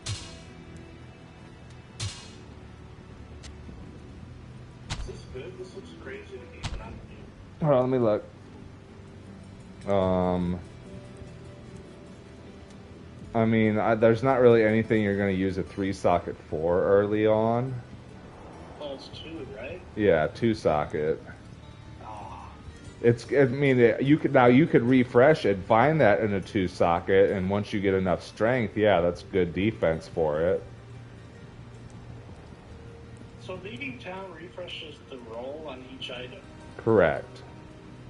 [SPEAKER 3] Is this good? This looks crazy to me, but I'm new.
[SPEAKER 1] Hold on, let me look. I mean, there's not really anything you're going to use a 3-socket for early on.
[SPEAKER 3] Oh, it's 2, right?
[SPEAKER 1] Yeah, 2-socket. You could refresh and find that in a 2-socket, and once you get enough strength, yeah, that's good defense for it.
[SPEAKER 3] So leaving town refreshes the roll on each item.
[SPEAKER 1] Correct.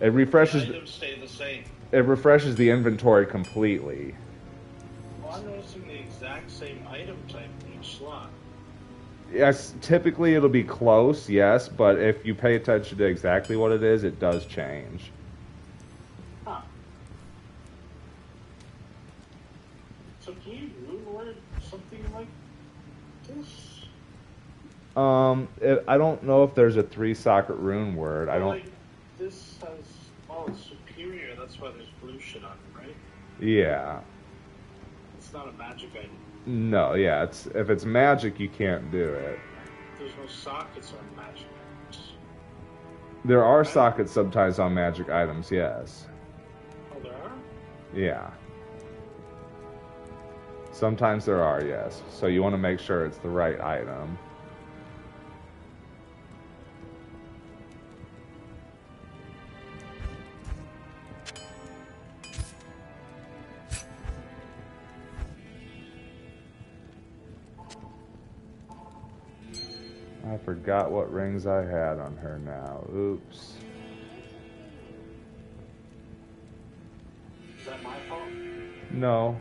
[SPEAKER 1] It refreshes.
[SPEAKER 3] The items stay the same.
[SPEAKER 1] It refreshes the inventory completely.
[SPEAKER 3] Well, I'm noticing the exact same item type in each slot.
[SPEAKER 1] Yes, typically it'll be close, yes, but if you pay attention to exactly what it is, it does change.
[SPEAKER 3] Huh. So can you rune word something like this?
[SPEAKER 1] I don't know if there's a 3-socket rune word. I don't.
[SPEAKER 3] Like, this has... Oh, it's superior. That's why there's blue shit on it, right?
[SPEAKER 1] Yeah.
[SPEAKER 3] It's not a magic item.
[SPEAKER 1] No, yeah. If it's magic, you can't do it.
[SPEAKER 3] There's no sockets on magic items.
[SPEAKER 1] There are sockets sometimes on magic items, yes.
[SPEAKER 3] Oh, there are?
[SPEAKER 1] Yeah. Sometimes there are, yes. So you want to make sure it's the right item. I forgot what rings I had on her now. Oops.
[SPEAKER 3] Is that my fault?
[SPEAKER 1] No.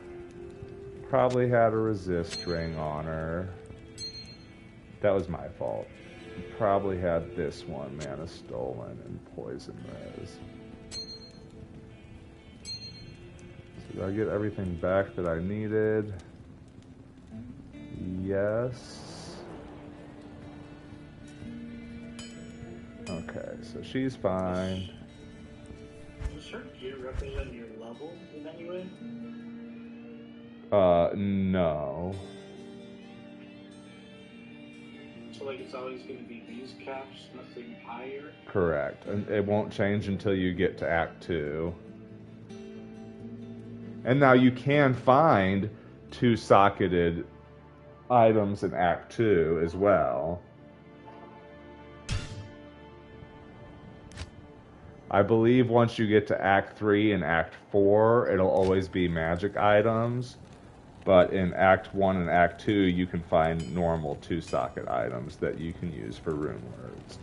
[SPEAKER 1] Probably had a resist ring on her. That was my fault. Probably had this one, Mana Stolen and Poison Res. So did I get everything back that I needed? Yes. Okay, so she's fine.
[SPEAKER 3] Does her gear represent your level in any way?
[SPEAKER 1] No.
[SPEAKER 3] So like it's always going to be these caps, nothing higher?
[SPEAKER 1] Correct. And it won't change until you get to Act 2. And now you can find 2-socketed items in Act 2 as well. I believe once you get to Act 3 and Act 4, it'll always be magic items. But in Act 1 and Act 2, you can find normal 2-socket items that you can use for rune words.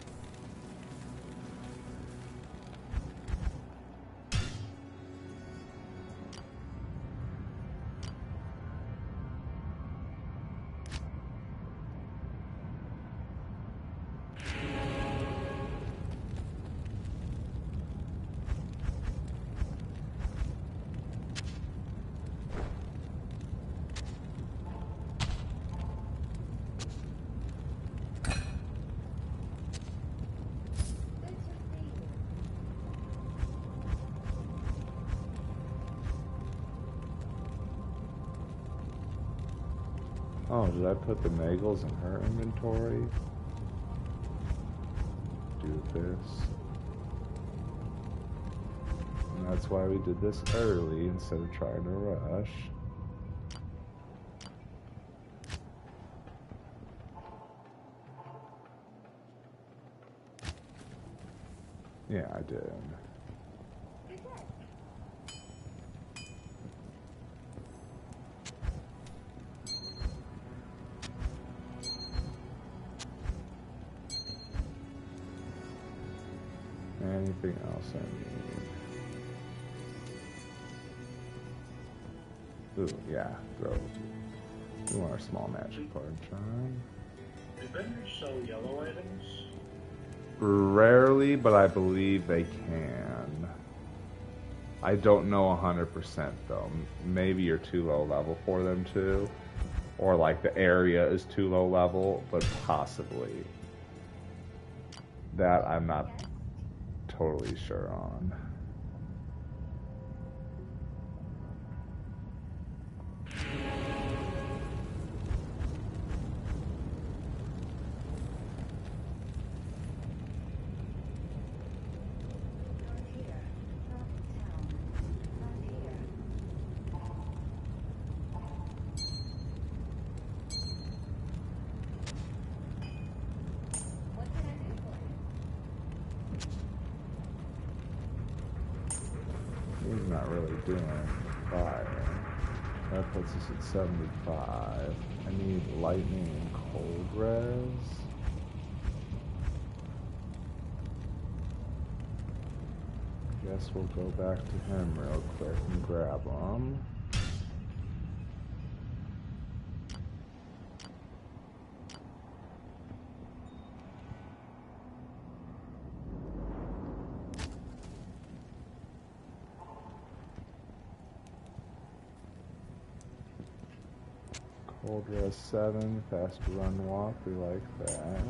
[SPEAKER 1] Oh, did I put the Nagels in her inventory? Do this. And that's why we did this early instead of trying to rush. Yeah, I did. Anything else I need? Ooh, yeah, throw. We want our small magic card charm.
[SPEAKER 3] Do vendors sell yellow items?
[SPEAKER 1] Rarely, but I believe they can. I don't know 100% though. Maybe you're too low level for them to. Or like the area is too low level, but possibly. That I'm not totally sure on. He's not really doing fire. That puts us at 75. I need lightning and cold res. Guess we'll go back to him real quick and grab him. Cold res 7, fast run walk, we like that.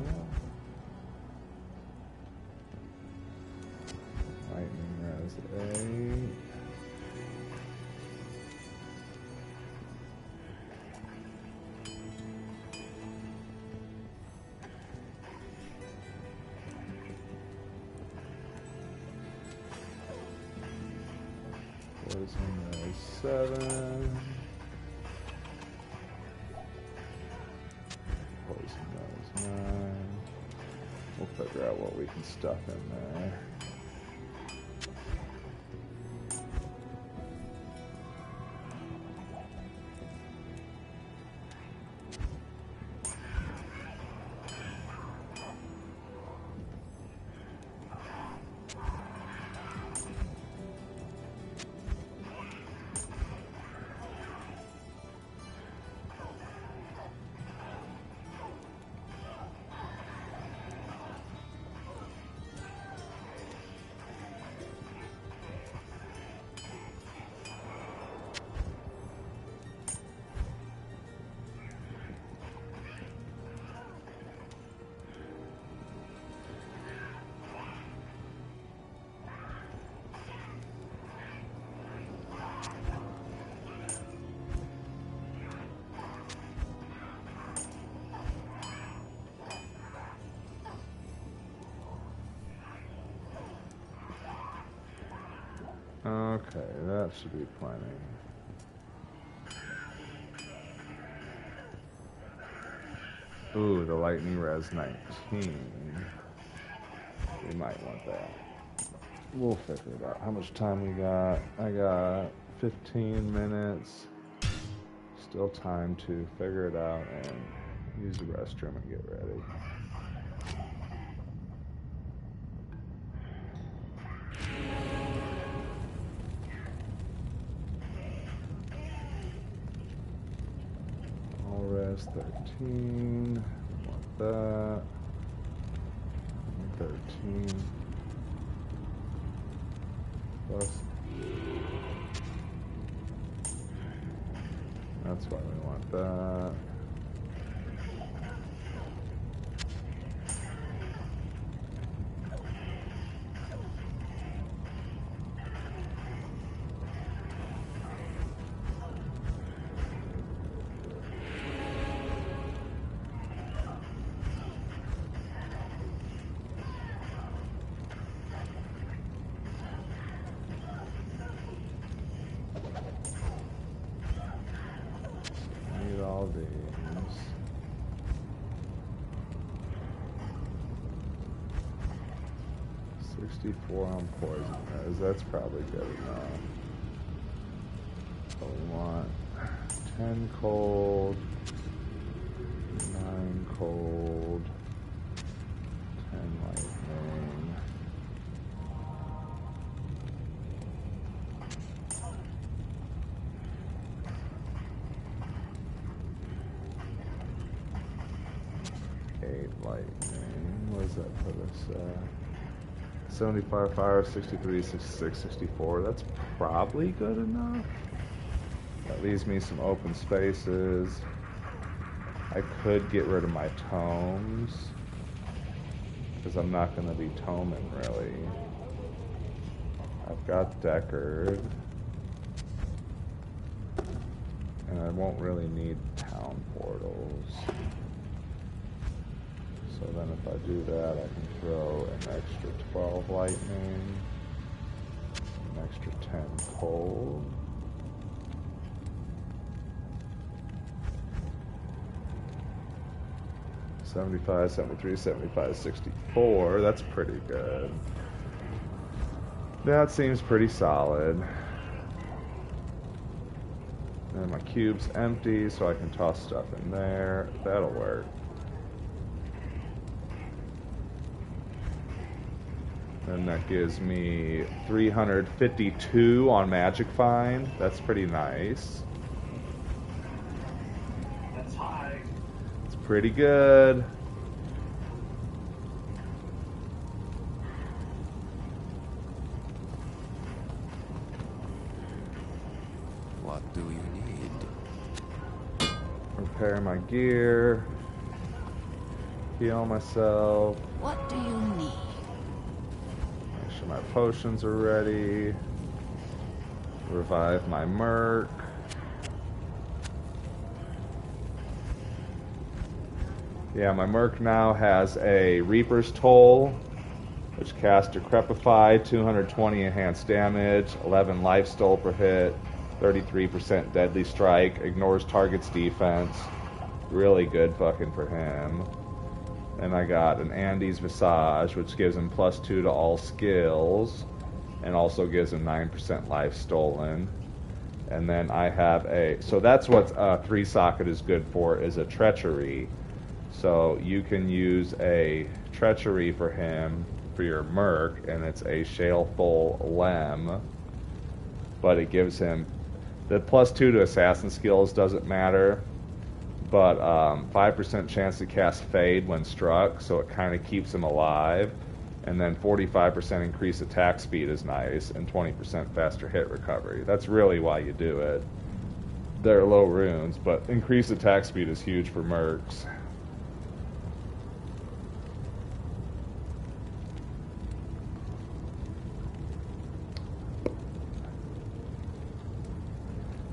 [SPEAKER 1] Lightning res 8. Poison res 7. Poison res 9. We'll figure out what we can stuff in there. Okay, that should be plenty. Ooh, the lightning res 19. We might want that. We'll figure it out. How much time we got? I got 15 minutes. Still time to figure it out and use the restroom and get ready. All res 13. Want that. 13. Plus. That's why we want that. All these. 64 on poison res. That's probably good enough. So we want 10 cold, 9 cold, 10 lightning. Lightning. What does that put us at? 75 fire, 63, 66, 64. That's probably good enough. That leaves me some open spaces. I could get rid of my tomes, because I'm not going to be toming really. I've got Deckard. And I won't really need town portals. So then if I do that, I can throw an extra 12 lightning, an extra 10 cold. $75, 73, 75, 64. That's pretty good. That seems pretty solid. And my cube's empty, so I can toss stuff in there. That'll work. And that gives me 352 on Magic Find. That's pretty nice.
[SPEAKER 3] That's high.
[SPEAKER 1] It's pretty good.
[SPEAKER 4] What do you need?
[SPEAKER 1] Repair my gear. Heal myself.
[SPEAKER 2] What do you need?
[SPEAKER 1] Make sure my potions are ready. Revive my Merc. Yeah, my Merc now has a Reaper's Toll, which casts Decrepify, 220 enhanced damage, 11 life stole per hit, 33% deadly strike, ignores target's defense. Really good fucking for him. And I got an Andy's Visage, which gives him +2 to all skills, and also gives him 9% life stolen. And then I have a, so that's what 3-socket is good for, is a Treachery. So you can use a Treachery for him, for your Merc, and it's a Shaleful Lem. But it gives him, the +2 to assassin skills doesn't matter, but 5% chance to cast Fade when struck, so it kind of keeps him alive. And then 45% increased attack speed is nice, and 20% faster hit recovery. That's really why you do it. They're low runes, but increased attack speed is huge for Mercs.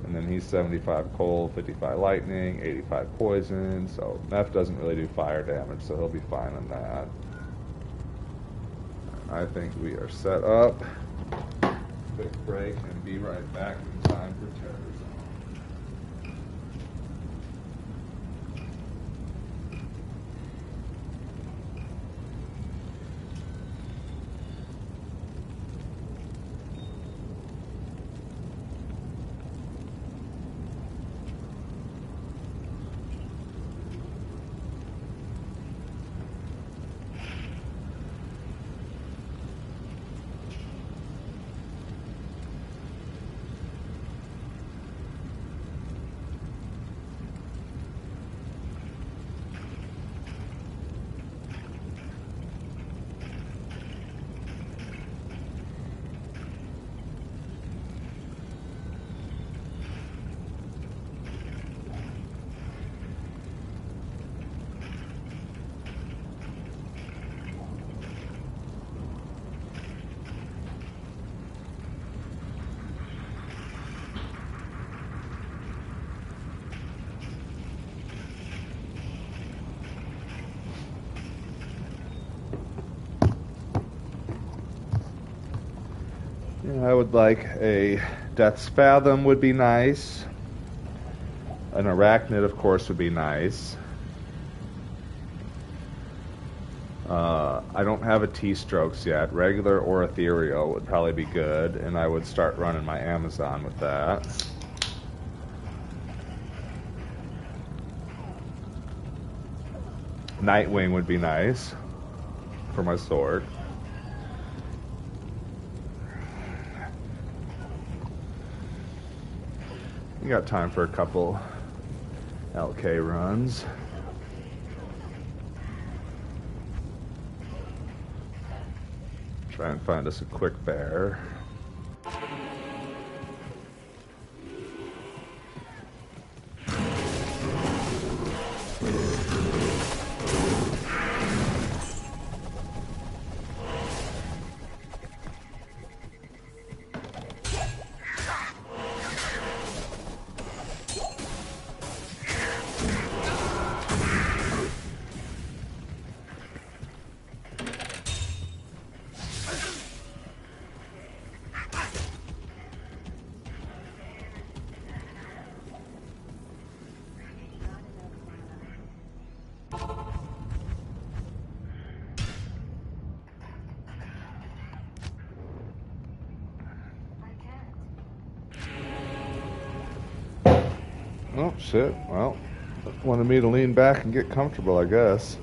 [SPEAKER 1] And then he's 75 cold, 55 lightning, 85 poison, so Neff doesn't really do fire damage, so he'll be fine on that. I think we are set up. quick break and be right back in time for Terror Zone. I would like a Death's Fathom would be nice. An Arachnid, of course, would be nice. I don't have a T-Strokes yet. Regular or ethereal would probably be good, and I would start running my Amazon with that. Nightwing would be nice for my sword. You got time for a couple LK runs. Try and find us a quick bear. Oh, shit. Well, wanted me to lean back and get comfortable, I guess.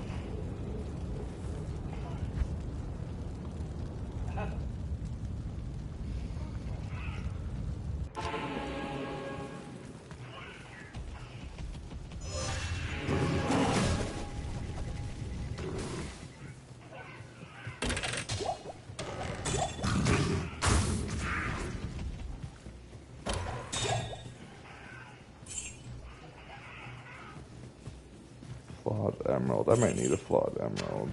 [SPEAKER 1] Flawed emerald. I might need a flawed emerald.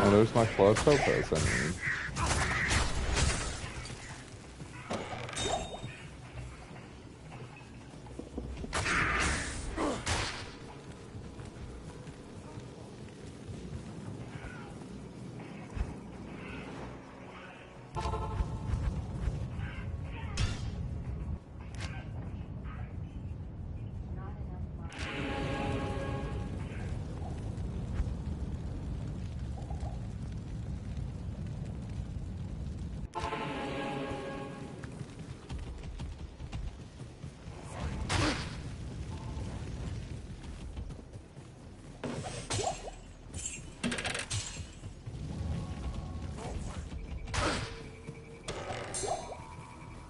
[SPEAKER 1] Oh, there's my flawed topaz, I mean.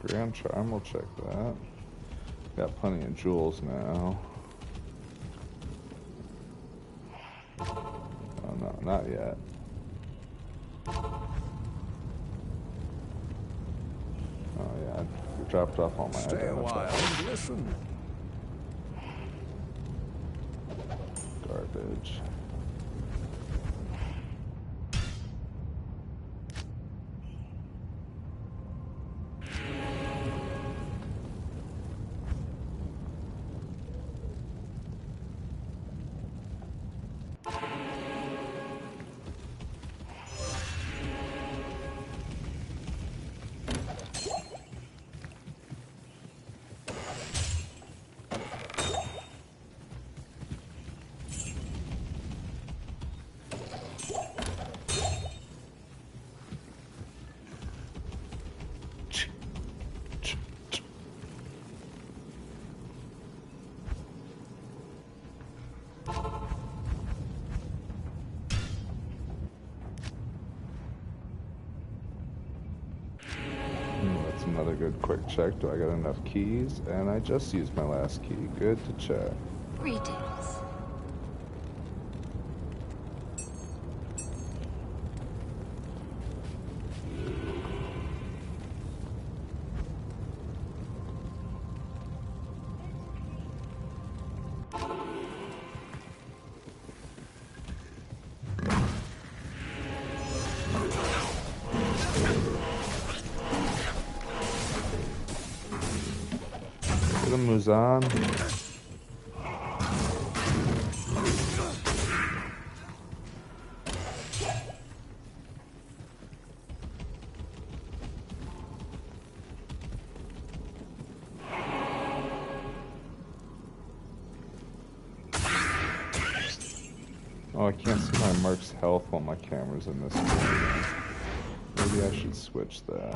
[SPEAKER 1] Grand Charm, we'll check that. Got plenty of jewels now. Oh no, not yet. Oh yeah, I dropped off all my
[SPEAKER 4] Stay a while
[SPEAKER 1] identifiers.
[SPEAKER 4] and listen.
[SPEAKER 1] Garbage. That's another good quick check. Do I got enough keys? And I just used my last key. Good to check.
[SPEAKER 2] Greetings.
[SPEAKER 1] Get him, Muzan. Oh, I can't see my Merc's health while my camera's in this screen. Maybe I should switch that.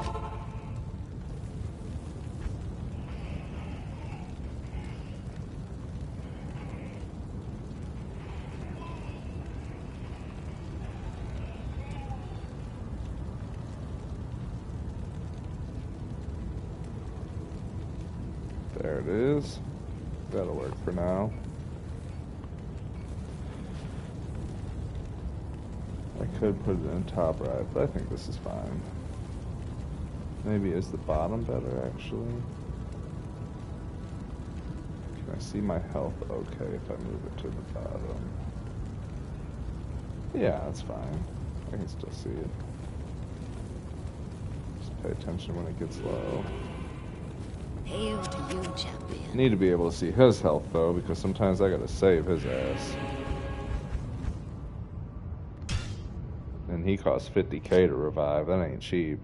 [SPEAKER 1] There it is. That'll work for now. I could put it in top right, but I think this is fine. Maybe is the bottom better, actually? Can I see my health okay if I move it to the bottom? Yeah, that's fine. I can still see it. Just pay attention when it gets low.
[SPEAKER 2] Hail to you, champion.
[SPEAKER 1] Need to be able to see his health, though, because sometimes I gotta save his ass. And he costs 50k to revive. That ain't cheap.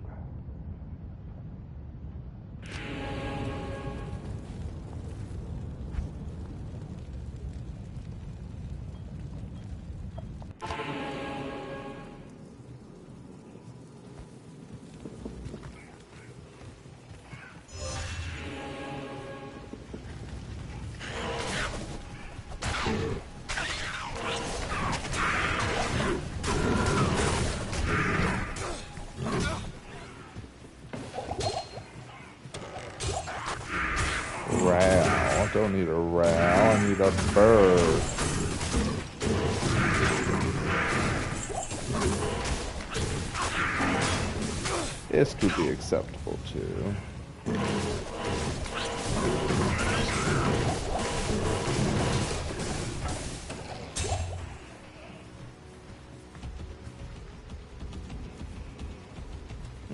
[SPEAKER 1] Row. I don't need a row. I need a bird. This could be acceptable too.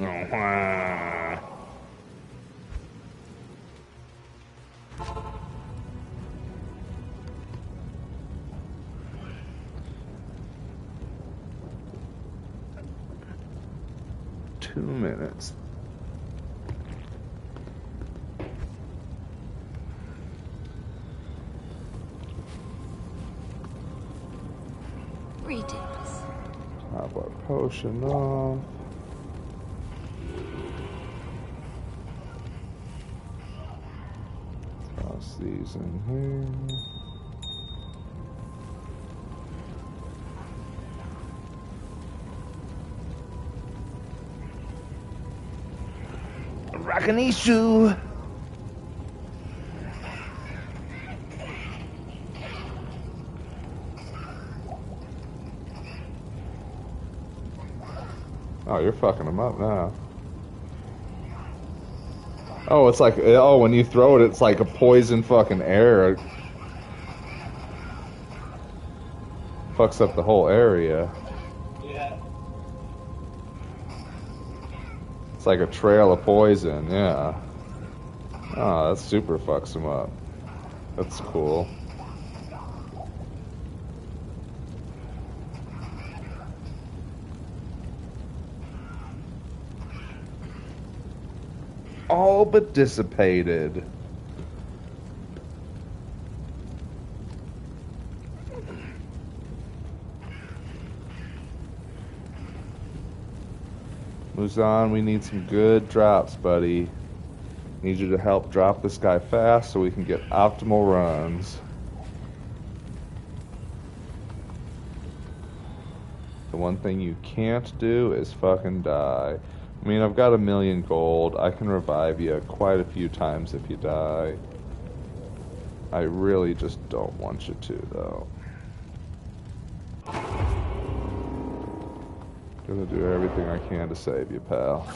[SPEAKER 1] Oh, 2 minutes.
[SPEAKER 2] Greetings.
[SPEAKER 1] Top our potion off. Toss these in here. Rakanishu. Oh, you're fucking him up now. Oh, it's like, oh, when you throw it, it's like a poison fucking air. Fucks up the whole area.
[SPEAKER 3] Yeah.
[SPEAKER 1] It's like a trail of poison, yeah. Oh, that super fucks him up. That's cool. All but dissipated. Muzan, we need some good drops, buddy. Need you to help drop this guy fast so we can get optimal runs. The one thing you can't do is fucking die. I mean, I've got 1,000,000 gold. I can revive you quite a few times if you die. I really just don't want you to, though. Gonna do everything I can to save you, pal.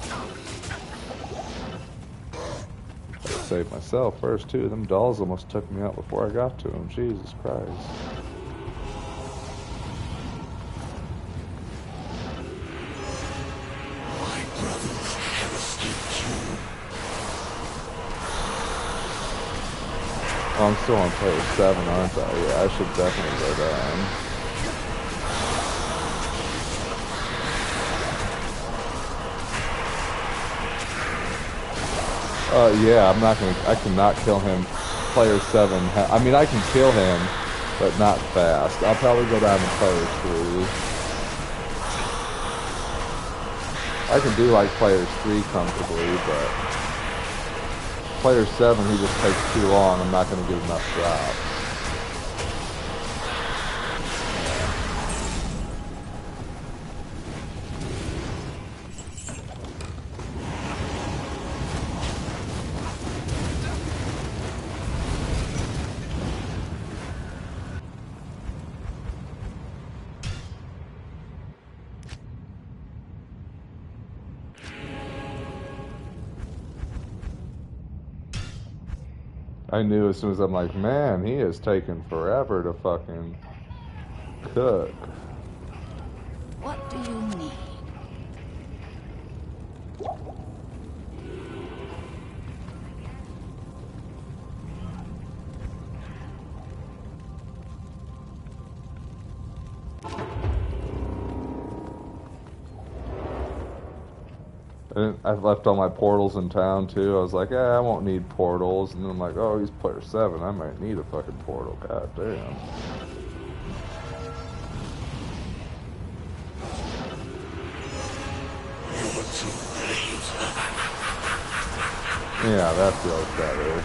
[SPEAKER 1] Gotta save myself first, too. Them dolls almost took me out before I got to them. Jesus Christ. Oh, I'm still on player 7, aren't I? Yeah, I should definitely go down. Yeah, I cannot kill him. Player 7, I mean, I can kill him, but not fast. I'll probably go down to player 3. I can do like players 3 comfortably, but player 7, he just takes too long. I'm not going to get enough drops. I knew as soon as I'm like, man, he is taking forever to fucking cook.
[SPEAKER 2] What do you need?
[SPEAKER 1] And I've left all my portals in town too. I was like, I won't need portals. And then I'm like, oh, he's player 7. I might need a fucking portal. God damn. Yeah, that feels better.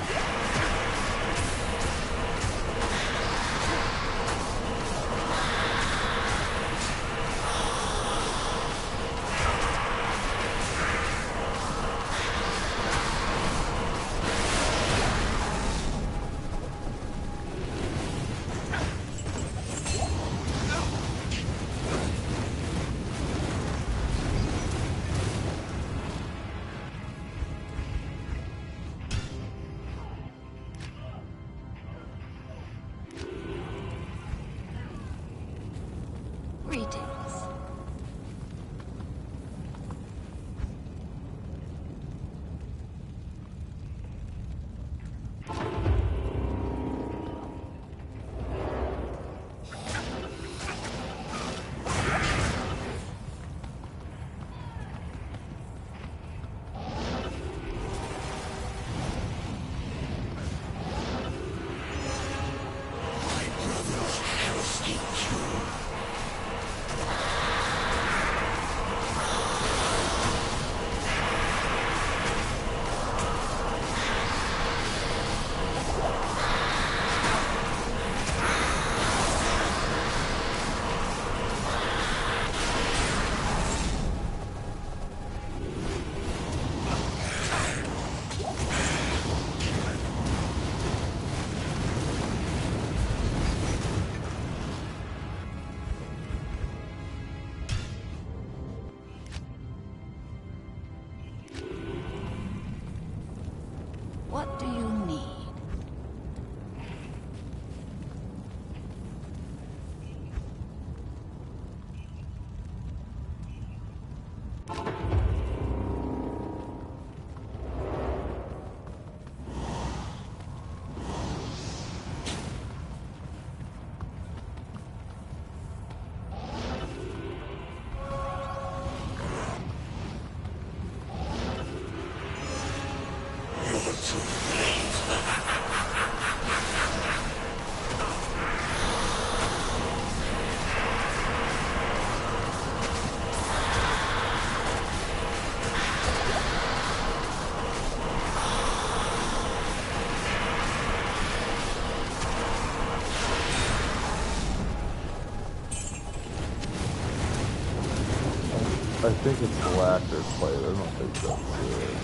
[SPEAKER 1] think it's the lacquer plate. I don't think that's it.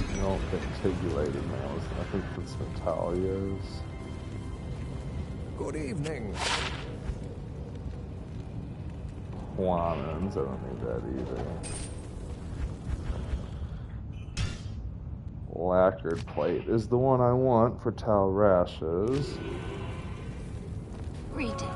[SPEAKER 1] I don't think tigulated nails. I think it's Natalia's.
[SPEAKER 4] Good evening.
[SPEAKER 1] Juanins. I don't need that either. Lacquered plate is the one I want for towel rashes.
[SPEAKER 2] Greetings.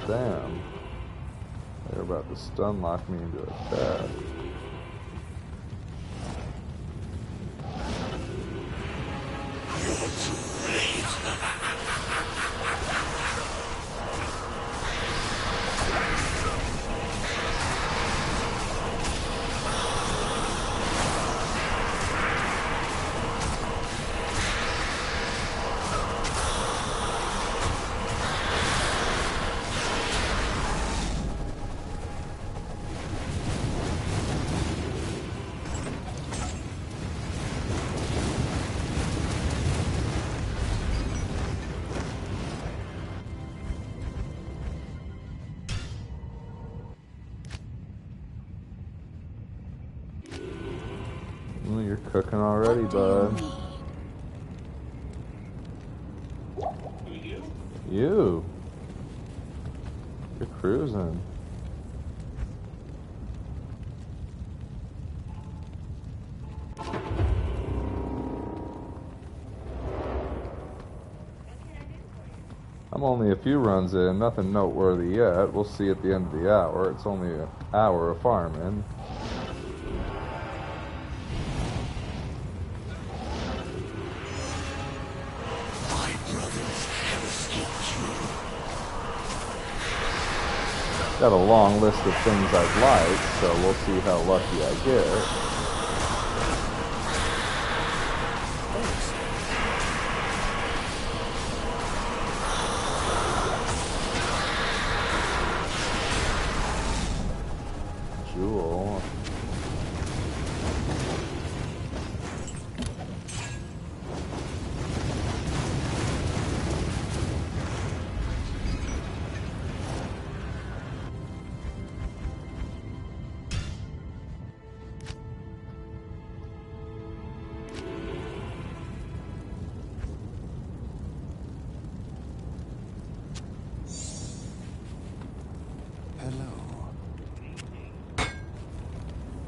[SPEAKER 1] Damn. They're about to stun lock me into attack. Well, you're cooking already, bud. You. You're cruising. I'm only a few runs in, nothing noteworthy yet. We'll see at the end of the hour. It's only an hour of farming. Got a long list of things I'd like, so we'll see how lucky I get. Jewel.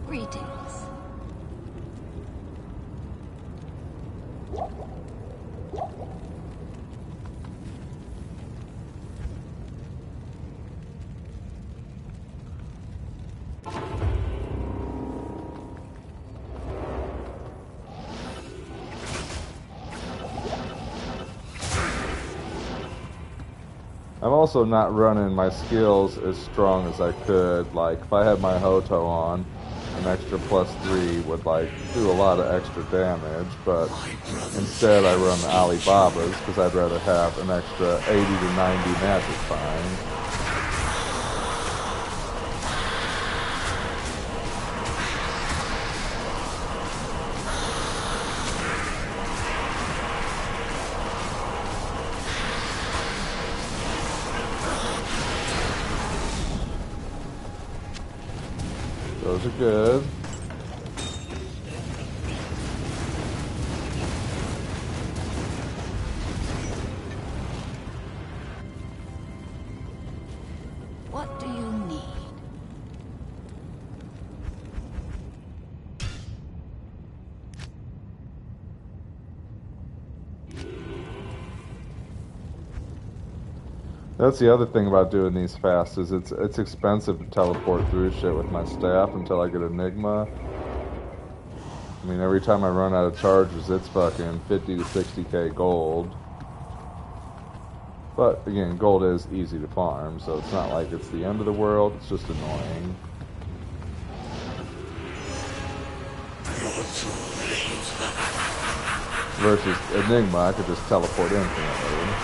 [SPEAKER 2] Greetings.
[SPEAKER 1] I'm also not running my skills as strong as I could. Like, if I had my Hoto on, an extra +3 would, like, do a lot of extra damage, but instead I run Alibaba's because I'd rather have an extra 80 to 90 magic find. Those are good.
[SPEAKER 2] What do you need?
[SPEAKER 1] That's the other thing about doing these fast is it's expensive to teleport through shit with my staff until I get Enigma. I mean, every time I run out of charges, it's fucking 50 to 60k gold. But again, gold is easy to farm, so it's not like it's the end of the world, it's just annoying. Versus Enigma, I could just teleport infinitely.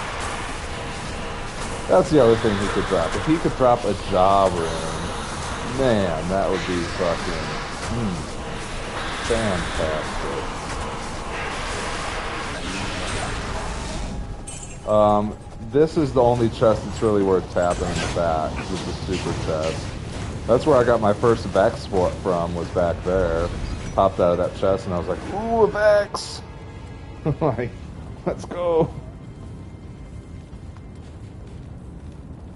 [SPEAKER 1] That's the other thing he could drop. If he could drop a job room, man, that would be fucking fantastic. This is the only chest that's really worth tapping in the back, with the super chest. That's where I got my first Vex from, was back there. Popped out of that chest and I was like, ooh, a Vex! Like, let's go.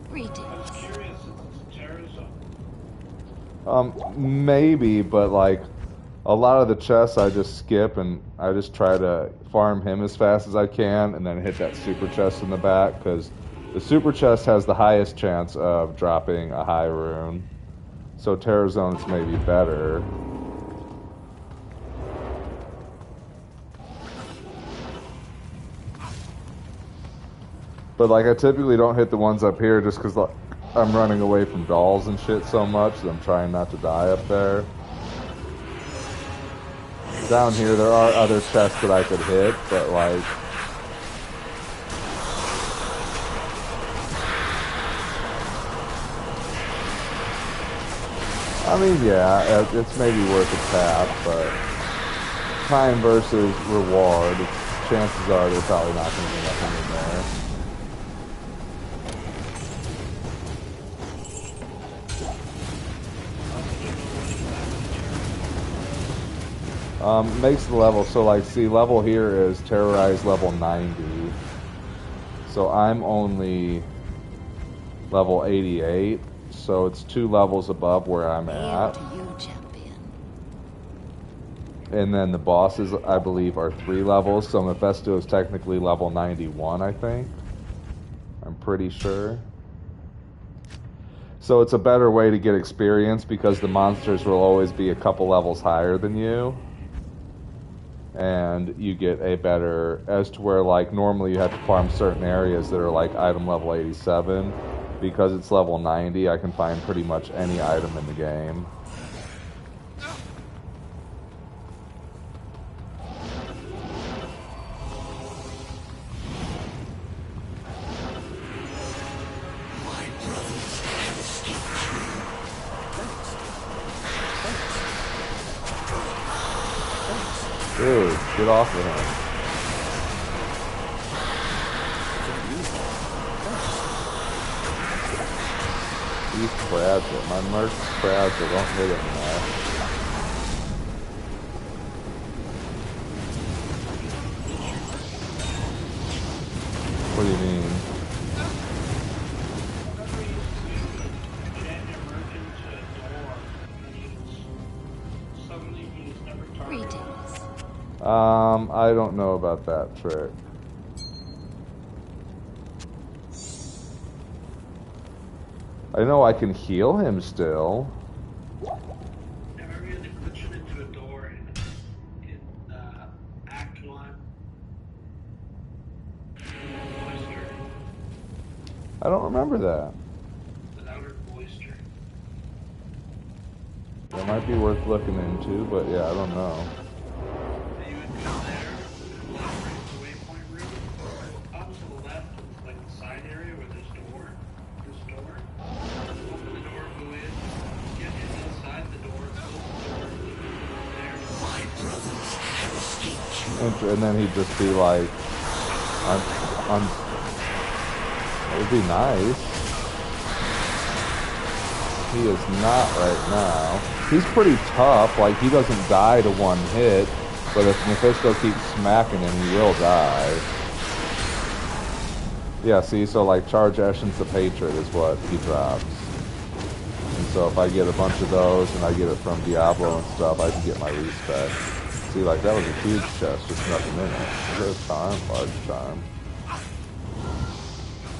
[SPEAKER 2] Greetings.
[SPEAKER 3] I'm curious if it's a terror zone.
[SPEAKER 1] Maybe, but like, a lot of the chests I just skip and I just try to farm him as fast as I can and then hit that super chest in the back, because the super chest has the highest chance of dropping a high rune. So Terror Zone's maybe better. But like, I typically don't hit the ones up here just because like, I'm running away from dolls and shit so much that I'm trying not to die up there. Down here there are other chests that I could hit, but like, I mean, yeah, it's maybe worth a tap, but time versus reward, chances are they're probably not going to be nothing in there. Makes the level, so like, see, level here is Terrorize level 90. So I'm only level 88, so it's 2 levels above where I'm at.
[SPEAKER 2] To you, champion.
[SPEAKER 1] And then the bosses, I believe, are 3 levels, so Mephisto is technically level 91, I think. I'm pretty sure. So it's a better way to get experience because the monsters will always be a couple levels higher than you. And you get a better, as to where like normally you have to farm certain areas that are like item level 87. Because it's level 90, I can find pretty much any item in the game. Dude, get off of him. He's fragile. My merc's fragile. Don't hit him now. What do you mean?
[SPEAKER 2] Greetings.
[SPEAKER 1] I don't know about that trick. I know I can heal him still.
[SPEAKER 3] Remember you had to glitch him into a door in Act 1? Cloister.
[SPEAKER 1] I don't remember that.
[SPEAKER 3] The outer cloister.
[SPEAKER 1] That might be worth looking into, but yeah, I don't know.
[SPEAKER 3] So you would go there, right to the waypoint room, up to the left, like the side area where there's door. This door. Open the door, go in, get inside the door, close the door, there. My brothers have escaped you.
[SPEAKER 1] And then he'd just be like, it would be nice. He is not right now. He's pretty tough, like he doesn't die to one hit, but if Mephisto keeps smacking him, he will die. Yeah, see, so like Charge Essence of Hatred is what he drops. And so if I get a bunch of those and I get it from Diablo and stuff, I can get my respec. See, like that was a huge chest, just nothing in it. Is that a charm? Large charm.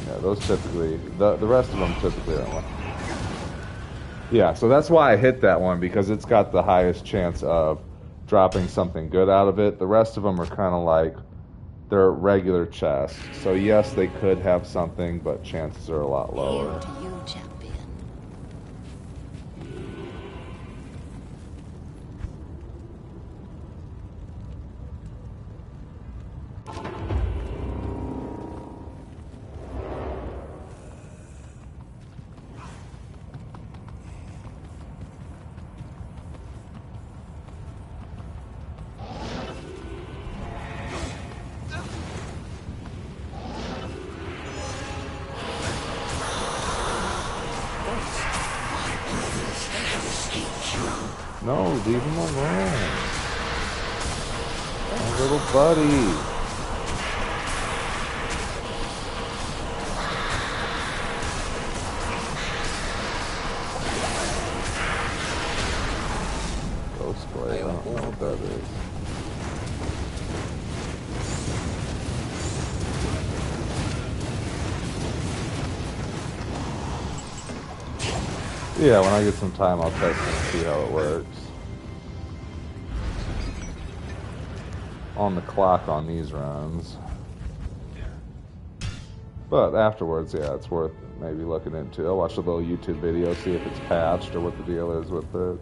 [SPEAKER 1] Yeah, those typically, the rest of them typically aren't. Yeah, so that's why I hit that one, because it's got the highest chance of dropping something good out of it. The rest of them are kind of like they're regular chests. So yes, they could have something, but chances are a lot lower.
[SPEAKER 2] Hail to you, champion.
[SPEAKER 1] No, leave him alone. My little buddy. Ghost Blade, I don't know what that is. Yeah, when I get some time, I'll test it and see how it works. On the clock on these runs. But afterwards, yeah, it's worth maybe looking into. I'll watch a little YouTube video, see if it's patched or what the deal is with it.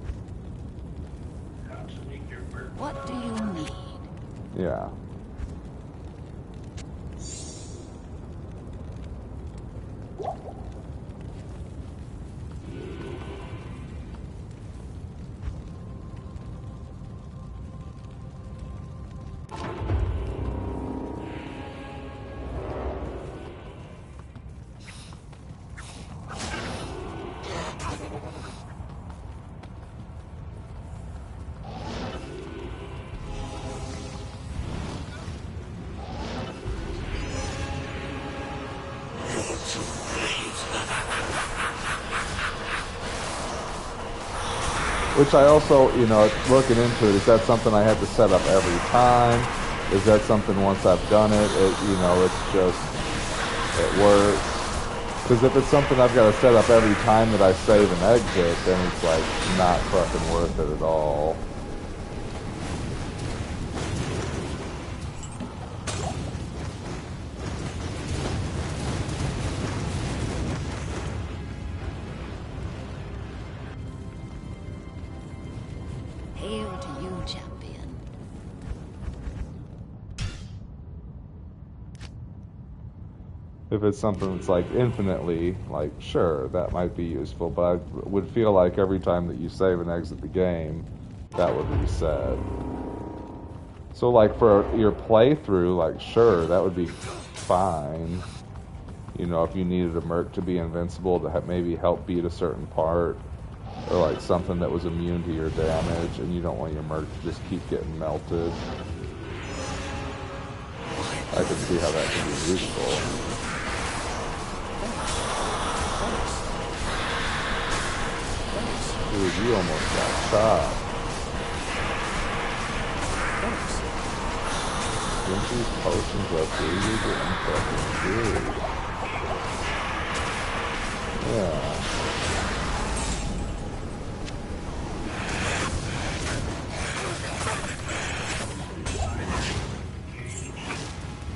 [SPEAKER 2] What do you need?
[SPEAKER 1] Yeah. Which I also, you know, looking into it, is that something I have to set up every time? Is that something once I've done it, you know, it's just, it works? Because if it's something I've got to set up every time that I save and exit, then it's like not fucking worth it at all.
[SPEAKER 2] Hail to you, champion.
[SPEAKER 1] If it's something that's like infinitely, like, sure, that might be useful, but I would feel like every time that you save and exit the game, that would reset. So like for your playthrough, like, sure, that would be fine. You know, if you needed a merc to be invincible to maybe help beat a certain part, or like something that was immune to your damage, and you don't want your merc to just keep getting melted. I can see how that can be useful. Dude, you almost got shot. Drink these potions up, dude. You're getting fucking screwed. Yeah.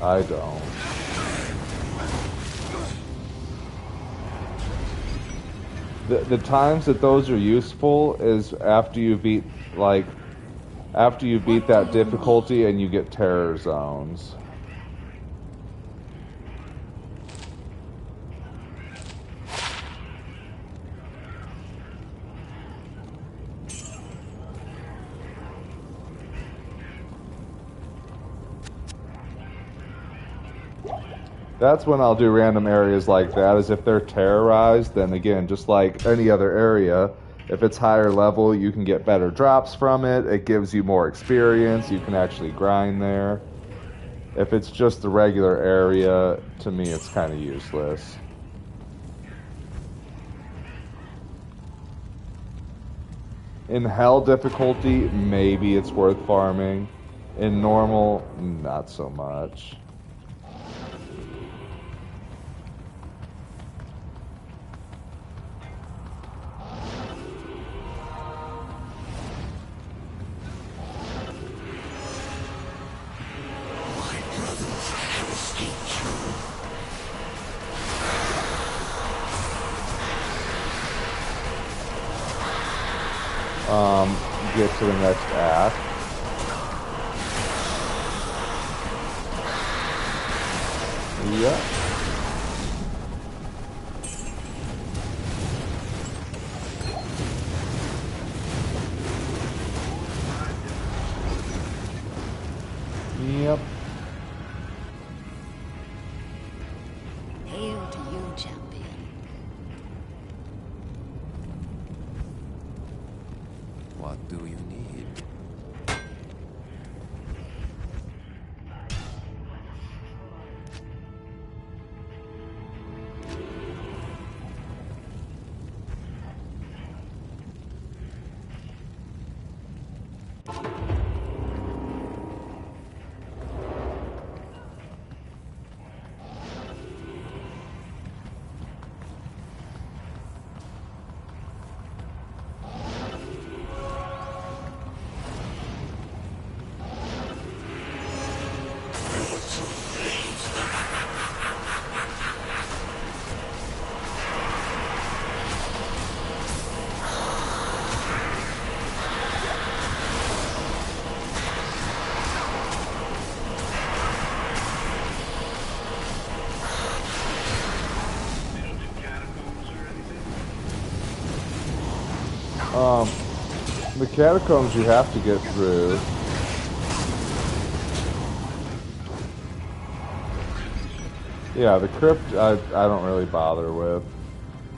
[SPEAKER 1] I don't. The times that those are useful is after you beat, like, after you beat that difficulty and you get terror zones. That's when I'll do random areas like that, is if they're terrorized, then again, just like any other area, if it's higher level, you can get better drops from it, it gives you more experience, you can actually grind there. If it's just the regular area, to me it's kind of useless. In hell difficulty, maybe it's worth farming. In normal, not so much. get to the next act. Yeah. Yep.
[SPEAKER 2] Hail to you, champion.
[SPEAKER 4] What do you need?
[SPEAKER 3] They don't do catacombs or anything.
[SPEAKER 1] The catacombs you have to get through. Yeah, the crypt I don't really bother with.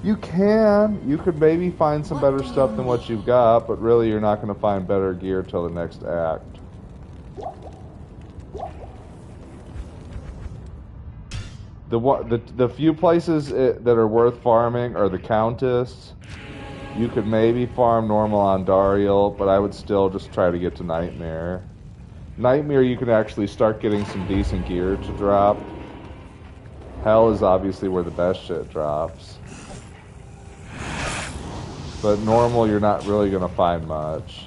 [SPEAKER 1] You could maybe find some better stuff than what you've got, but really you're not going to find better gear till the next act. The few places that are worth farming are the Countess. You could maybe farm normal on Dariel, but I would still just try to get to Nightmare. Nightmare you can actually start getting some decent gear to drop. Hell is obviously where the best shit drops. But normal you're not really going to find much.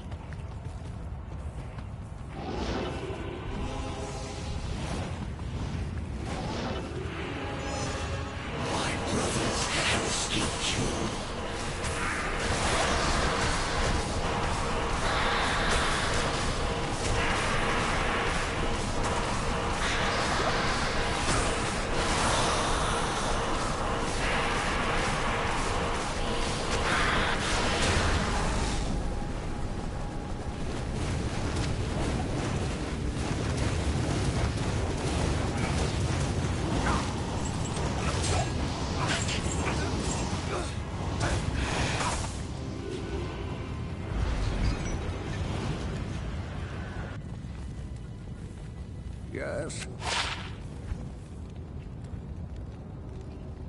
[SPEAKER 4] Yes.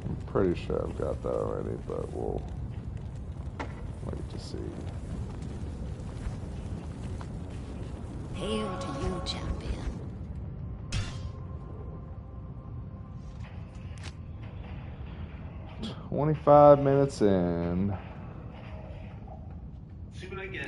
[SPEAKER 1] I'm pretty sure I've got that already, but we'll wait to see.
[SPEAKER 2] Hail to you, champion.
[SPEAKER 1] 25 minutes in.
[SPEAKER 3] See what I get.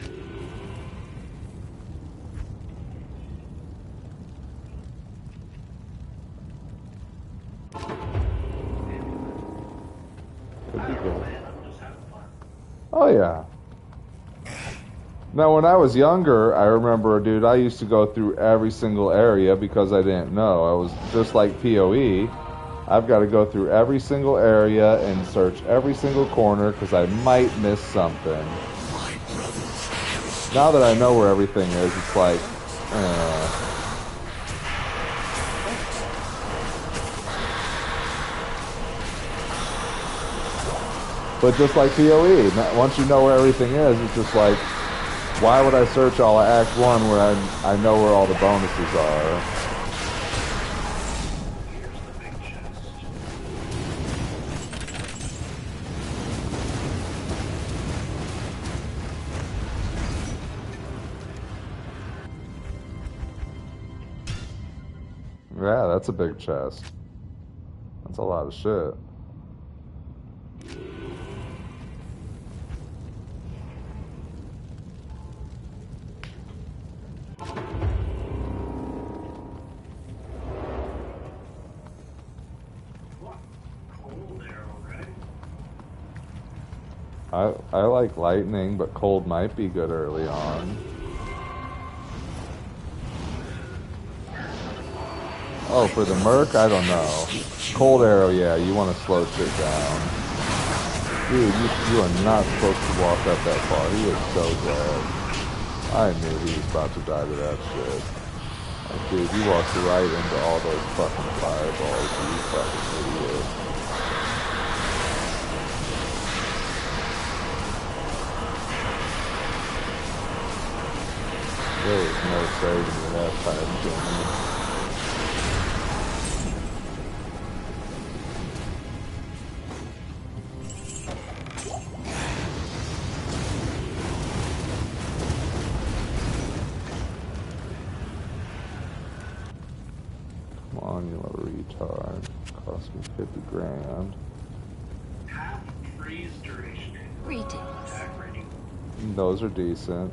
[SPEAKER 1] Could be good.
[SPEAKER 3] I'm just having fun.
[SPEAKER 1] Oh yeah. Now when I was younger, I remember, dude, I used to go through every single area because I didn't know. I was just like PoE. I've got to go through every single area and search every single corner because I might miss something. Now that I know where everything is, it's like, But just like PoE, once you know where everything is, it's just like, why would I search all of Act 1 where I know where all the bonuses are?
[SPEAKER 3] Here's the big chest.
[SPEAKER 1] Yeah, that's a big chest. That's a lot of shit.
[SPEAKER 3] What? Cold arrow, right?
[SPEAKER 1] I like lightning, but cold might be good early on. Oh, for the Merc, I don't know. Cold arrow, yeah, you want to slow shit down. Dude, you are not supposed to walk up that far. He was so dead. I knew he was about to die to that shit. Like, dude, you walked right into all those fucking fireballs, you fucking idiot. There was no saving me that time, Jimmy. Come on, you little retard. Cost me 50 grand.
[SPEAKER 3] Half freeze duration.
[SPEAKER 2] Greetings.
[SPEAKER 3] Attack rating.
[SPEAKER 1] Those are decent.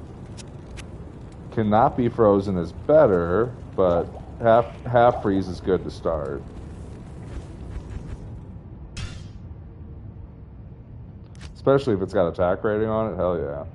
[SPEAKER 1] Cannot be frozen is better, but half freeze is good to start. Especially if it's got attack rating on it, hell yeah.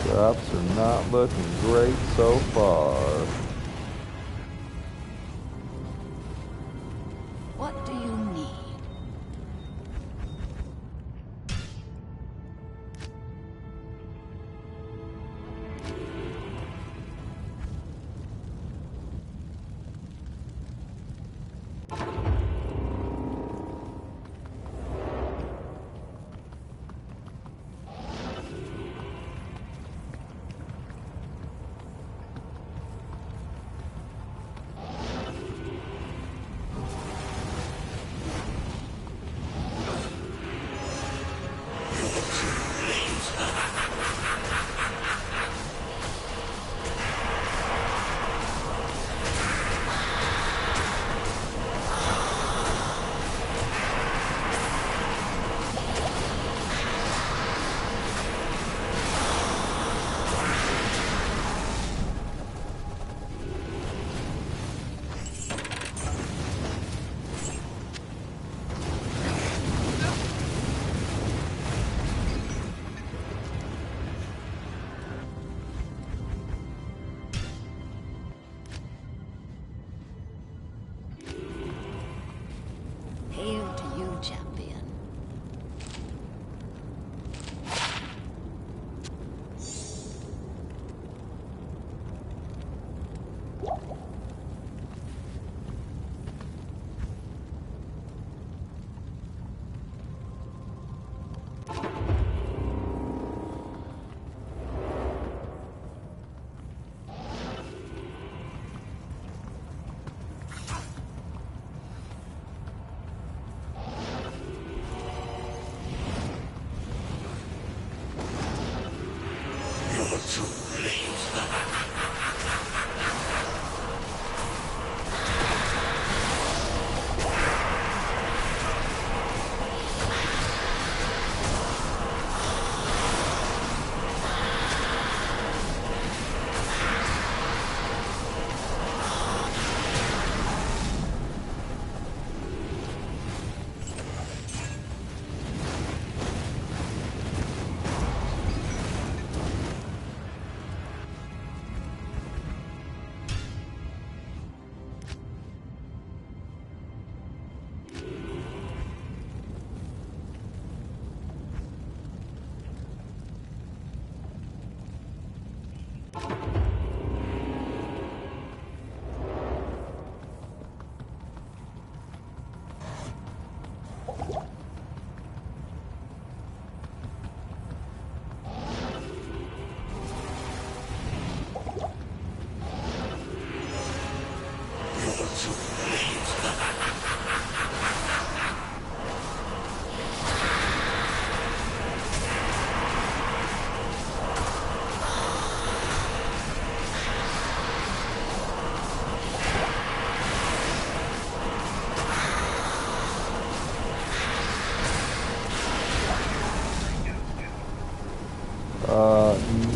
[SPEAKER 1] Drops are not looking great so far.
[SPEAKER 2] What do you need?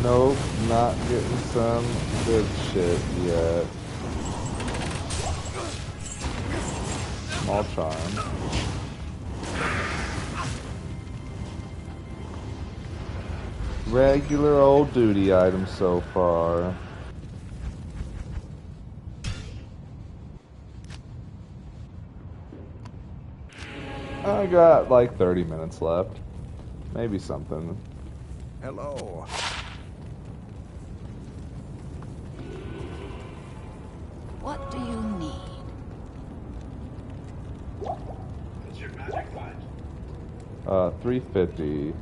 [SPEAKER 1] Nope, not getting some good shit yet. Small charm. Regular old duty items so far. I got like 30 minutes left. Maybe something.
[SPEAKER 4] Hello.
[SPEAKER 2] What do you need?
[SPEAKER 3] What's your magic fight?
[SPEAKER 1] 350.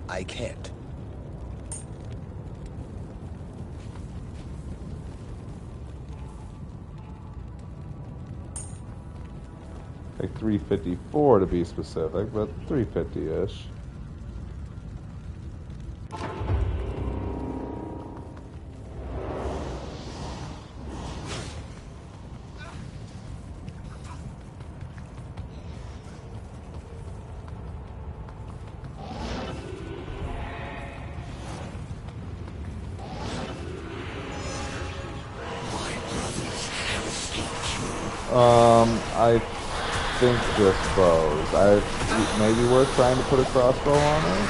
[SPEAKER 4] I can't.
[SPEAKER 1] Like 354 to be specific, but 350-ish. I think just bows. Maybe worth trying to put a crossbow on her.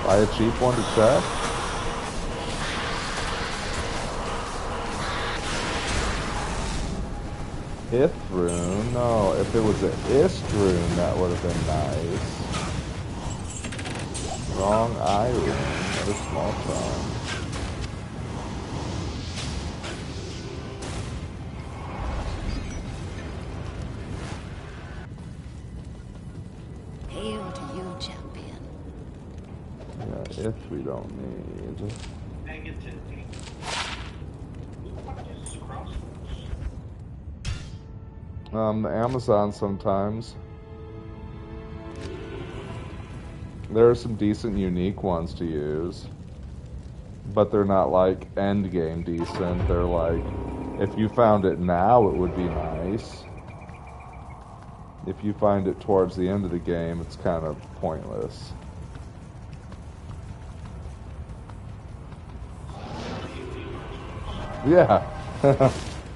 [SPEAKER 1] Buy a cheap one to check. Ith rune? No, if it was an Ist rune, that would have been nice. Wrong eye rune. What a small charm.
[SPEAKER 2] Hail to you, champion.
[SPEAKER 1] Yeah, if we don't need.
[SPEAKER 3] Negativity. Who the fuck uses crossbows?
[SPEAKER 1] The Amazon sometimes. There are some decent unique ones to use. But they're not like end game decent. They're like, if you found it now, it would be nice. If you find it towards the end of the game, it's kind of pointless. Yeah,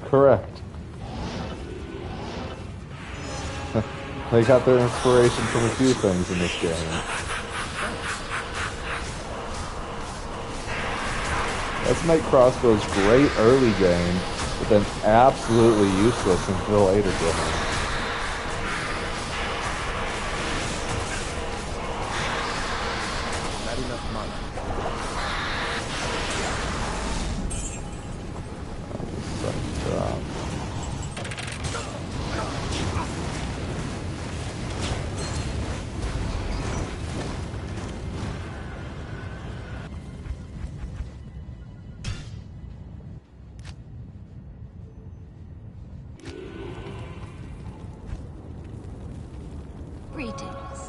[SPEAKER 1] correct. They got their inspiration from a few things in this game. Let's make crossbows great early game, but then absolutely useless until later game.
[SPEAKER 4] Not enough mana.
[SPEAKER 2] Greetings.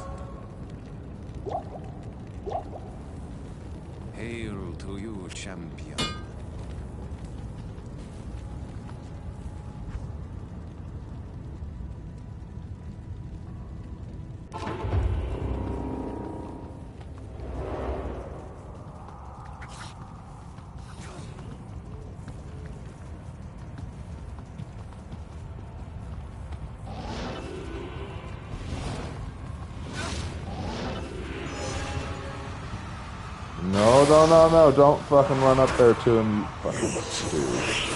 [SPEAKER 4] Hail to you, champion.
[SPEAKER 1] No, don't fucking run up there to him, you fucking dude.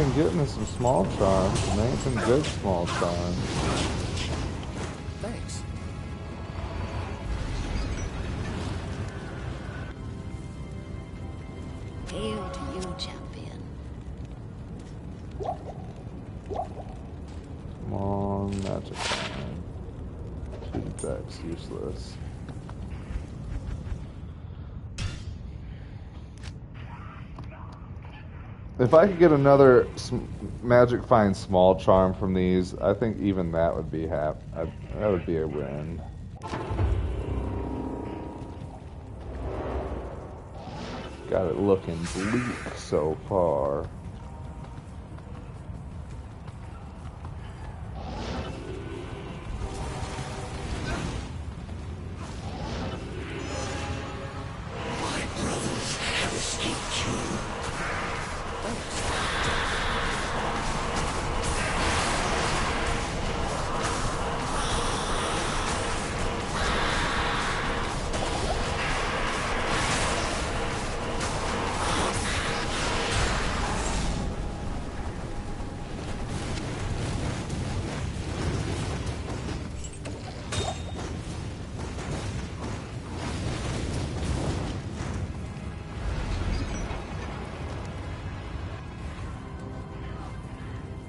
[SPEAKER 1] been getting us some small charms, and they ain't been good small charms.
[SPEAKER 4] Thanks.
[SPEAKER 2] Hail to you, champion.
[SPEAKER 1] Come on, magic line. 2 attacks, useless. If I could get another magic find small charm from these, I think even that would be that would be a win. Got it looking bleak so far.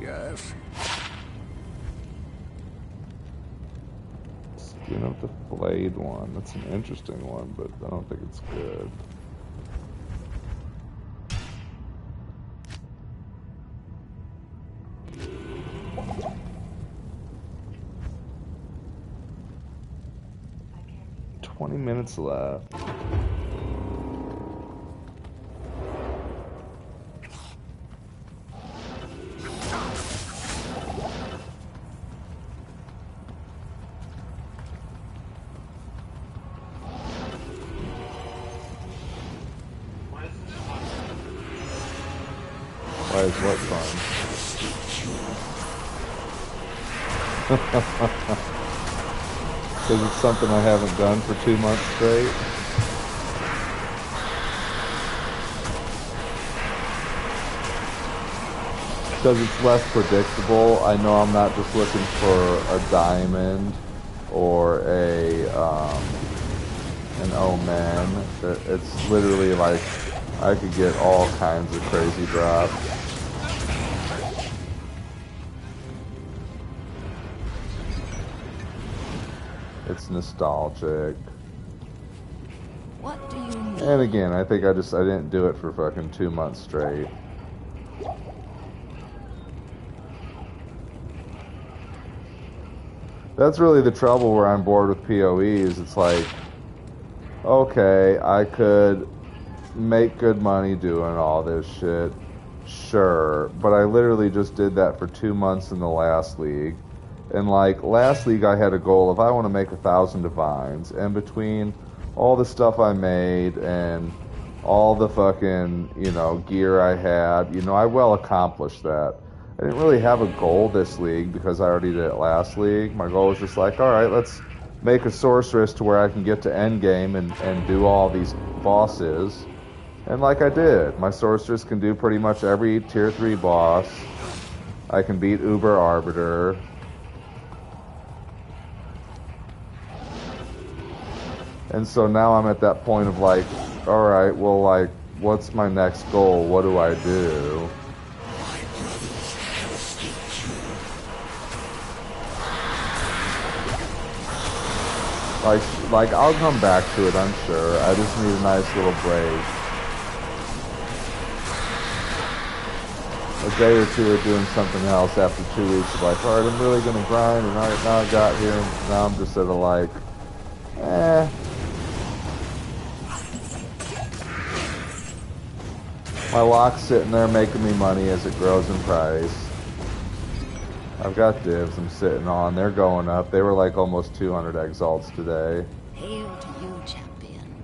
[SPEAKER 4] Yes.
[SPEAKER 1] Skin of the Flayed one. That's an interesting one, but I don't think it's good. $20 left. Why is what fun? Because it's something I haven't done for 2 months straight. Because it's less predictable. I know I'm not just looking for a diamond or an omen. It's literally like I could get all kinds of crazy drops. It's nostalgic.
[SPEAKER 2] What do you need?
[SPEAKER 1] And again, I think I didn't do it for fucking 2 months straight. That's really the trouble where I'm bored with PoEs. It's like, okay, I could make good money doing all this shit. Sure. But I literally just did that for 2 months in the last league. And like last league I had a goal of I want to make 1,000 divines, and between all the stuff I made and all the fucking, gear I had, I well accomplished that. I didn't really have a goal this league because I already did it last league. My goal was just like, alright, let's make a sorceress to where I can get to endgame and do all these bosses. And like I did, my sorceress can do pretty much every tier 3 boss. I can beat Uber Arbiter. And so now I'm at that point of like, alright, well, like, what's my next goal? What do I do? Like, I'll come back to it, I'm sure. I just need a nice little break. A day or two of doing something else after 2 weeks of like, alright, I'm really gonna grind, and alright, now I got here, and now I'm just at a like, My lock's sitting there making me money as it grows in price. I've got divs I'm sitting on. They're going up. They were like almost 200 exalts today.
[SPEAKER 2] Hail to you, champion.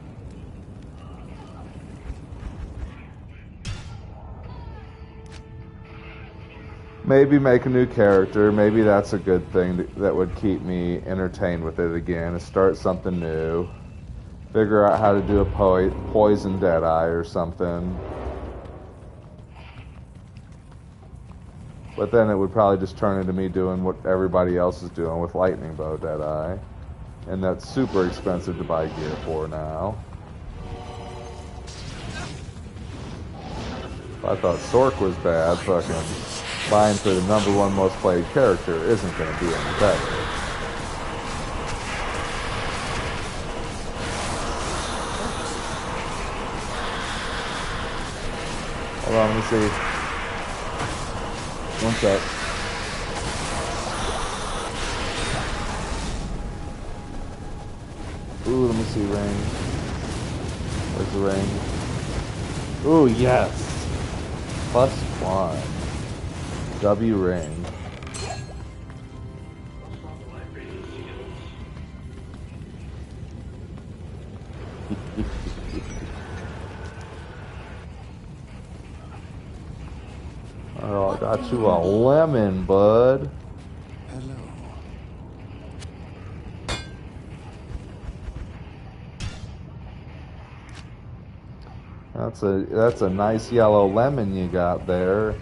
[SPEAKER 1] Maybe make a new character. Maybe that's a good thing that would keep me entertained with it again. Is start something new. Figure out how to do a poison Deadeye or something. But then it would probably just turn into me doing what everybody else is doing with Lightning Bow Deadeye. And that's super expensive to buy gear for now. If I thought Sork was bad, fucking buying for the #1 most played character isn't going to be any better. Hold on, let me see. One sec. Ooh, let me see ring. Where's the ring? Ooh, yes. +1. W ring. Oh, I got you a lemon, bud.
[SPEAKER 4] Hello.
[SPEAKER 1] That's a nice yellow lemon you got there.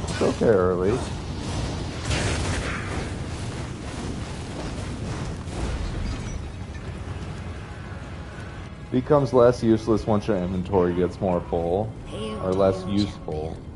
[SPEAKER 1] It's okay early. Becomes less useless once your inventory gets more full,
[SPEAKER 2] Hail
[SPEAKER 1] or
[SPEAKER 2] to
[SPEAKER 1] less
[SPEAKER 2] you,
[SPEAKER 1] useful.
[SPEAKER 2] champion.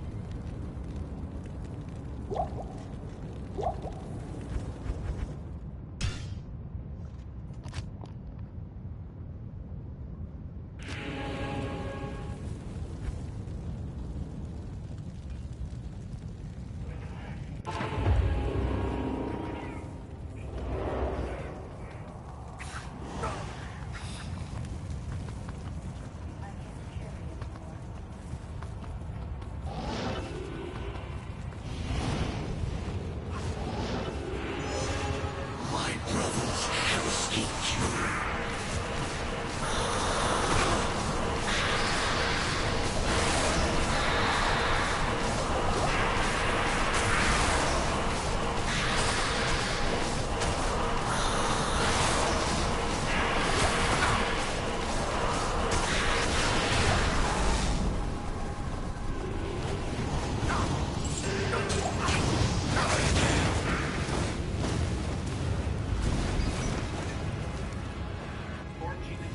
[SPEAKER 4] My brothers have escaped you.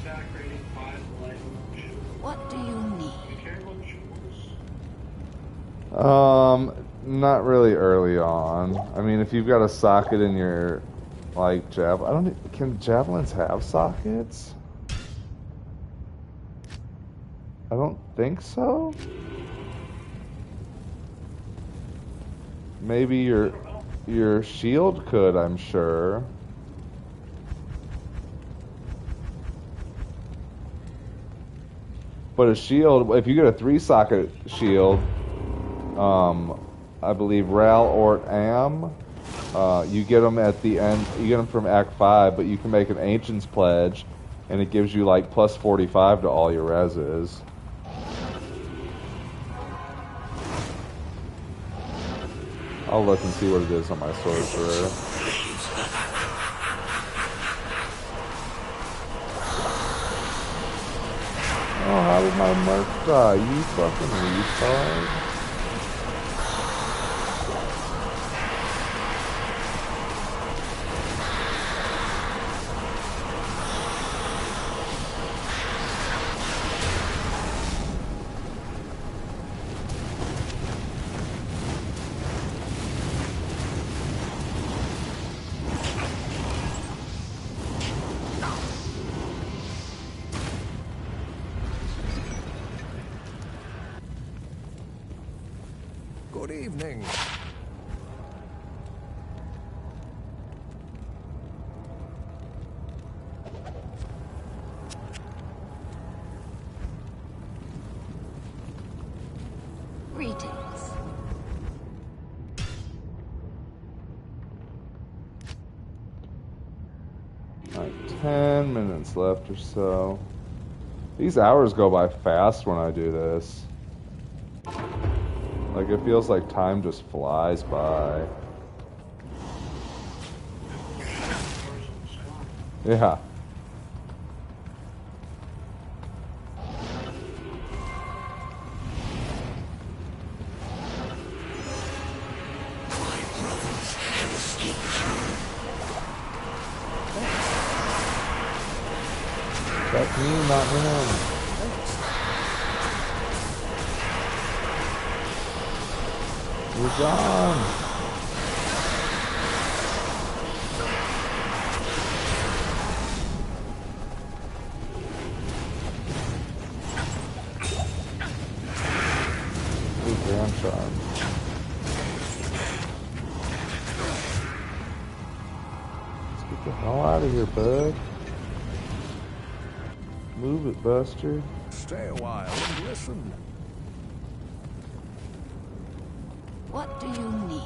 [SPEAKER 3] Attack rating 5 light shield.
[SPEAKER 2] What do you
[SPEAKER 3] You
[SPEAKER 2] need?
[SPEAKER 3] care about shields?
[SPEAKER 1] Not really early on. I mean, if you've got a socket in your, like, can javelins have sockets? I don't think so. Maybe your shield could, I'm sure. But a shield, if you get a 3-socket shield, I believe Ral or Am, you get them at the end. You get them from Act 5, but you can make an Ancient's Pledge, and it gives you like plus 45 to all your reses. I'll look and see what it is on my sorcerer. Oh, how did my merc die? You fucking retard.
[SPEAKER 5] Good evening.
[SPEAKER 2] Greetings.
[SPEAKER 1] Like 10 minutes left or so. These hours go by fast when I do this. Like, it feels like time just flies by. Yeah. That's me, not him. You're gone. Ooh, grand charm. Let's get the hell out of here, bud. Move it, Buster.
[SPEAKER 5] Stay a while and listen.
[SPEAKER 2] What do you need?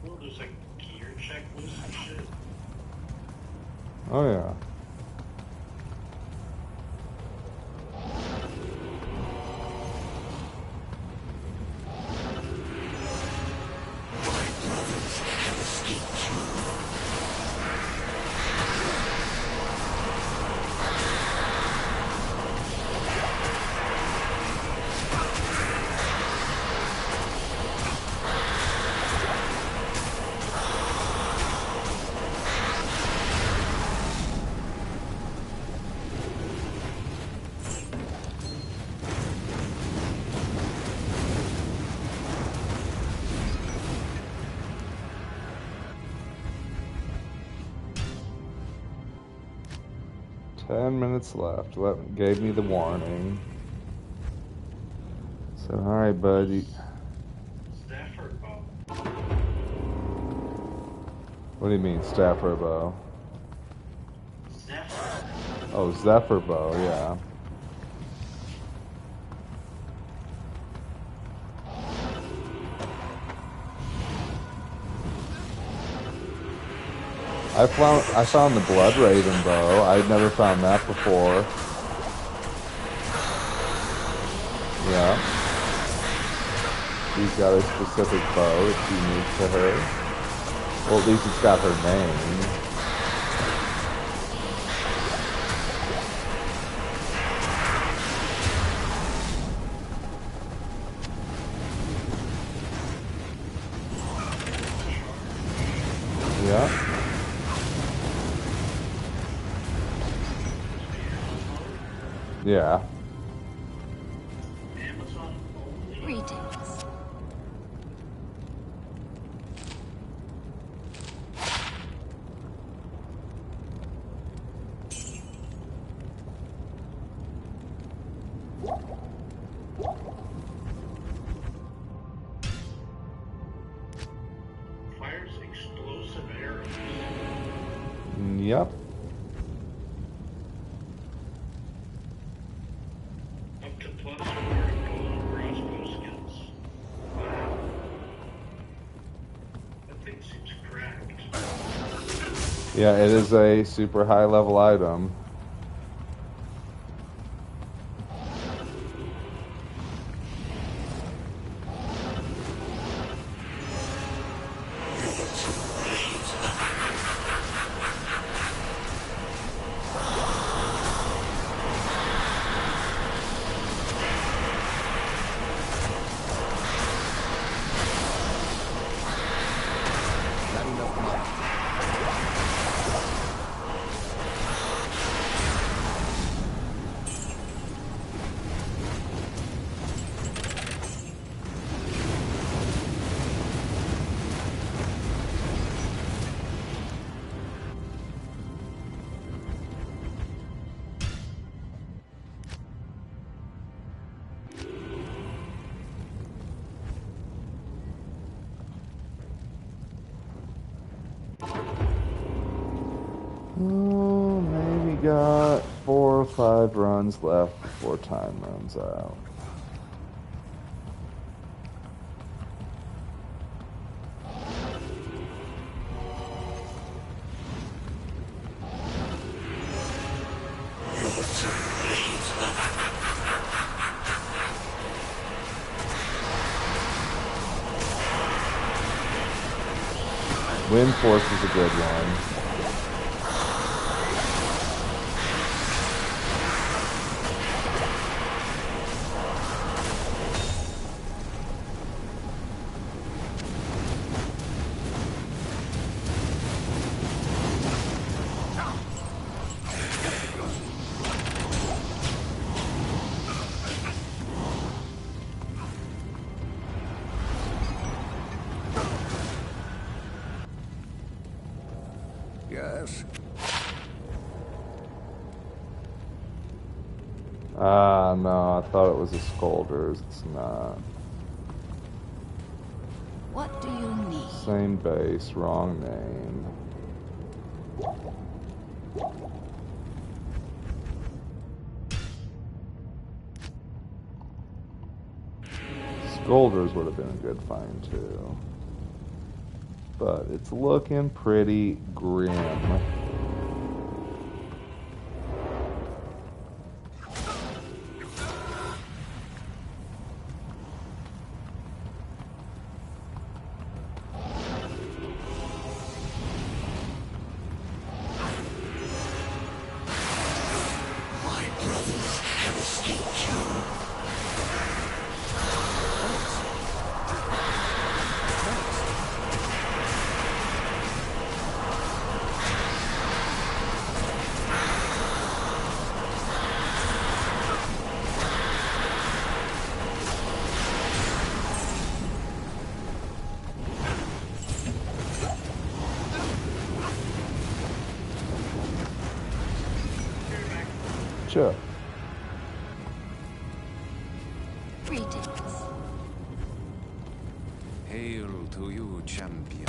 [SPEAKER 3] Well, there's like gear checklists and shit.
[SPEAKER 1] Oh, yeah. Minutes left. Gave me the warning. So, alright, buddy.
[SPEAKER 3] Stafford bow.
[SPEAKER 1] What do you mean, Staffer bow?
[SPEAKER 3] Zephyr.
[SPEAKER 1] Oh, Zephyr bow, yeah. I found the Blood Raven bow. I'd never found that before. Yeah. She's got a specific bow that's unique to her. Well, at least it's got her name. Yeah. Yeah.
[SPEAKER 3] Amazon only.
[SPEAKER 2] Greetings.
[SPEAKER 3] Fires explosive arrows.
[SPEAKER 1] Yep.
[SPEAKER 3] Up to +4 golden crossbow skills. Wow. That thing seems cracked.
[SPEAKER 1] Yeah, it is a super high level item. got 4 or 5 runs left before time runs out. Wind Force is a good one.
[SPEAKER 5] Yes.
[SPEAKER 1] Ah, no, I thought it was a Scolders. It's not.
[SPEAKER 2] What do you need?
[SPEAKER 1] Same base, wrong name. Scolders would have been a good find too. But it's looking pretty grim.
[SPEAKER 4] My brothers have escaped you.
[SPEAKER 1] Sure.
[SPEAKER 2] Greetings.
[SPEAKER 5] Hail to you, champion.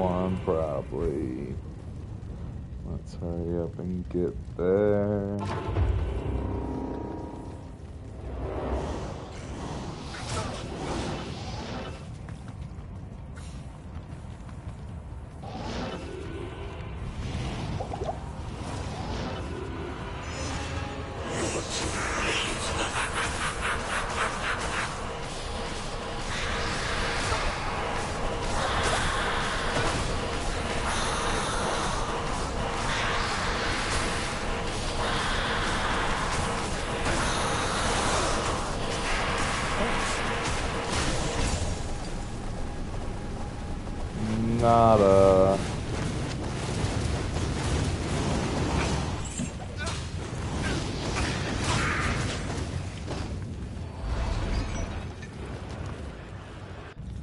[SPEAKER 1] one, probably. Let's hurry up and get there. Nada.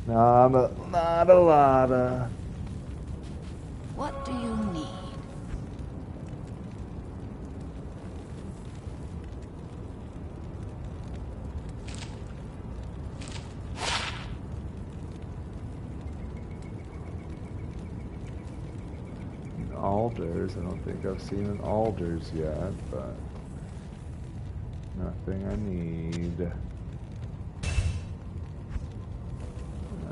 [SPEAKER 1] Not a lotta.
[SPEAKER 2] What do you need?
[SPEAKER 1] Alders. I don't think I've seen an alders yet, but nothing I need.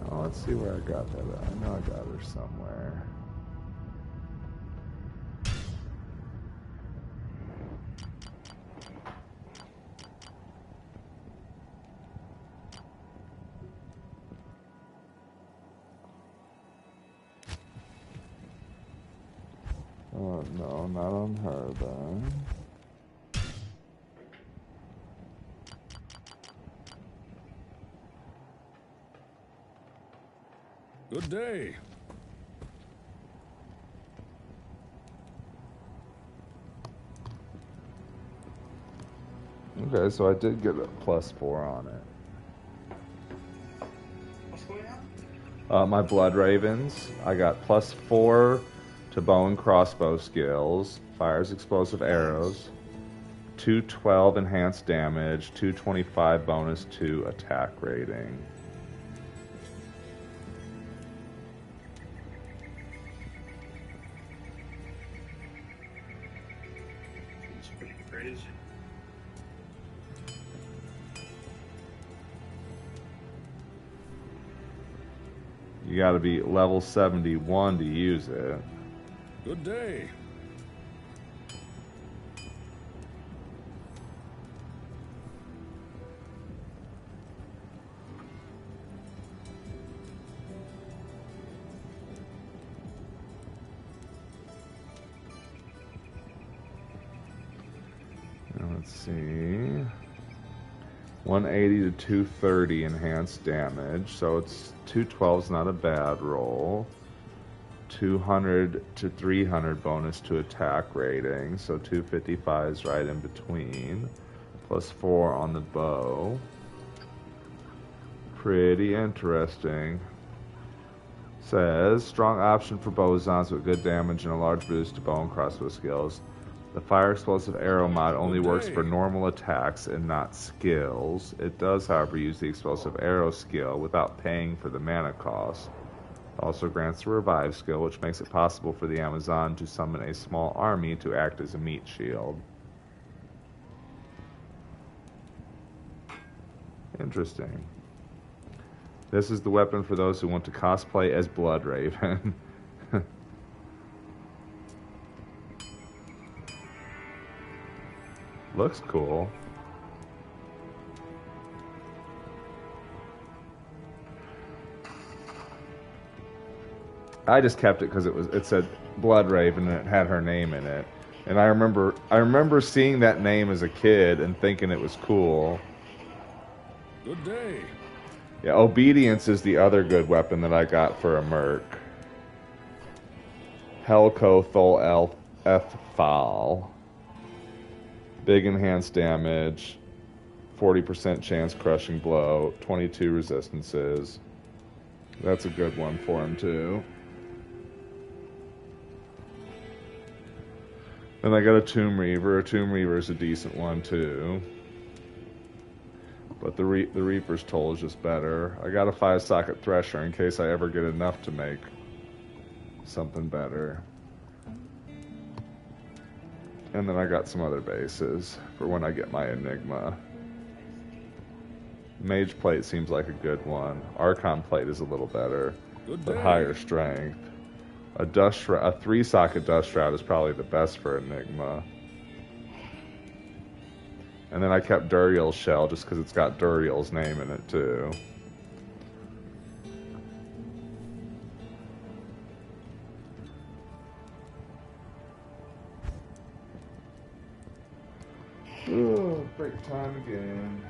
[SPEAKER 1] Now, let's see where I got that. I know I got her somewhere. Oh, no, not on her then.
[SPEAKER 5] Good day.
[SPEAKER 1] Okay, so I did get a +4 on it.
[SPEAKER 3] What's going on?
[SPEAKER 1] My Blood Ravens, I got +4 to bow and crossbow skills, fires explosive arrows, 212 enhanced damage, 225 bonus to attack rating.
[SPEAKER 3] It's pretty crazy.
[SPEAKER 1] You gotta be level 71 to use it.
[SPEAKER 5] Good day.
[SPEAKER 1] Now let's see. 180 to 230 enhanced damage, so it's 212 is not a bad roll. 200 to 300 bonus to attack rating, so 255 is right in between. +4 on the bow. Pretty interesting. Says, strong option for bosons with good damage and a large boost to bow and crossbow skills. The fire explosive arrow mod only works for normal attacks and not skills. It does, however, use the explosive arrow skill without paying for the mana cost. It also grants the revive skill, which makes it possible for the Amazon to summon a small army to act as a meat shield. Interesting. This is the weapon for those who want to cosplay as Blood Raven. Looks cool. I just kept it because it said Blood Raven and it had her name in it. And I remember seeing that name as a kid and thinking it was cool.
[SPEAKER 5] Good day.
[SPEAKER 1] Yeah, Obedience is the other good weapon that I got for a merc. Helco Thol Elf Ethfal. Big enhanced damage, 40% chance crushing blow, 22 resistances. That's a good one for him too. Then I got a Tomb Reaver. A Tomb Reaver is a decent one too. But the Reaper's Toll is just better. I got a 5-socket Thresher in case I ever get enough to make something better. And then I got some other bases for when I get my Enigma. Mage Plate seems like a good one. Archon Plate is a little better,
[SPEAKER 5] Good
[SPEAKER 1] but
[SPEAKER 5] day.
[SPEAKER 1] higher strength. A 3-socket Dust Shroud is probably the best for Enigma. And then I kept Duriel's Shell just because it's got Duriel's name in it too. Oh, break time again.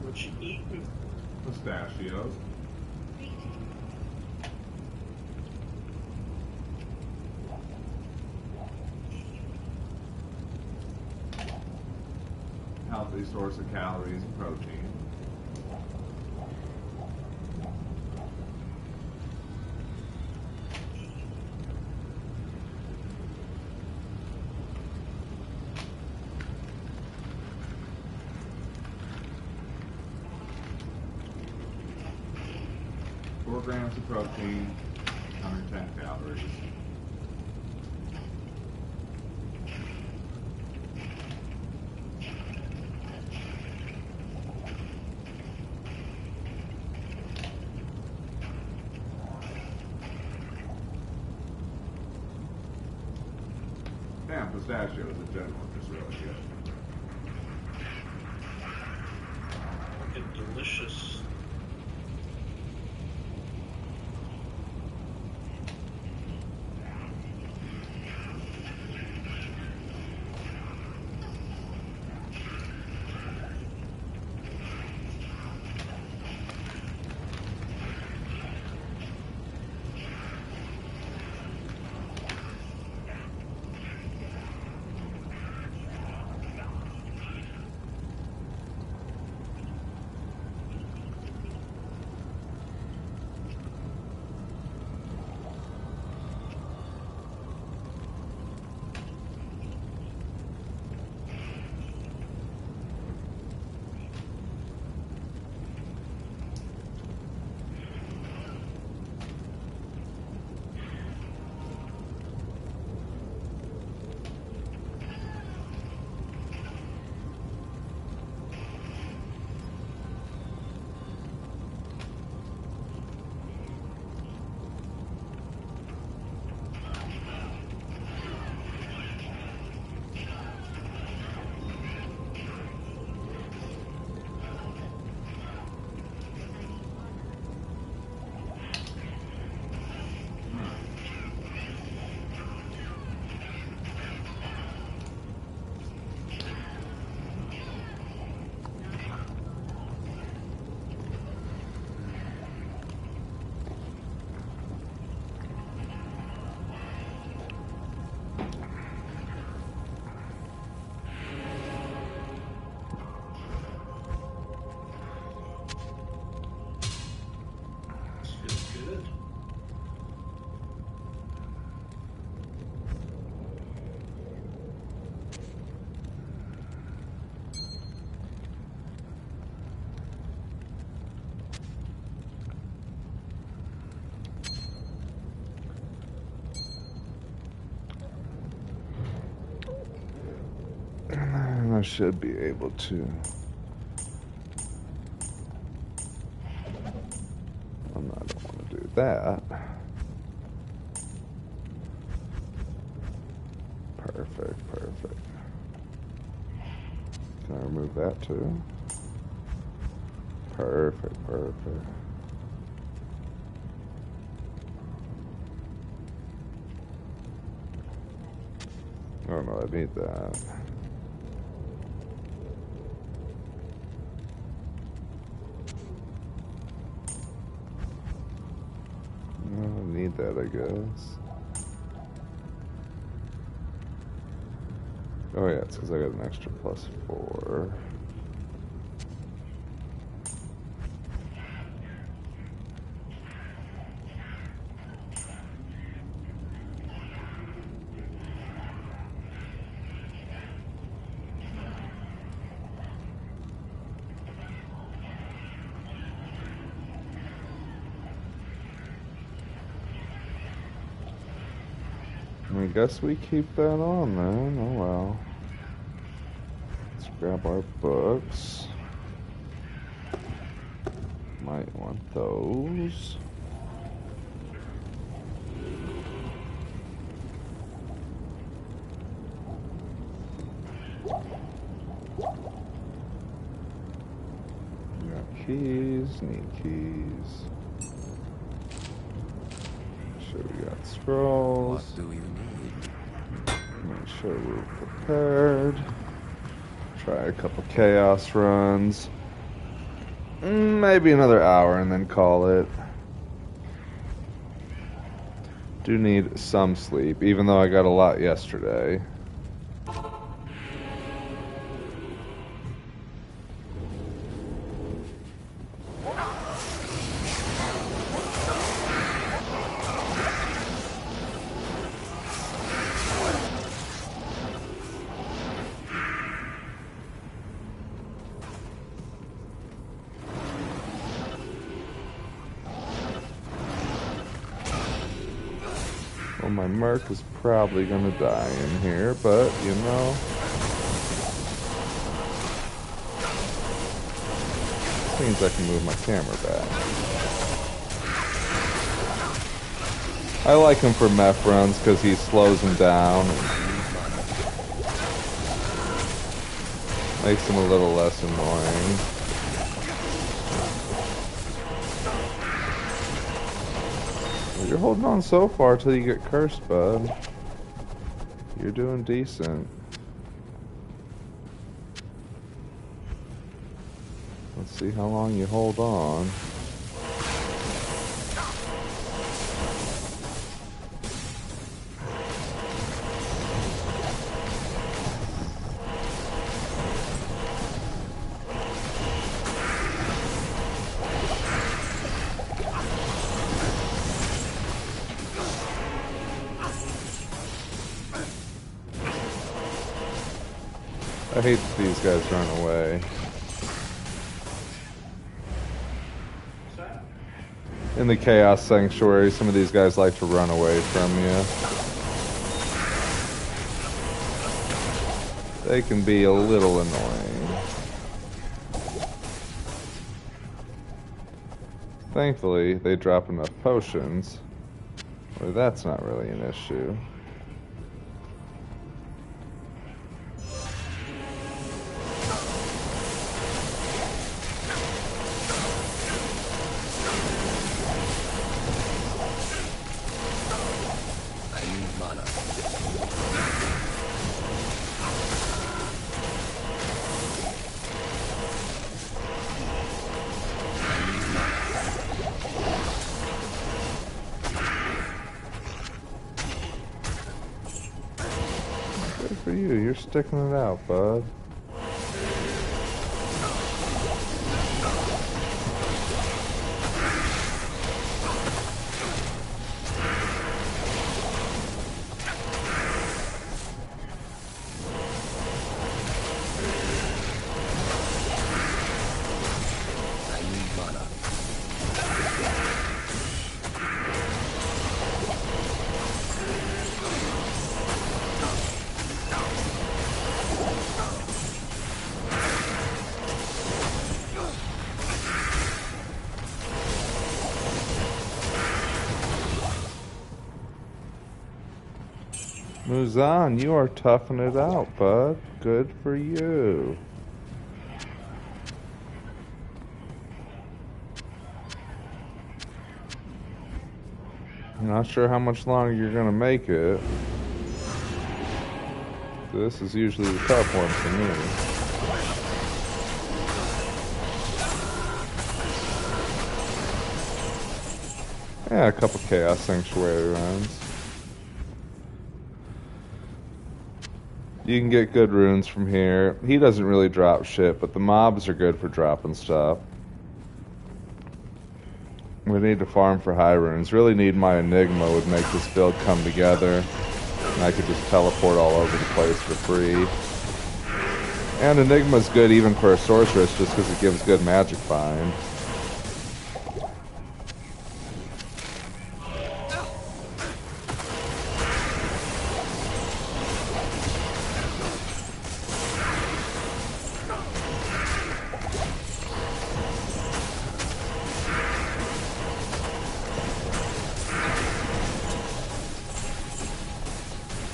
[SPEAKER 3] What you eating?
[SPEAKER 1] Pistachios. Healthy source of calories and protein. Grams of protein, 110 calories. Damn, pistachios in general are just really good.
[SPEAKER 3] Fucking delicious.
[SPEAKER 1] I should be able to. I don't want to do that. Perfect, perfect. Can I remove that too? Perfect, perfect. Oh no, I need that. No, I need that, I guess. Oh yeah, it's because I got an extra +4. I guess we keep that on then. Oh well. Let's grab our books. Might want those. Got keys, need keys. Make sure we got scrolls.
[SPEAKER 4] What do you need?
[SPEAKER 1] Make sure we're prepared. Try a couple chaos runs. Maybe another hour and then call it. Do need some sleep, even though I got a lot yesterday. Well, my Merc is probably gonna die in here, but you know. This means I can move my camera back. I like him for meth runs because he slows him down and makes him a little less annoying. You're holding on so far till you get cursed, bud. You're doing decent. Let's see how long you hold on. I hate that these guys run away. In the Chaos Sanctuary, some of these guys like to run away from you. They can be a little annoying. Thankfully, they drop enough potions where that's not really an issue. Good for you, you're sticking it out, bud. Muzan, you are toughing it out, bud. Good for you. I'm not sure how much longer you're gonna make it. This is usually the tough one for me. Yeah, a couple Chaos Sanctuary runs. You can get good runes from here. He doesn't really drop shit, but the mobs are good for dropping stuff. We need to farm for high runes. Really need my Enigma would make this build come together. And I could just teleport all over the place for free. And Enigma's good even for a sorceress just because it gives good magic find.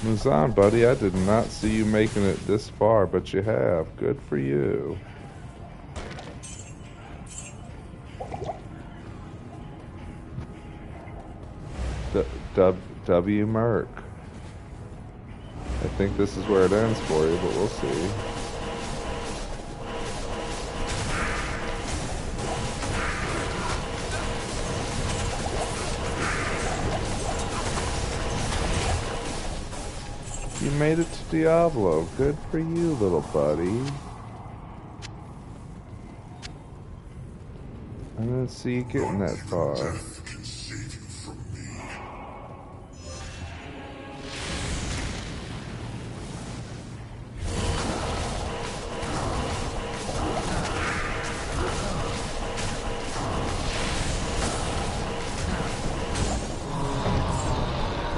[SPEAKER 1] Muzan, buddy, I did not see you making it this far, but you have. Good for you. W Merc. I think this is where it ends for you, but we'll see. You made it to Diablo. Good for you, little buddy. I didn't see you getting that far.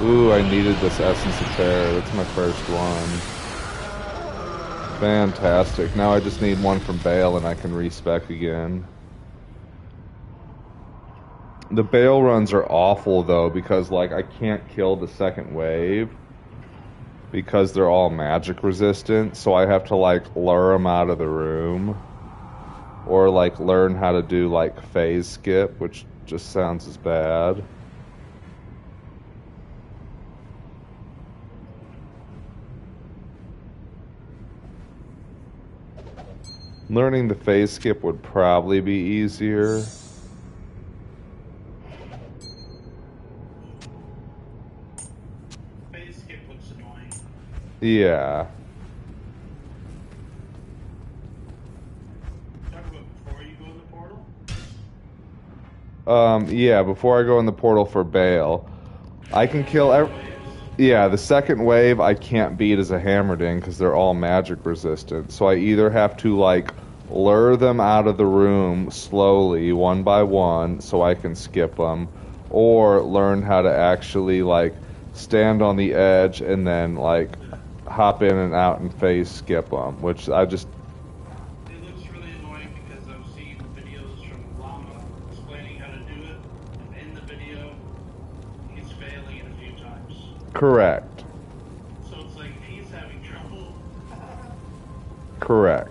[SPEAKER 1] Ooh, I needed this Essence of Terror. That's my first one. Fantastic. Now I just need one from Bale and I can respec again. The Bale runs are awful though because like I can't kill the second wave because they're all magic resistant, so I have to like lure them out of the room or like learn how to do like phase skip, which just sounds as bad. Learning the phase skip would probably be easier.
[SPEAKER 3] Phase skip looks annoying.
[SPEAKER 1] Yeah.
[SPEAKER 3] Talk about before you go in the portal?
[SPEAKER 1] Yeah, before I go in the portal for Bale. I can kill yeah, the second wave I can't beat as a Hammerding because they're all magic resistant. So I either have to like lure them out of the room slowly, one by one, so I can skip them, or learn how to actually like stand on the edge and then like hop in and out and phase skip them, which I just...
[SPEAKER 3] It looks really annoying because I've seen videos from Llama explaining how to do it, and in the video, he's failing it a few times.
[SPEAKER 1] Correct.
[SPEAKER 3] So it's like he's having trouble.
[SPEAKER 1] Correct.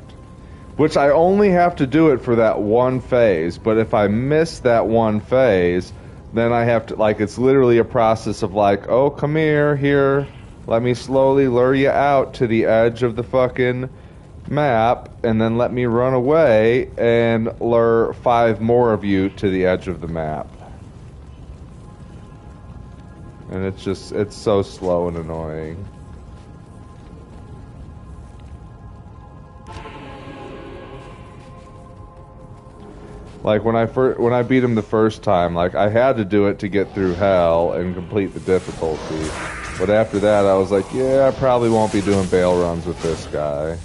[SPEAKER 1] Which I only have to do it for that one phase, but if I miss that one phase, then I have to, like, it's literally a process of like, oh, come here, let me slowly lure you out to the edge of the fucking map, and then let me run away and lure 5 more of you to the edge of the map. And it's just, it's so slow and annoying. Like when I beat him the first time, like I had to do it to get through hell and complete the difficulty. But after that, I was like, yeah, I probably won't be doing Bale runs with this guy.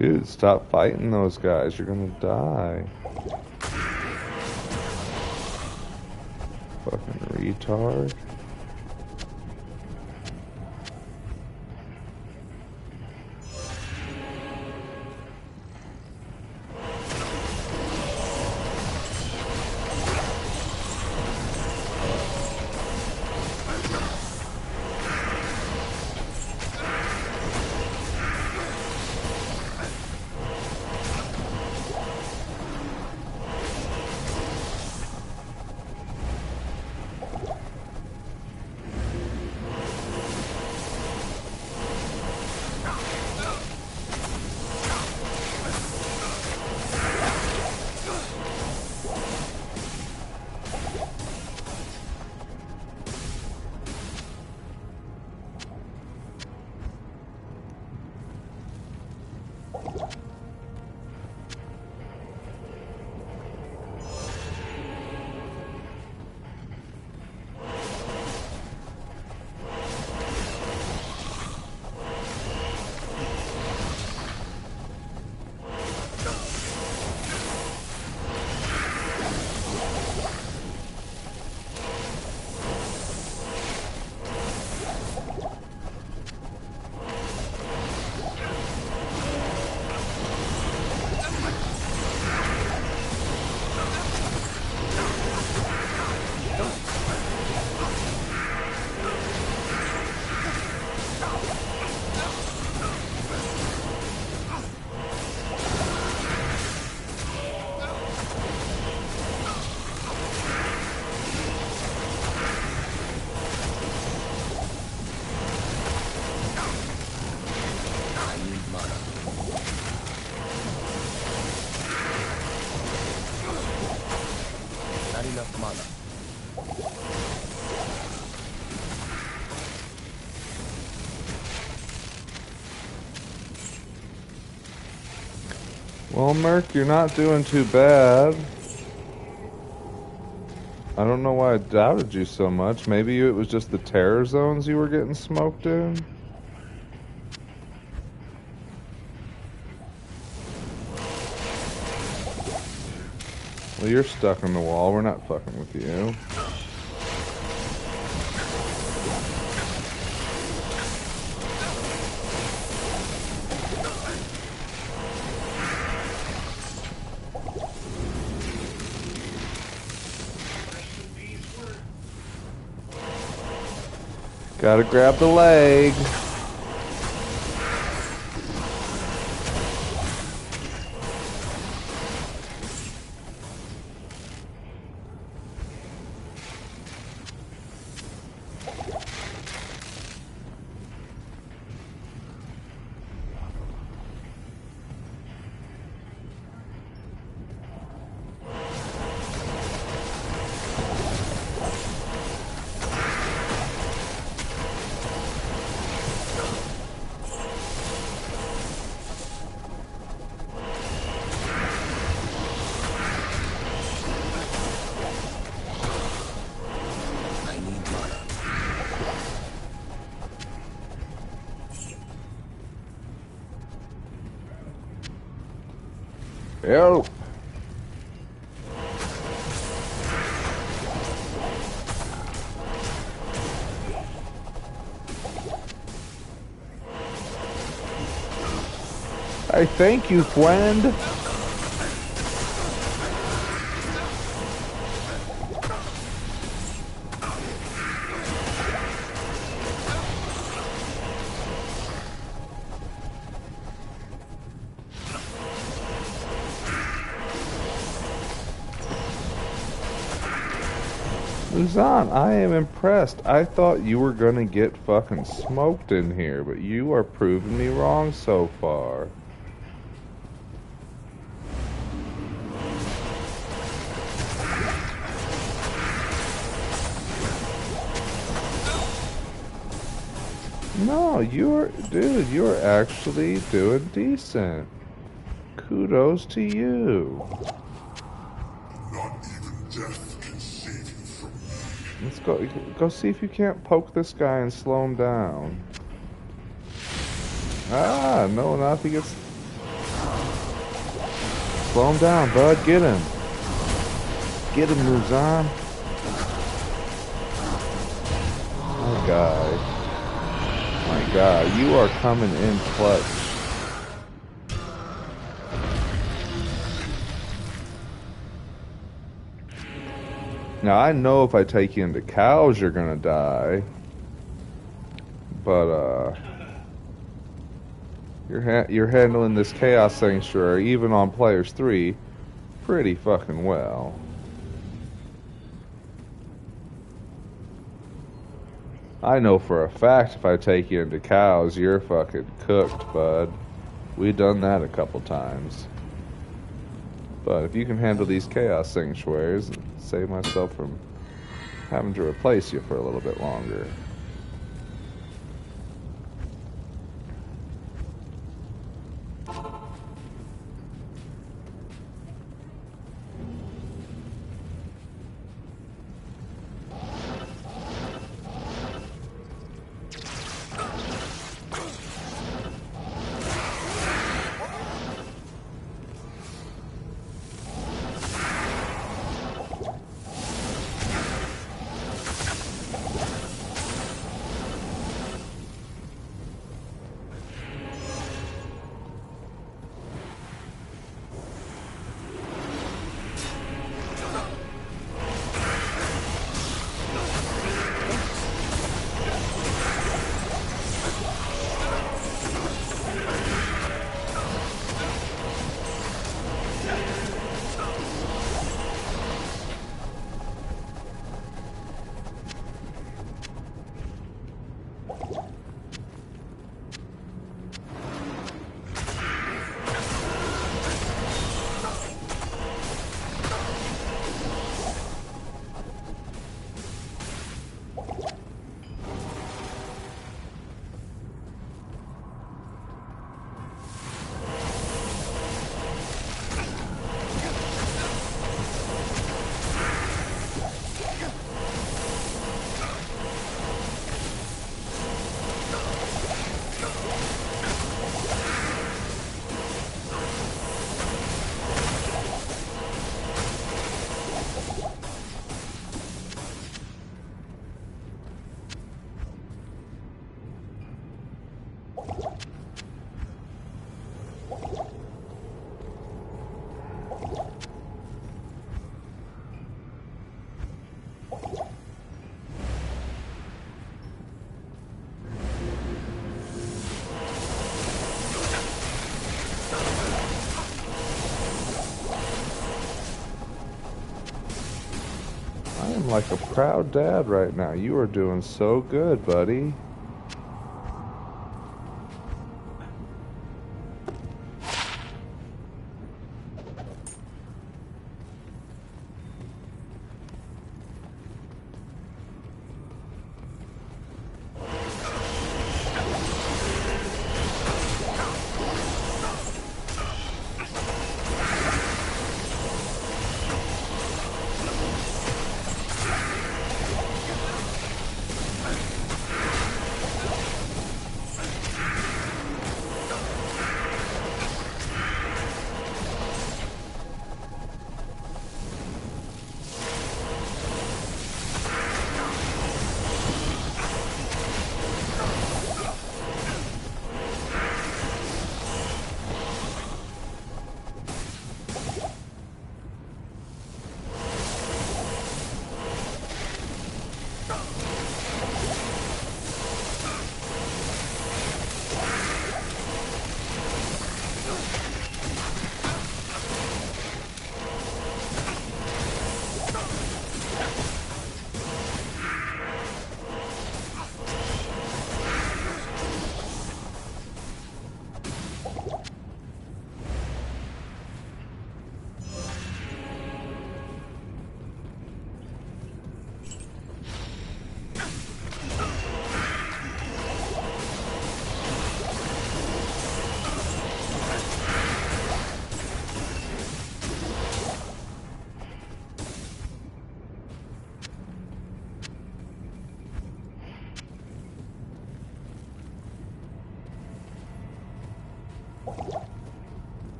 [SPEAKER 1] Dude, stop fighting those guys. You're gonna die. Fucking retard. Well, Merc, you're not doing too bad. I don't know why I doubted you so much. Maybe it was just the terror zones you were getting smoked in? Well, you're stuck in the wall. We're not fucking with you. Gotta grab the leg. Help! I thank you, friend. Luzon, I am impressed. I thought you were gonna get fucking smoked in here, but you are proving me wrong so far. No, dude, you're actually doing decent. Kudos to you.
[SPEAKER 4] Not even death can save you from me.
[SPEAKER 1] Let's go see if you can't poke this guy and slow him down. Ah, no, not if he gets... Slow him down, bud. Get him. Get him, Muzan. My God. My God. You are coming in clutch. Now, I know if I take you into cows, you're gonna die. But, you're handling this Chaos Sanctuary, even on Players 3, pretty fucking well. I know for a fact if I take you into cows, you're fucking cooked, bud. We've done that a couple times. But if you can handle these Chaos Sanctuaries, and save myself from having to replace you for a little bit longer. I am like a proud dad right now. You are doing so good, buddy.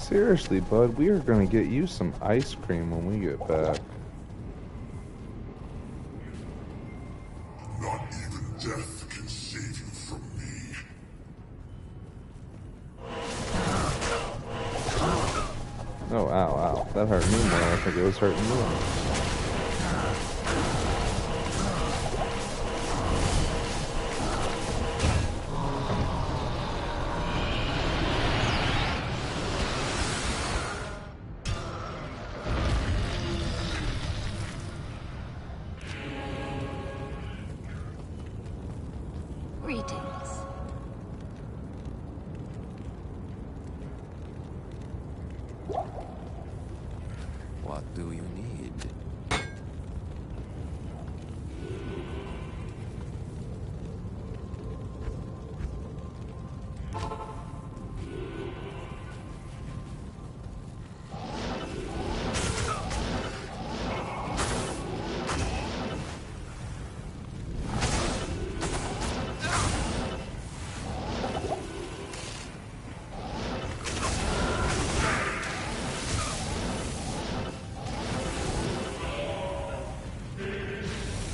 [SPEAKER 1] Seriously, bud, we are gonna get you some ice cream when we get back.
[SPEAKER 4] Not even death can save you from me.
[SPEAKER 1] Oh, ow, ow. That hurt me more. I think it was hurting you.
[SPEAKER 2] Greetings.
[SPEAKER 6] What do you need?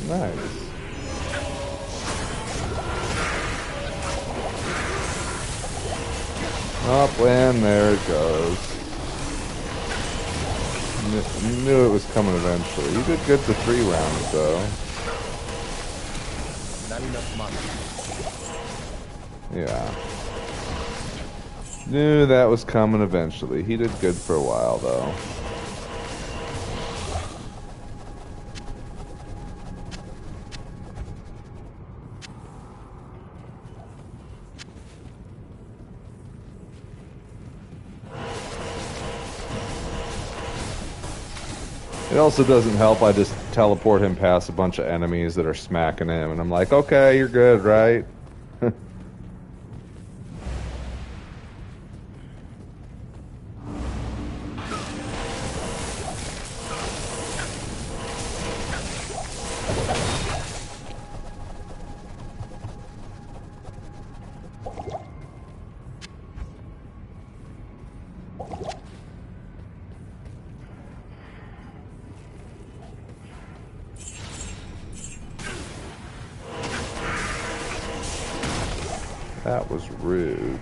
[SPEAKER 1] Nice. Up and there it goes. Knew it was coming eventually. You did good for 3 rounds though.
[SPEAKER 6] Not enough money.
[SPEAKER 1] Yeah. Knew that was coming eventually. He did good for a while though. It also doesn't help, I just teleport him past a bunch of enemies that are smacking him, and I'm like, okay, you're good, right? That was rude.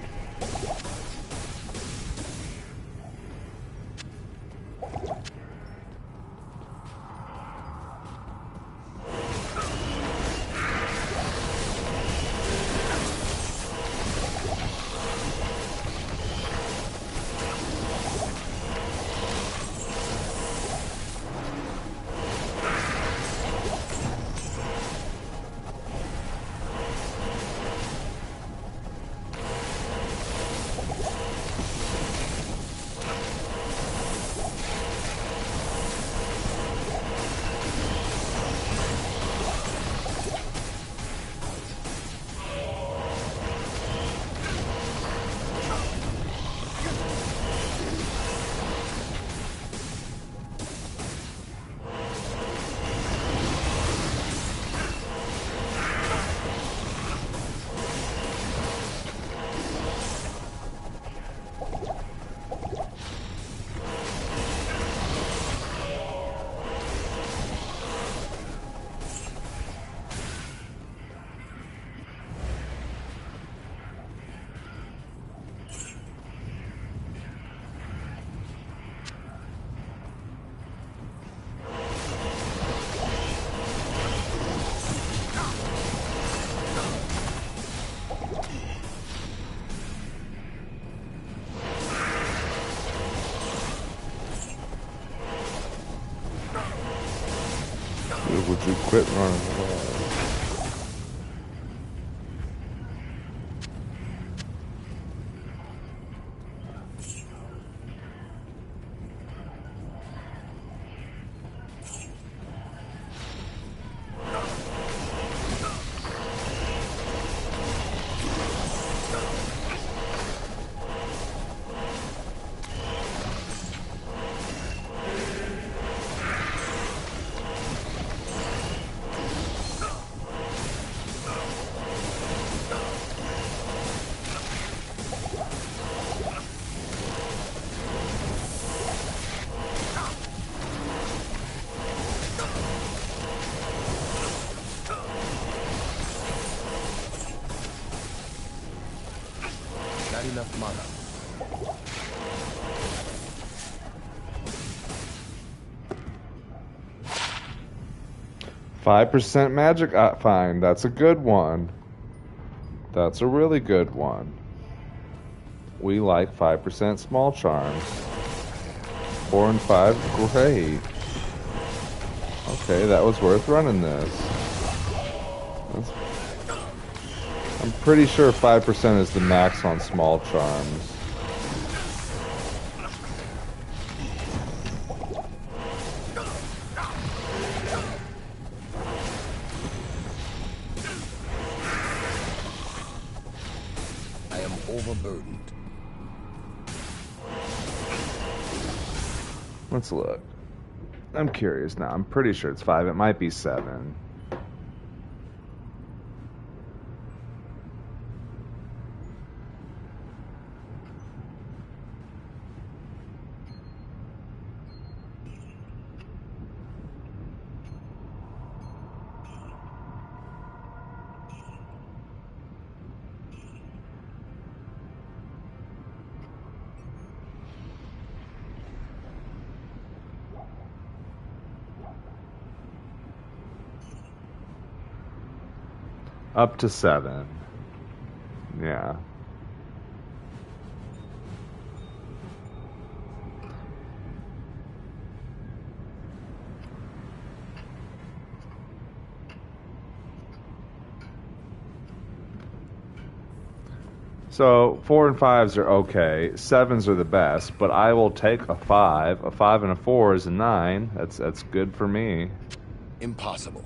[SPEAKER 1] Would you quit running away?
[SPEAKER 6] mana.
[SPEAKER 1] 5% magic. Fine, that's a good one. That's a really good one. We like 5% small charms. 4 and 5, great. Okay, that was worth running this. I'm pretty sure 5% is the max on small charms.
[SPEAKER 6] I am overburdened.
[SPEAKER 1] Let's look. I'm curious now. I'm pretty sure it's 5. It might be 7. Up to 7. Yeah. So 4 and 5s are okay. 7s are the best, but I will take a 5. A 5 and a 4 is a 9. That's good for me.
[SPEAKER 6] Impossible.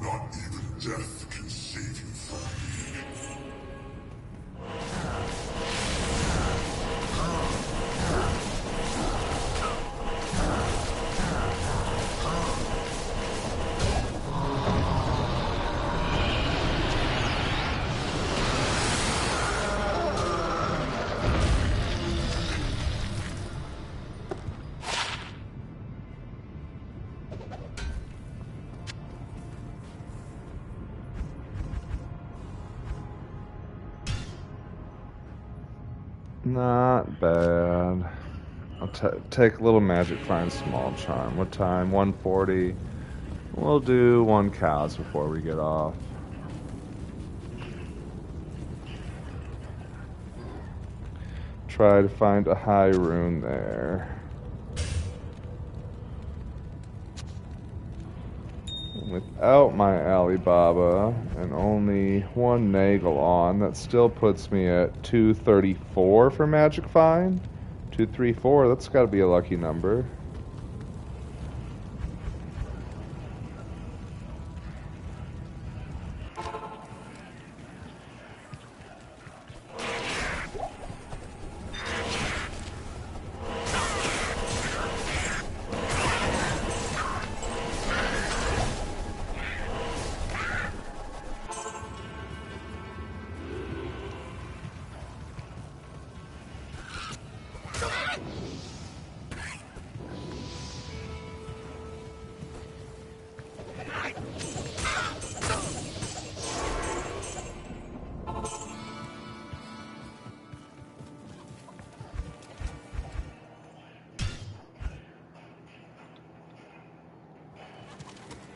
[SPEAKER 4] Not even death can save you from me.
[SPEAKER 1] Not bad. I'll take a little magic, find small charm. What time? 1:40. We'll do 1 cows before we get off. Try to find a high rune there. Without my Alibaba and only 1 Nagel on, that still puts me at 234 for magic find. 234, that's got to be a lucky number.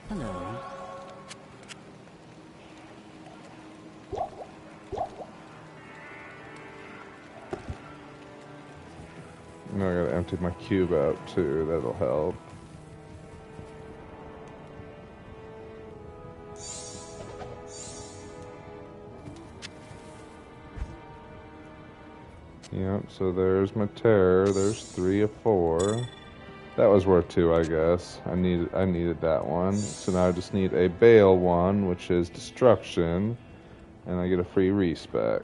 [SPEAKER 2] Hello.
[SPEAKER 1] Now I gotta empty my cube out too, that'll help. Yep, so there's my terror, there's 3 of 4. That was worth 2, I guess. I needed that one. So now I just need a Bale one, which is destruction, and I get a free respec.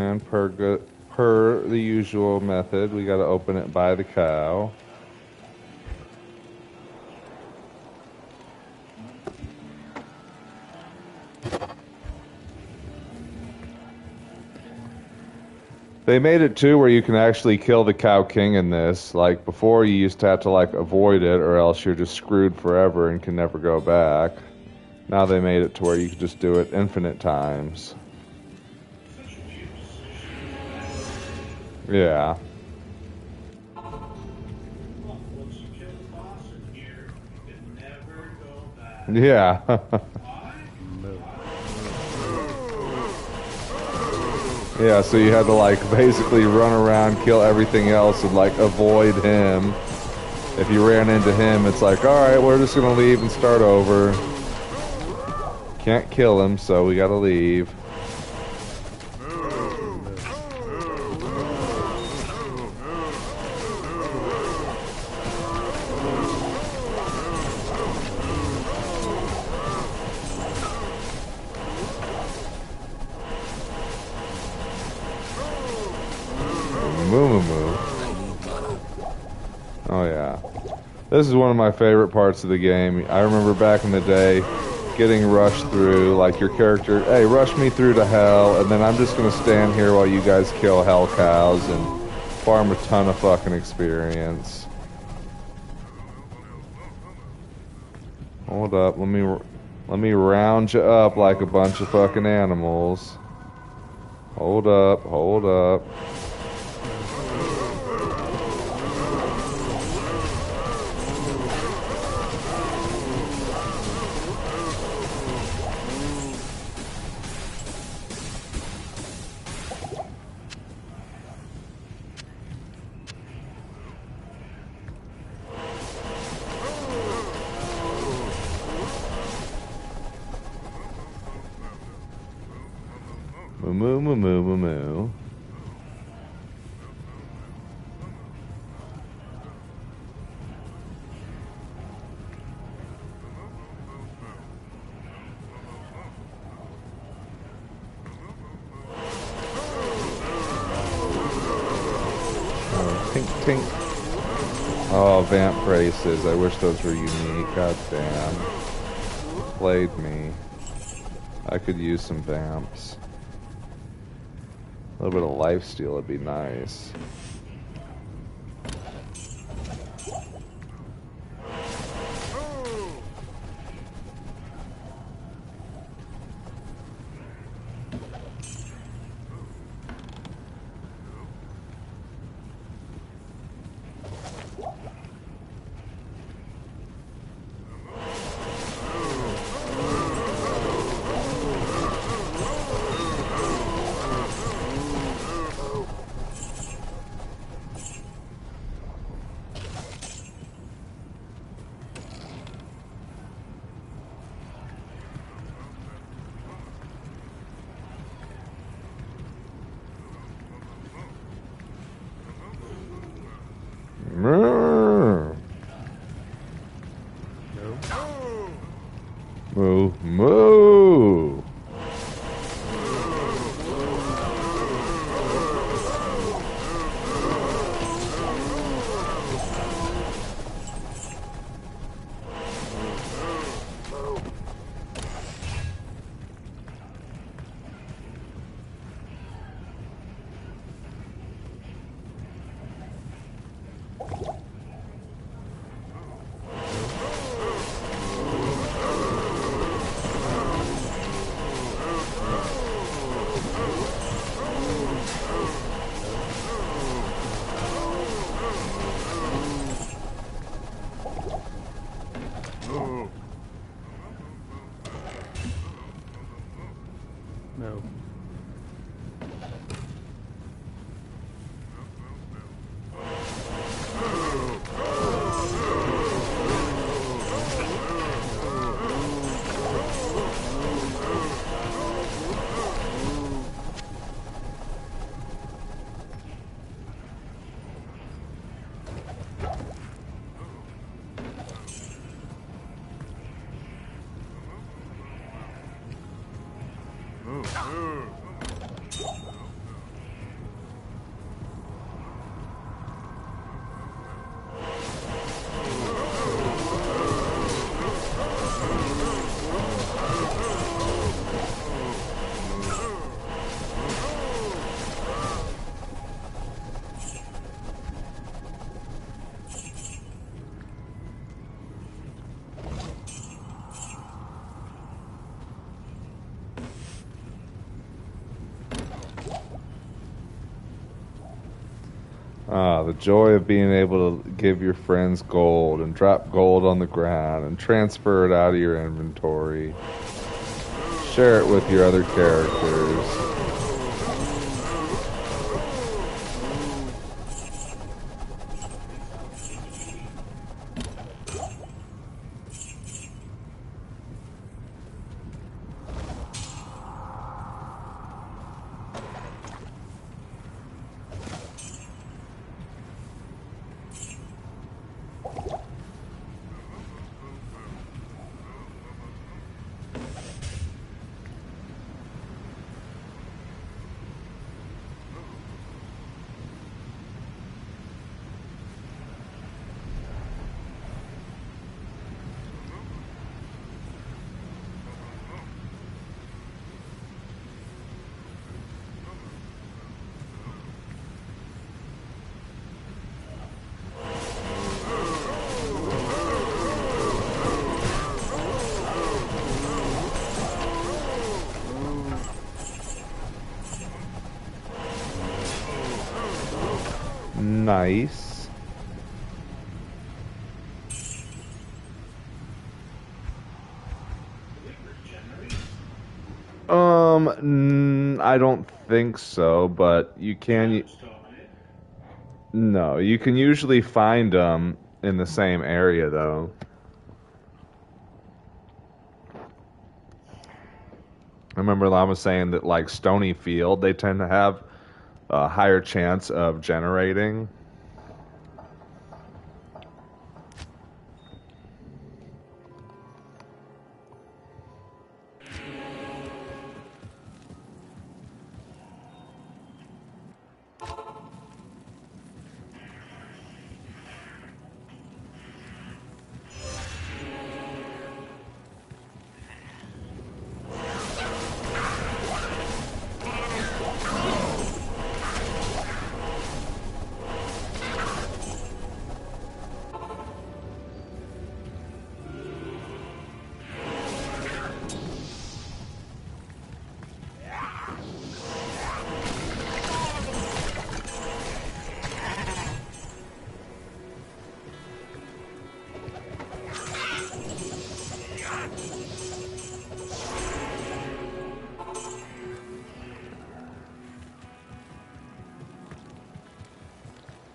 [SPEAKER 1] And per the usual method, we got to open it by the cow. They made it too where you can actually kill the Cow King in this. Like before, you used to have to like avoid it, or else you're just screwed forever and can never go back. Now they made it to where you can just do it infinite times. Yeah.
[SPEAKER 3] Once you kill the boss in here, you can never go back.
[SPEAKER 1] Yeah. Yeah, so you had to like basically run around, kill everything else, and like avoid him. If you ran into him, it's like, alright, we're just gonna leave and start over. Can't kill him, so we gotta leave. Oh yeah. This is one of my favorite parts of the game. I remember back in the day getting rushed through, like your character, hey, rush me through to hell, and then I'm just gonna stand here while you guys kill hell cows and farm a ton of fucking experience. Hold up, let me round you up like a bunch of fucking animals. Hold up, hold up. Moo moo moo moo moo. Oh, tink tink. Oh, vamp braces. I wish those were unique. God damn. Played me. I could use some vamps. A little bit of lifesteal would be nice. Ah, the joy of being able to give your friends gold and drop gold on the ground and transfer it out of your inventory. Share it with your other characters. Nice. I don't think so, but you can. No, you can usually find them in the same area, though. I remember I was saying that, like Stony Field, they tend to have a higher chance of generating.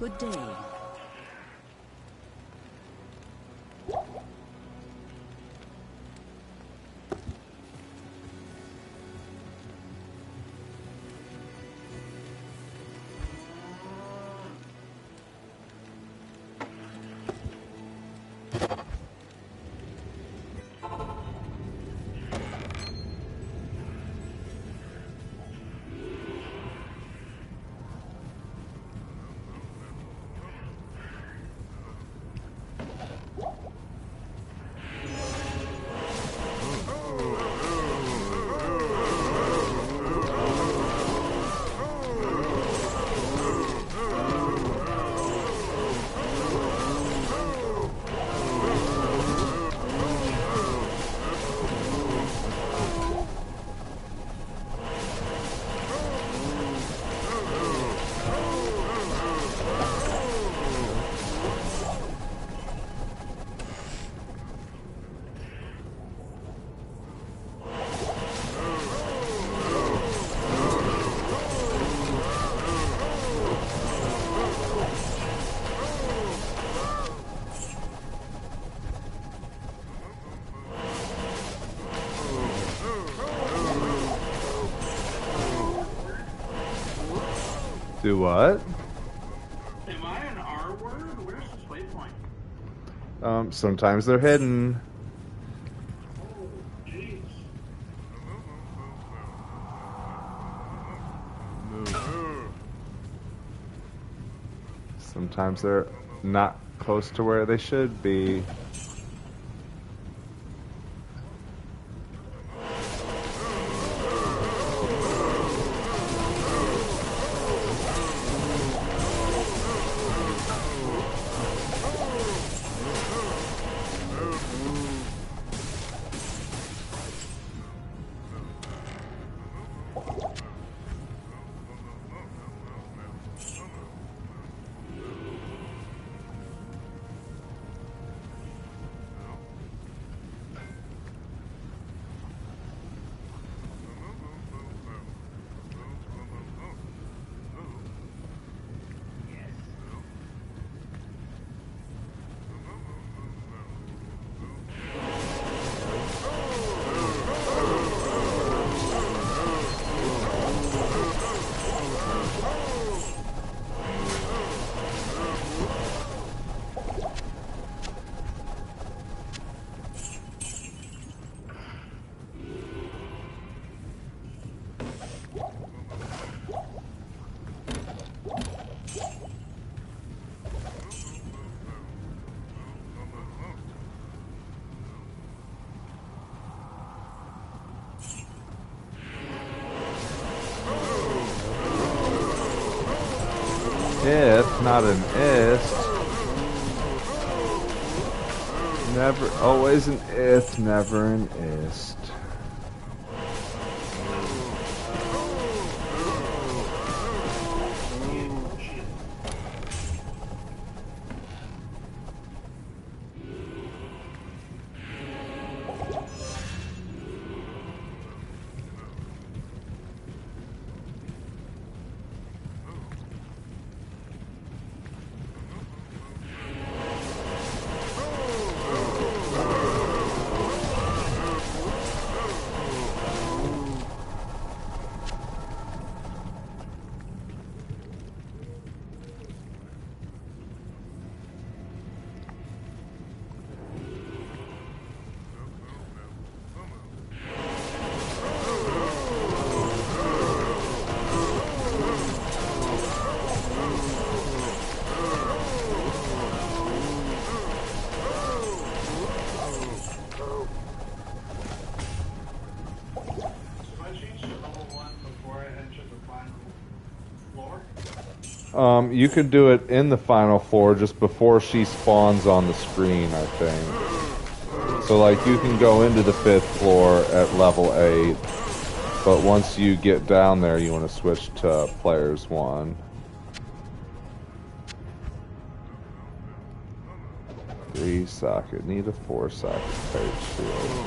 [SPEAKER 2] Good day.
[SPEAKER 1] Do what?
[SPEAKER 3] Am I an R word? Where's this waypoint?
[SPEAKER 1] Sometimes they're hidden.
[SPEAKER 3] Oh, jeez.
[SPEAKER 1] Sometimes they're not close to where they should be. If, not an ist. Never, always an if, never an ist. You could do it in the final floor just before she spawns on the screen, I think. So, like, you can go into the 5th floor at level 8, but once you get down there, you want to switch to players 1. 3 socket, need a 4 socket page shield.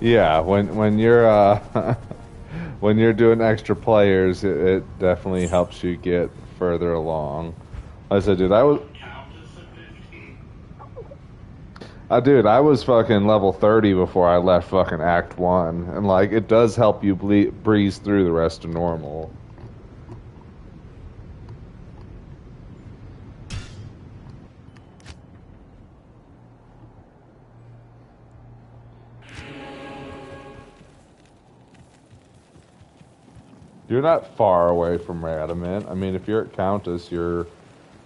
[SPEAKER 1] Yeah, when you're when you're doing extra players, it definitely helps you get further along. Like I said, dude, I was fucking level 30 before I left fucking Act 1, and like it does help you breeze through the rest of normal. You're not far away from Radamant. I mean, if you're at Countess,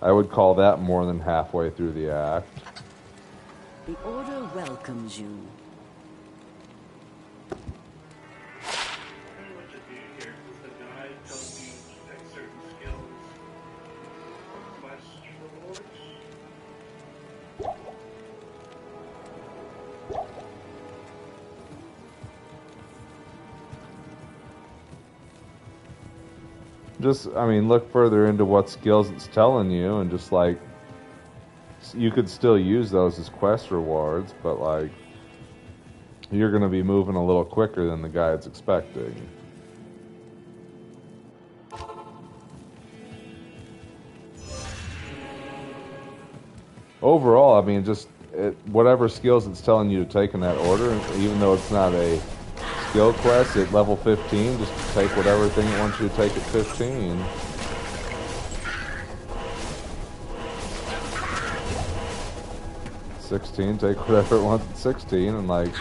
[SPEAKER 1] I would call that more than halfway through the act.
[SPEAKER 7] The Order welcomes you.
[SPEAKER 1] Just, I mean, look further into what skills it's telling you, and just like you could still use those as quest rewards, but like you're going to be moving a little quicker than the guide's expecting. Overall, I mean, just whatever skills it's telling you to take in that order, even though it's not a skill quest at level 15, just take whatever thing it wants you to take at 15. Take whatever it wants at 16, and like,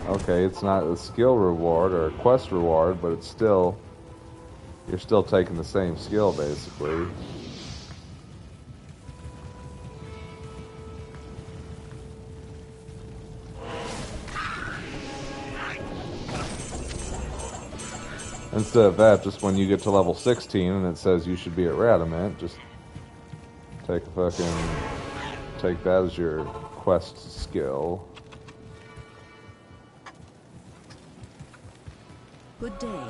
[SPEAKER 1] okay, it's not a skill reward or a quest reward, but it's still, you're still taking the same skill basically. Instead of that, just when you get to level 16 and it says you should be at Radamant, just take that as your quest skill.
[SPEAKER 2] Good day.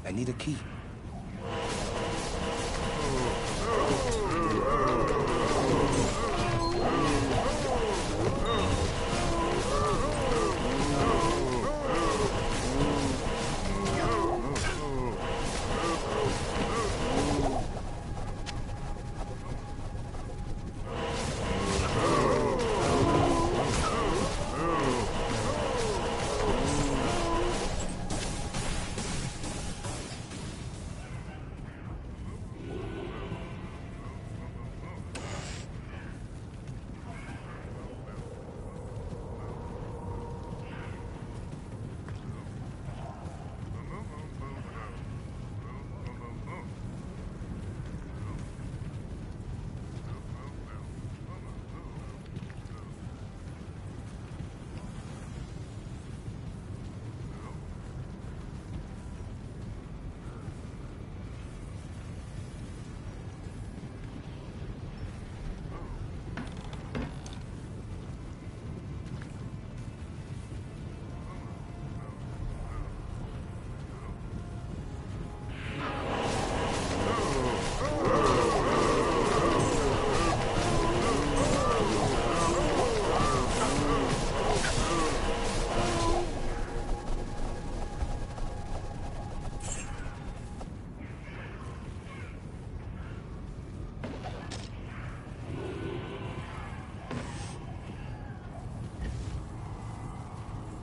[SPEAKER 6] I need a key.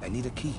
[SPEAKER 6] I need a key.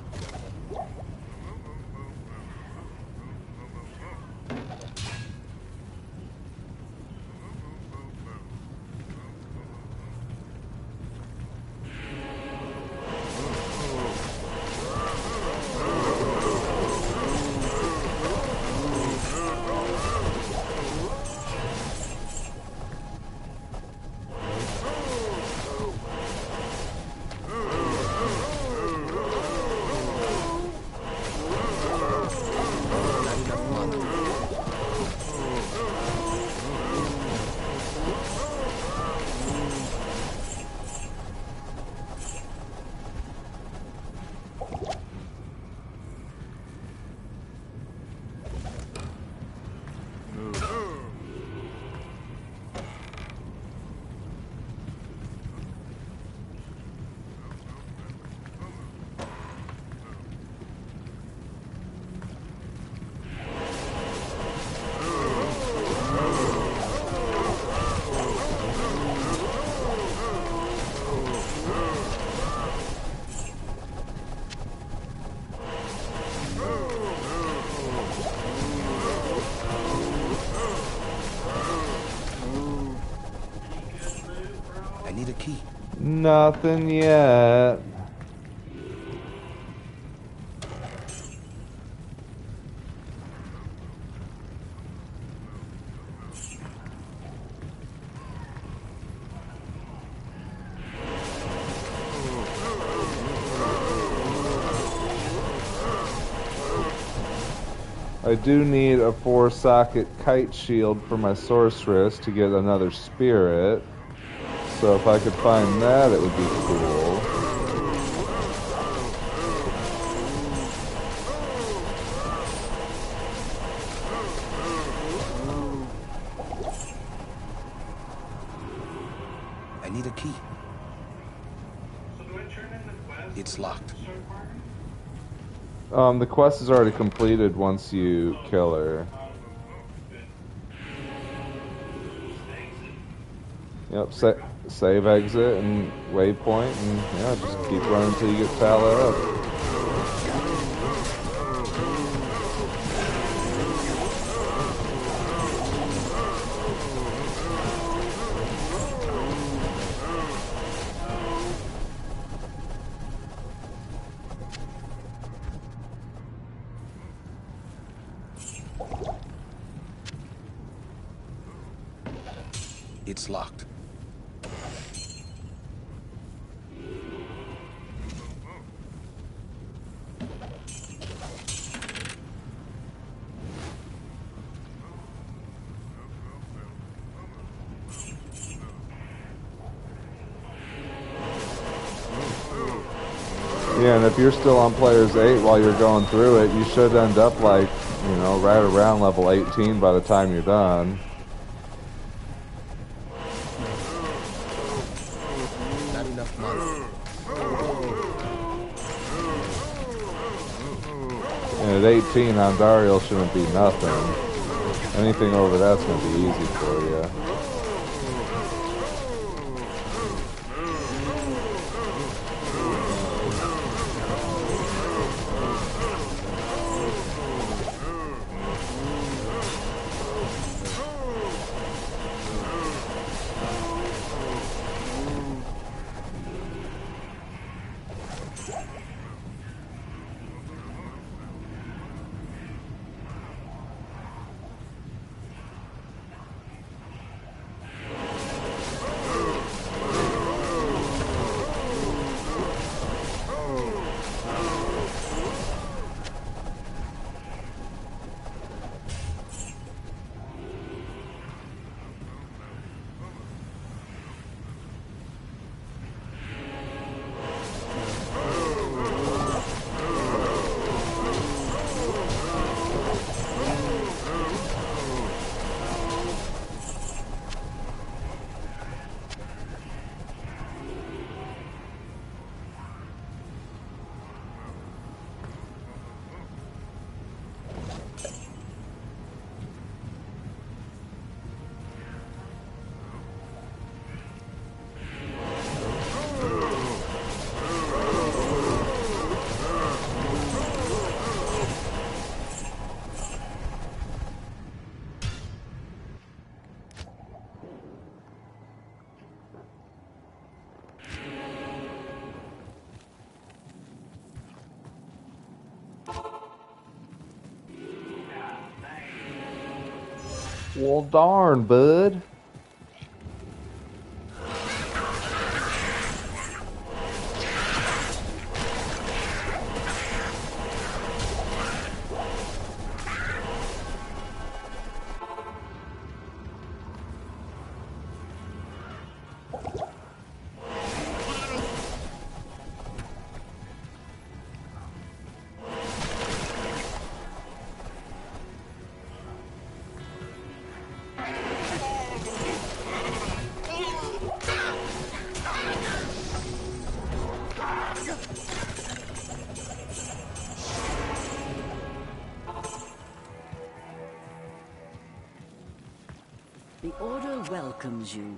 [SPEAKER 6] need a key.
[SPEAKER 1] Nothing yet. I do need a 4-socket kite shield for my sorceress to get another spirit. So if I could find that, it would be cool.
[SPEAKER 6] I need a key.
[SPEAKER 3] So do I turn in the quest?
[SPEAKER 6] It's locked.
[SPEAKER 3] Start farming?
[SPEAKER 1] The quest is already completed once you kill her. Yep, save exit and waypoint, and yeah, just keep running until you get Tala up.
[SPEAKER 6] It's locked.
[SPEAKER 1] Yeah, and if you're still on Players 8 while you're going through it, you should end up like, you know, right around level 18 by the time you're done.
[SPEAKER 6] Not enough money.
[SPEAKER 1] And at 18, Andariel shouldn't be nothing. Anything over that's going to be easy for you. Well, darn, bud.
[SPEAKER 7] The Order welcomes you.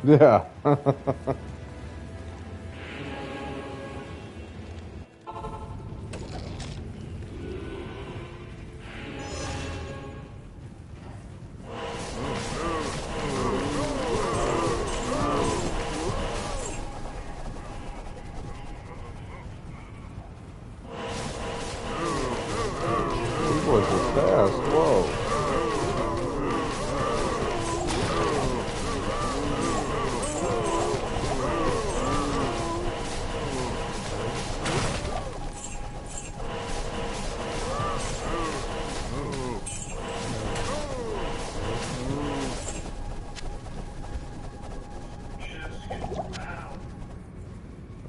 [SPEAKER 1] Yeah. These boys are fast. Whoa.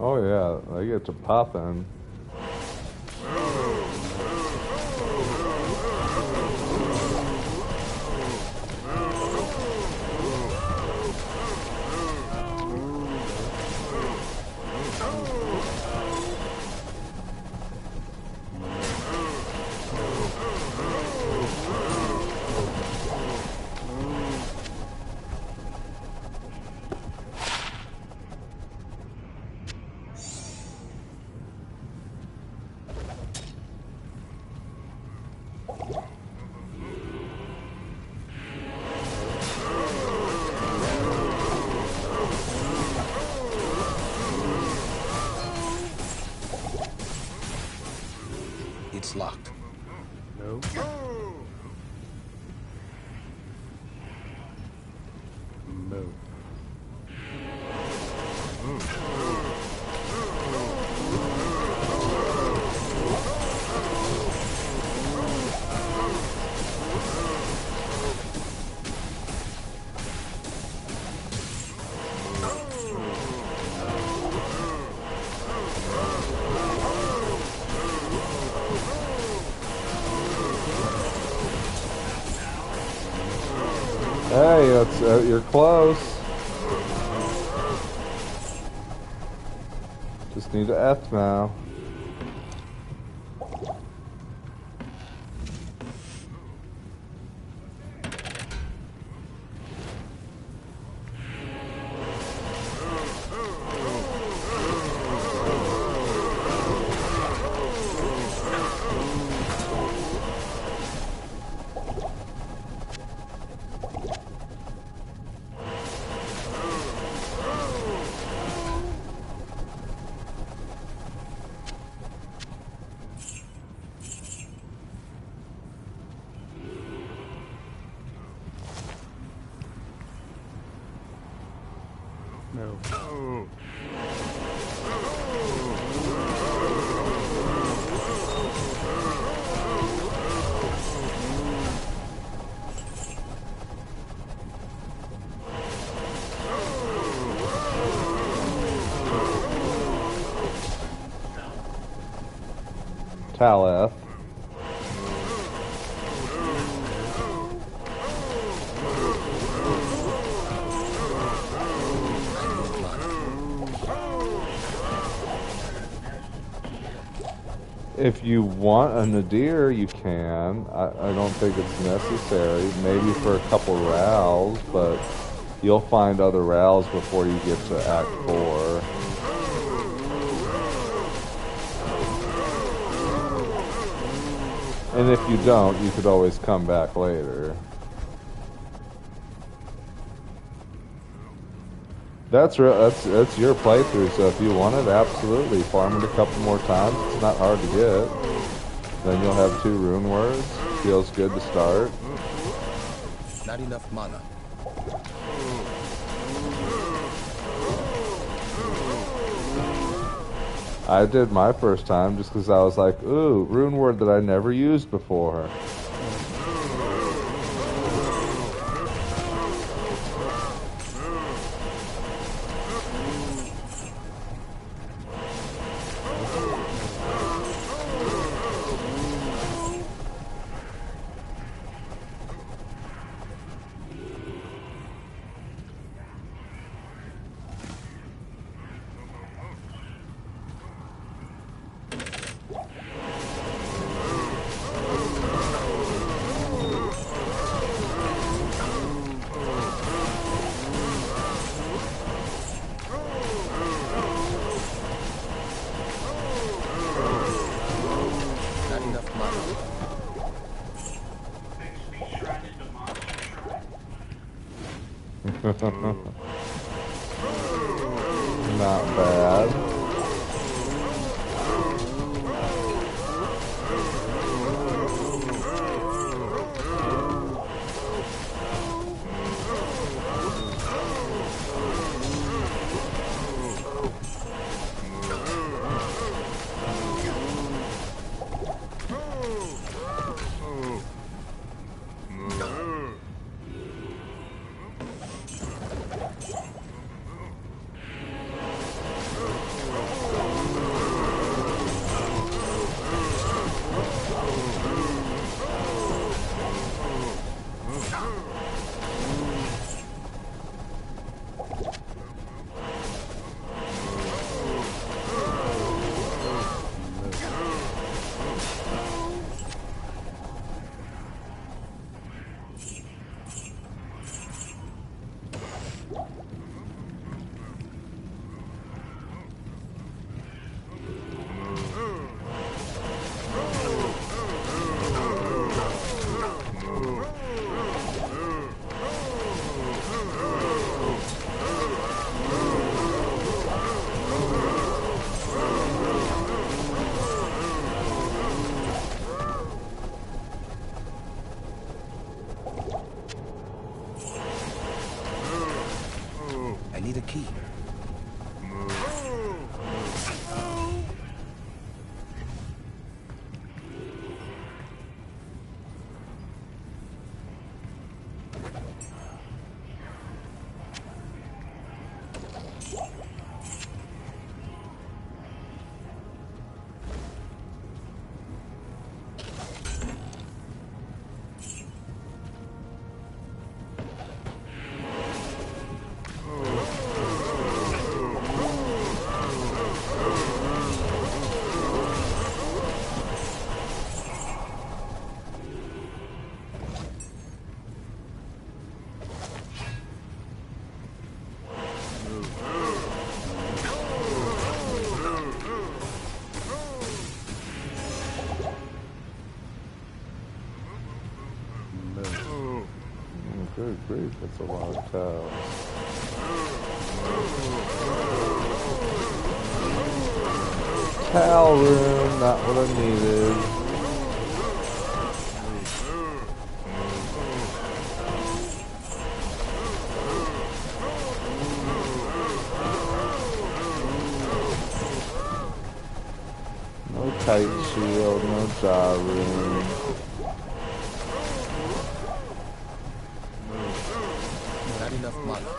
[SPEAKER 1] Oh yeah, they get to popping.
[SPEAKER 6] It's locked.
[SPEAKER 8] No. Move.
[SPEAKER 1] Hey, that's you're close. Just need to F now.
[SPEAKER 8] No.
[SPEAKER 1] Taleth. If you want a nadir, you can. I don't think it's necessary. Maybe for a couple rows, but you'll find other rows before you get to Act 4. And if you don't, you could always come back later. That's your playthrough, so if you want it, absolutely. Farm it a couple more times. It's not hard to get. Then you'll have 2 rune words. Feels good to start.
[SPEAKER 6] Not enough mana.
[SPEAKER 1] I did my first time just because I was like, ooh, rune word that I never used before. Not bad.
[SPEAKER 6] I need a key.
[SPEAKER 1] Good grief, that's a lot of cows. Cow room, not what I needed. No tight shield, no jaw room.
[SPEAKER 6] Not enough mana.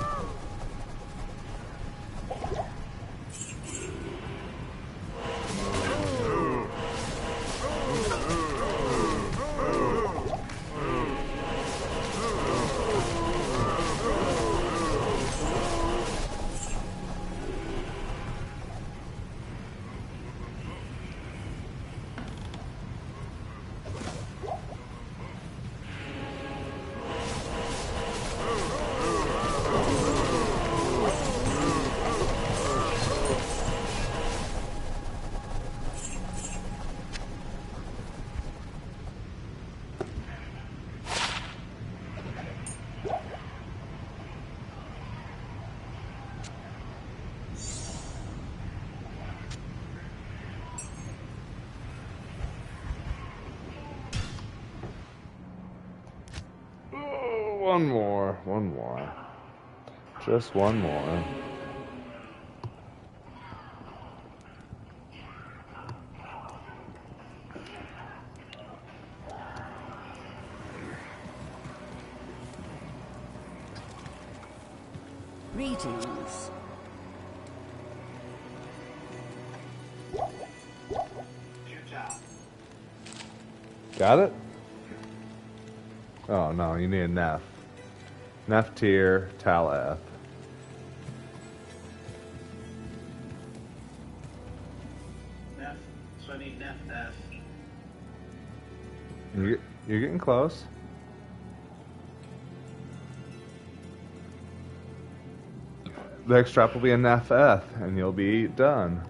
[SPEAKER 1] One more. Just one more.
[SPEAKER 7] Greetings.
[SPEAKER 1] Got it? Oh no, you need a Neff. Neff tier, Taleth.
[SPEAKER 3] Neff. So I need Neff F.
[SPEAKER 1] You're getting close. The next trap will be a Neff F, and you'll be done.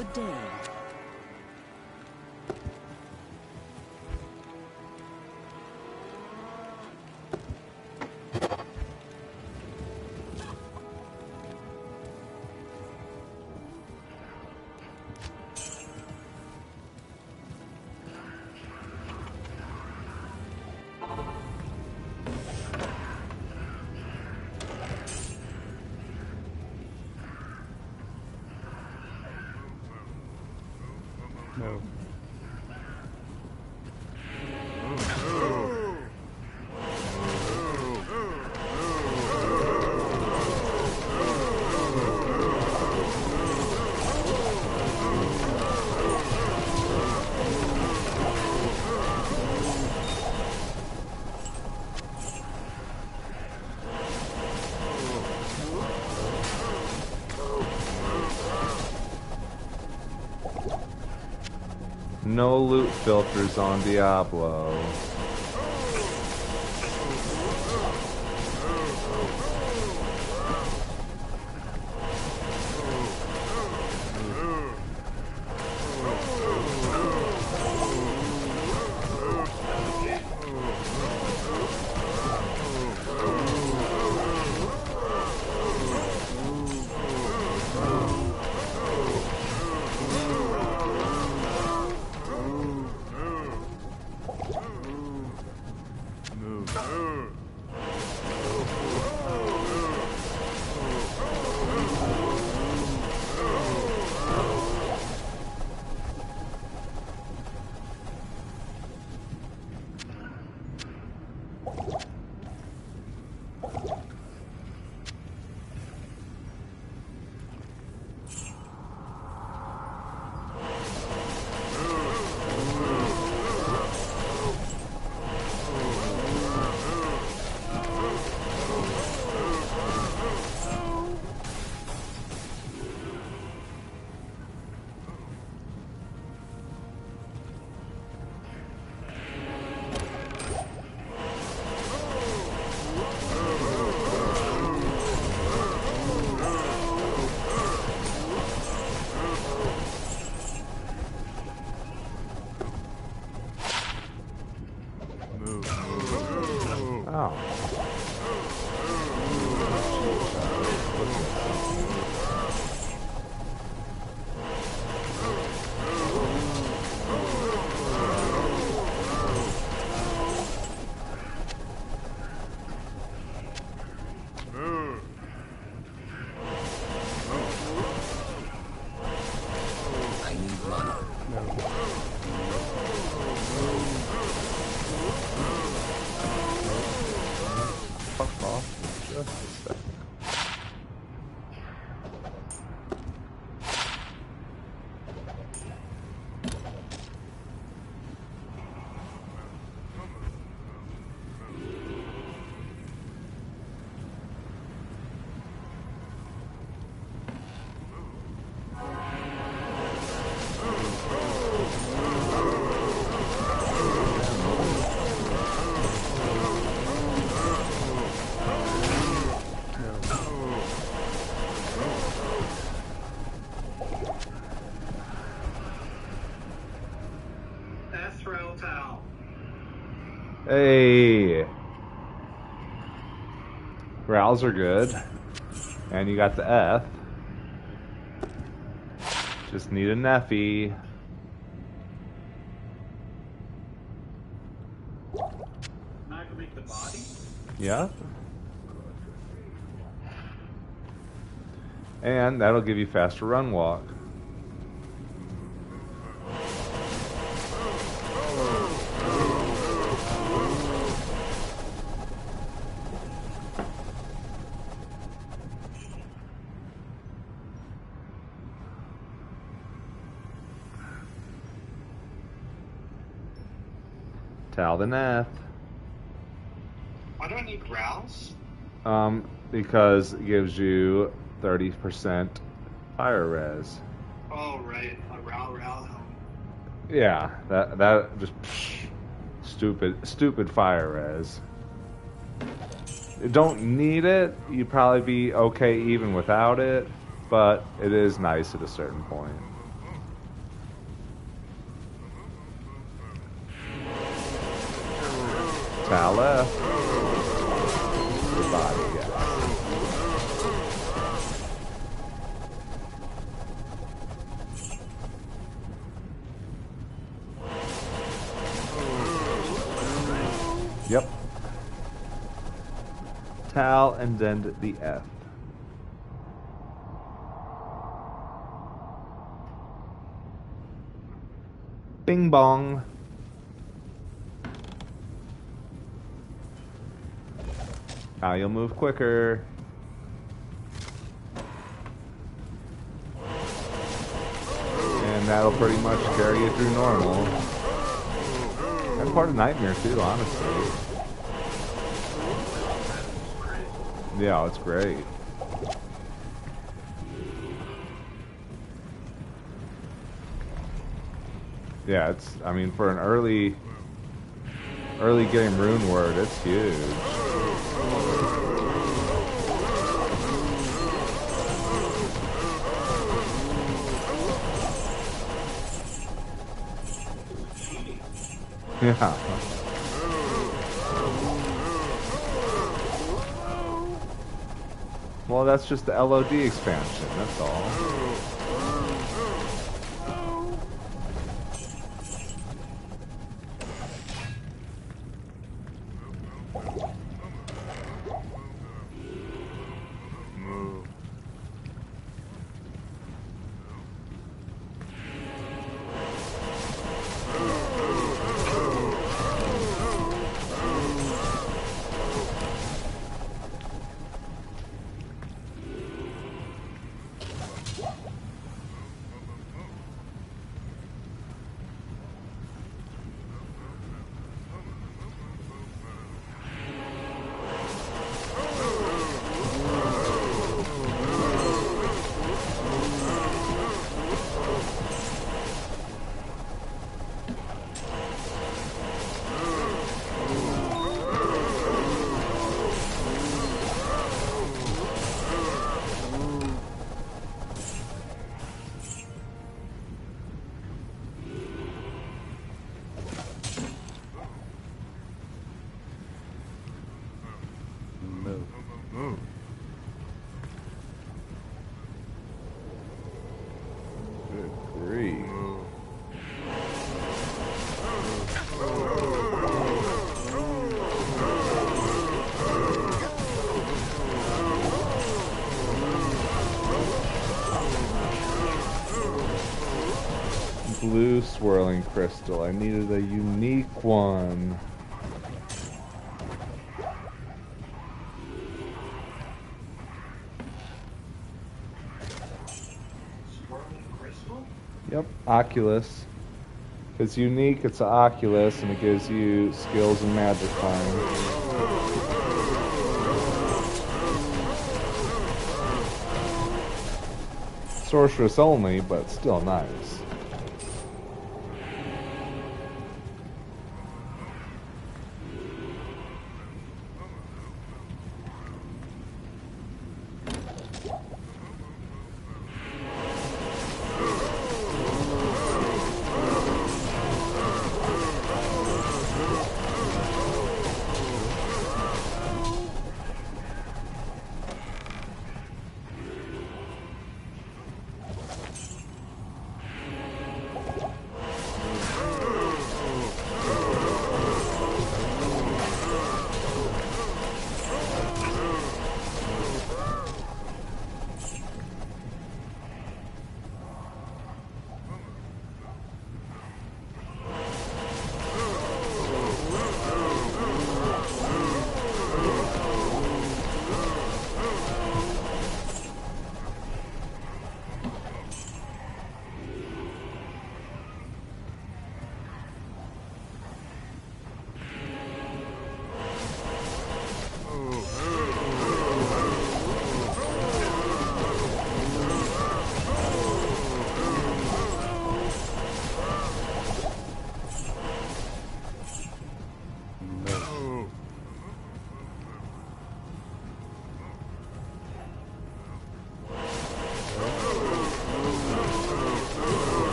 [SPEAKER 7] Good day.
[SPEAKER 8] No.
[SPEAKER 1] No loot filters on Diablo.
[SPEAKER 6] I need money.
[SPEAKER 1] Fuck off. Just a second. Hey, growls are good, and you got the F. Just need a Neffy.
[SPEAKER 3] Not gonna make the body?
[SPEAKER 1] Yeah. And that'll give you faster run walk. Tell the Neth.
[SPEAKER 3] Why do I need growls?
[SPEAKER 1] Because it gives you 30% fire res.
[SPEAKER 3] Oh, right. A row.
[SPEAKER 1] Yeah, that just stupid fire res. You don't need it. You'd probably be okay even without it, but it is nice at a certain point. Tal left. Goodbye, guys. Yep. Tal and then the F. Bing bong. Now you'll move quicker. And that'll pretty much carry you through normal. And part of Nightmare too, honestly. Yeah, it's great. Yeah, it's, I mean, for an early game rune word, it's huge. Yeah. Well, that's just the LOD expansion, that's all. Good grief. Blue swirling crystal. I needed a unique one. Yep, Oculus. If it's unique, it's an Oculus, and it gives you skills in magic flying. Sorceress only, but still nice.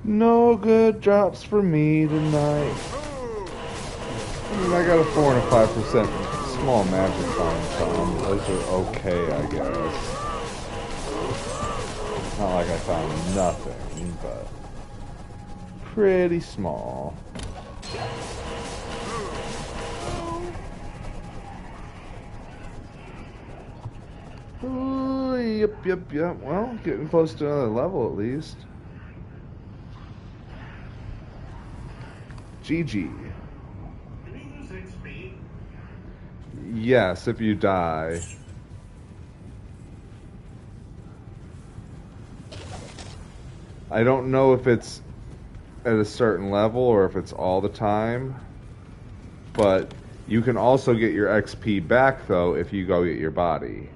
[SPEAKER 1] No good drops for me tonight. I mean, I got a 4 and a 5% small magic on some. Those are okay, I guess. Not like I found nothing, but pretty small. Ooh, yep. Well, getting close to another level at least. GG.
[SPEAKER 3] Did he lose XP?
[SPEAKER 1] Yes, if you die. I don't know if it's at a certain level or if it's all the time, but you can also get your XP back though if you go get your body.